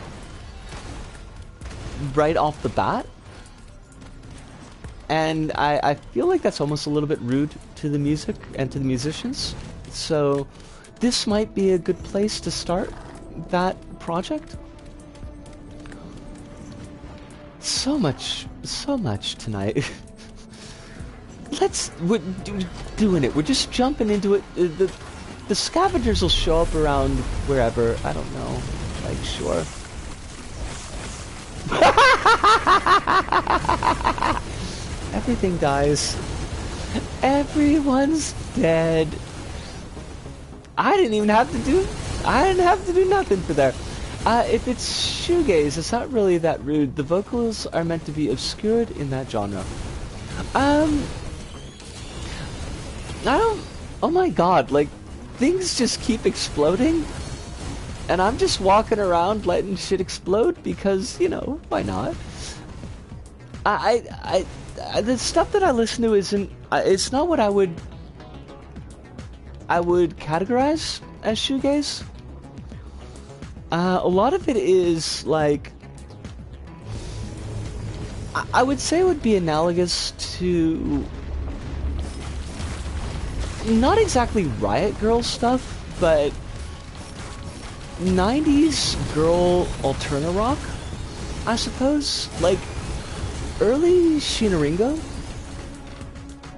S1: right off the bat, and I feel like that's almost a little bit rude to the music and to the musicians. So this might be a good place to start that project. So much tonight. We're doing it. We're just jumping into it. The scavengers will show up around wherever. I don't know. Like, sure. Everything dies. Everyone's dead. I didn't even have to do. I didn't have to do nothing for there. If it's shoegaze, it's not really that rude. The vocals are meant to be obscured in that genre. I don't. Oh my god! Like, things just keep exploding, and I'm just walking around letting shit explode because, you know, why not? The stuff that I listen to isn't. It's not what I would categorize as shoegaze. A lot of it is like, I would say it would be analogous to not exactly Riot Girl stuff, but 90s girl alterna rock, I suppose. Like early Shinaringo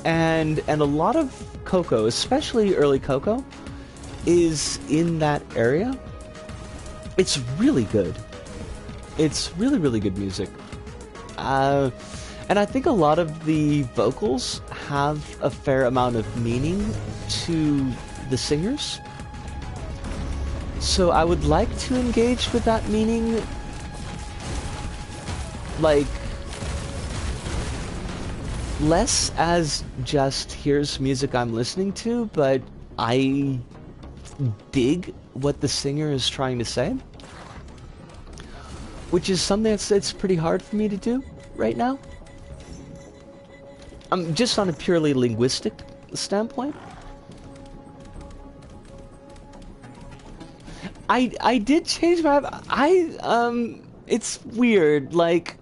S1: and a lot of Coco, especially early Coco, is in that area. It's really good. It's really, really good music. And I think a lot of the vocals have a fair amount of meaning to the singers. So I would like to engage with that meaning, like, less as just here's music I'm listening to, but I dig what the singer is trying to say, which is something it's pretty hard for me to do right now. Just on a purely linguistic standpoint. I did change my it's weird, like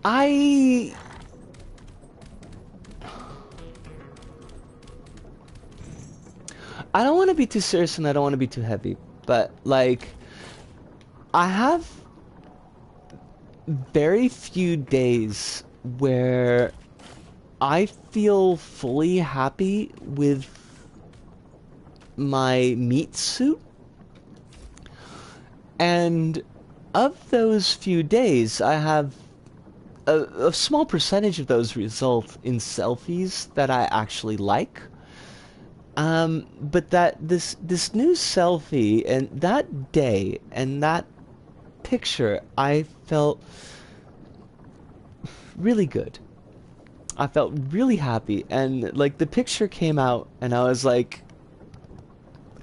S1: I don't want to be too serious and I don't want to be too heavy, but like I have very few days where I feel fully happy with my meat suit. And of those few days, I have a small percentage of those result in selfies that I actually like. But that this new selfie and that day and that picture, I felt really good. I felt really happy, and like the picture came out and I was like,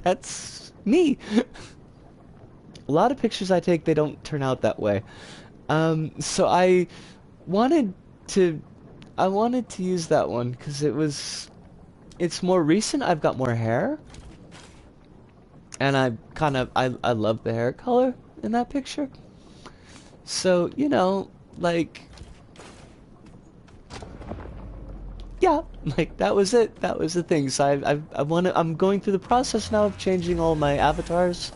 S1: that's me. A lot of pictures I take, they don't turn out that way. So I wanted to use that one because it's more recent. I've got more hair, and I love the hair color in that picture. So, you know, like, yeah, like that was it. That was the thing. So I'm going through the process now of changing all my avatars.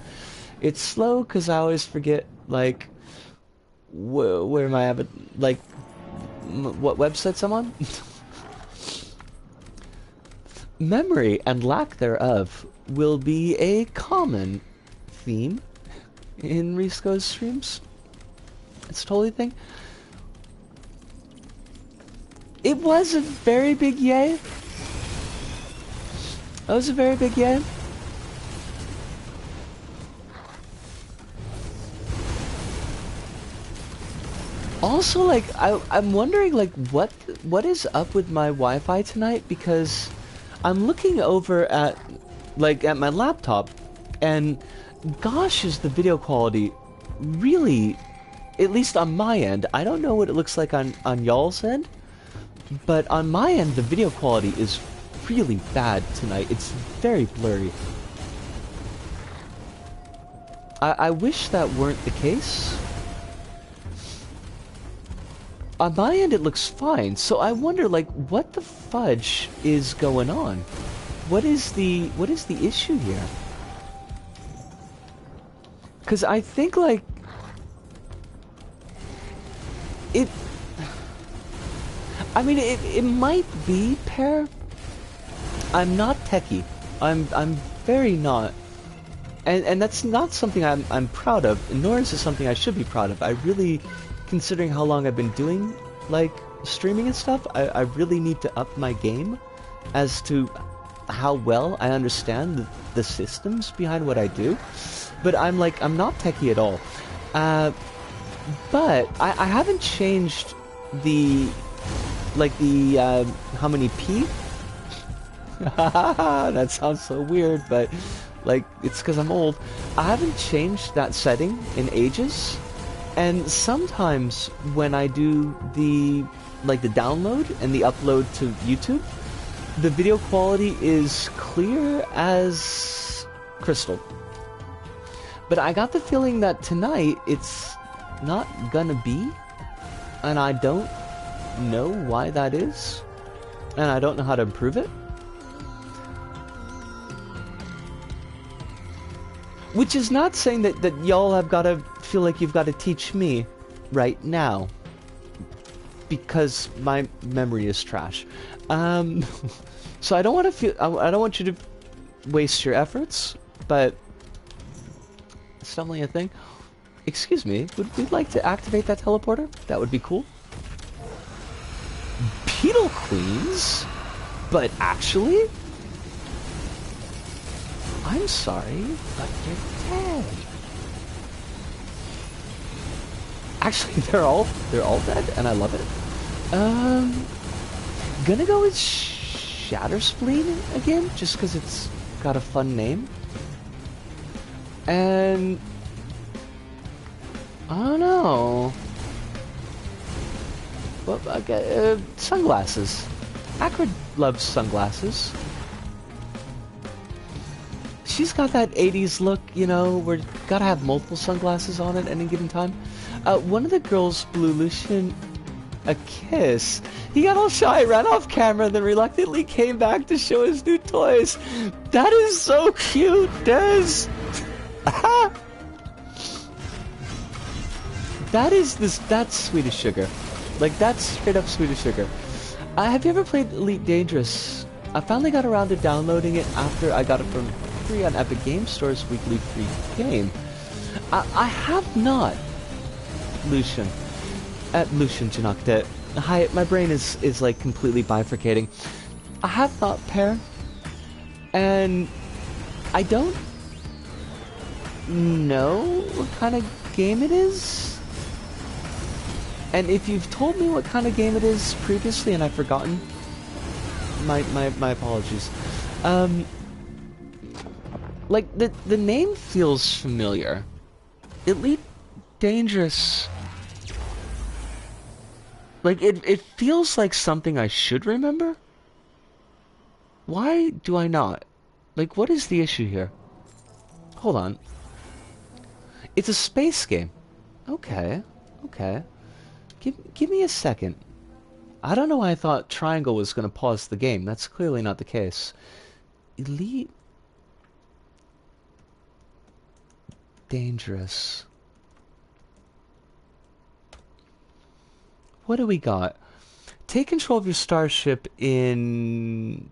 S1: It's slow because I always forget, like, where my what websites I'm on. Memory and lack thereof will be a common theme in Risco's streams. It's totally a thing. It was a very big yay. That was a very big yay. Also, like, I'm wondering, like, what is up with my Wi-Fi tonight, because I'm looking over at my laptop, and gosh, is the video quality really, at least on my end. I don't know what it looks like on y'all's end, but on my end, the video quality is really bad tonight. It's very blurry. I wish that weren't the case. On my end, it looks fine, so I wonder, like, what the fudge is going on? What is the issue here? Because I think, like, it might be PtaER. I'm not techie. I'm very not. And that's not something I'm proud of, nor is it something I should be proud of. I really, considering how long I've been doing, like, streaming and stuff, I really need to up my game as to how well I understand the systems behind what I do, but I'm not techie at all. But I haven't changed the how many P? That sounds so weird, but like it's because I'm old. I haven't changed that setting in ages, and sometimes when I do the download and the upload to YouTube, the video quality is clear as crystal. But I got the feeling that tonight it's not gonna be, and I don't know why that is, and I don't know how to improve it. Which is not saying that y'all have got to feel like you've got to teach me right now, because my memory is trash. So I don't want to feel, I don't want you to waste your efforts, but it's definitely a thing. Excuse me, would we like to activate that teleporter? That would be cool. Beetle Queens? But actually? I'm sorry, but you're dead. Actually, they're all dead, and I love it. Gonna go with Shatterspleen again, just because it's got a fun name. And I don't know. Well, okay, sunglasses. Acrid loves sunglasses. She's got that 80s look, you know, where you gotta have multiple sunglasses on at any given time. One of the girls blew Lucian a kiss. He got all shy, ran off camera, then reluctantly came back to show his new toys. That is so cute, Des. That's Swedish Sugar. Like, that's straight up Swedish Sugar. Have you ever played Elite Dangerous? I finally got around to downloading it after I got it from free on Epic Game Store's weekly free game. I have not. Lucian Janakte. Hi, my brain is like completely bifurcating. I have not PtaER, and I don't know what kind of game it is. And if you've told me what kind of game it is previously and I've forgotten, my apologies. Like, the name feels familiar. Elite Dangerous. Like, it feels like something I should remember? Why do I not? Like, what is the issue here? Hold on. It's a space game. Okay. Okay. Give me a second. I don't know why I thought Triangle was going to pause the game. That's clearly not the case. Elite Dangerous. What do we got? Take control of your starship in... ...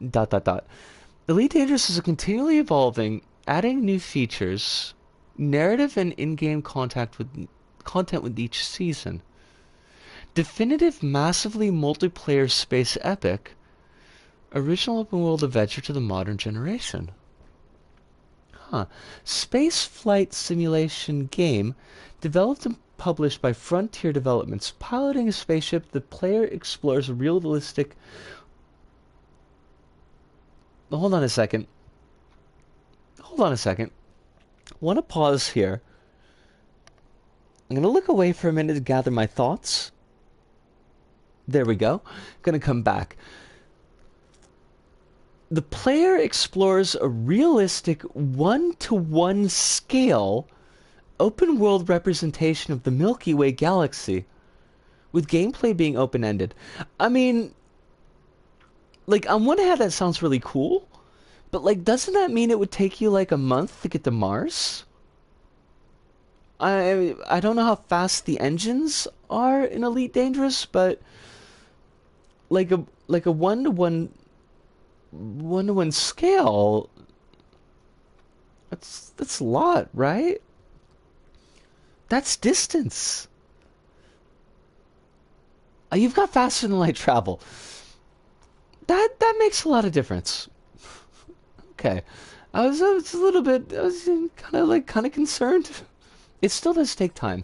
S1: Elite Dangerous is a continually evolving, adding new features, narrative and in-game content with each season. Definitive, massively multiplayer space epic. Original open-world adventure to the modern generation. Huh. Space flight simulation game developed and published by Frontier Developments. Piloting a spaceship, the player explores a realistic... Hold on a second. Want to pause here. I'm going to look away for a minute to gather my thoughts. There we go. Going to come back. The player explores a realistic 1-to-1 scale open world representation of the Milky Way galaxy, with gameplay being open-ended. I mean, like, on one hand that sounds really cool, but like, doesn't that mean it would take you like a month to get to Mars? I don't know how fast the engines are in Elite Dangerous, but like a 1-to-1 scale, that's a lot, right? That's distance. You've got faster than light travel. That makes a lot of difference. okay. I was a little bit, I was kind of concerned. It still does take time.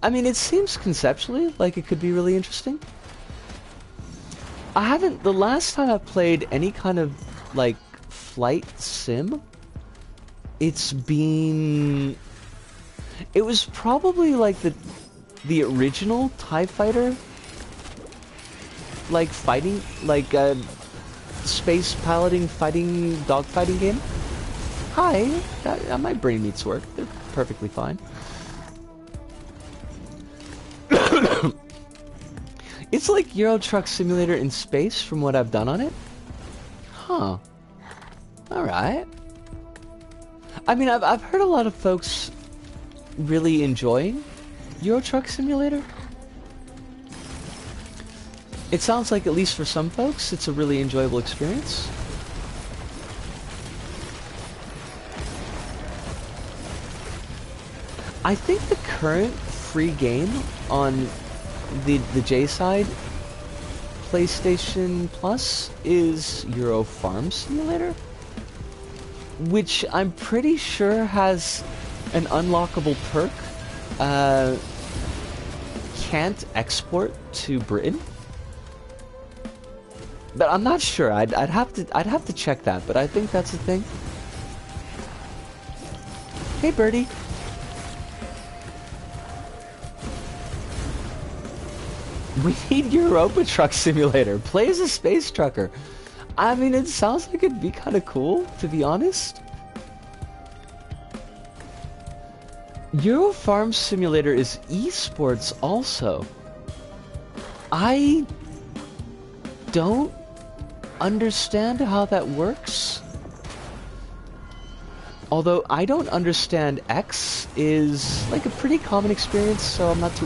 S1: I mean, it seems conceptually like it could be really interesting. The last time I played any kind of, like, flight sim, it was probably like the original TIE Fighter, like fighting, like space piloting, fighting, dogfighting game. Hi, my brain meats work. They're perfectly fine. It's like Euro Truck Simulator in space from what I've done on it. Huh. Alright. I mean, I've heard a lot of folks really enjoying Euro Truck Simulator. It sounds like, at least for some folks, it's a really enjoyable experience. I think the current free game on the J side, PlayStation Plus, is Euro Farm Simulator, which I'm pretty sure has an unlockable perk. Can't export to Britain. But I'm not sure. I'd have to check that, but I think that's the thing. Hey, birdie. We need Europa Truck Simulator. Play as a space trucker. I mean, it sounds like it'd be kind of cool, to be honest. Euro Farm Simulator is esports also. I don't understand how that works. Although I don't understand X is like a pretty common experience, so I'm not too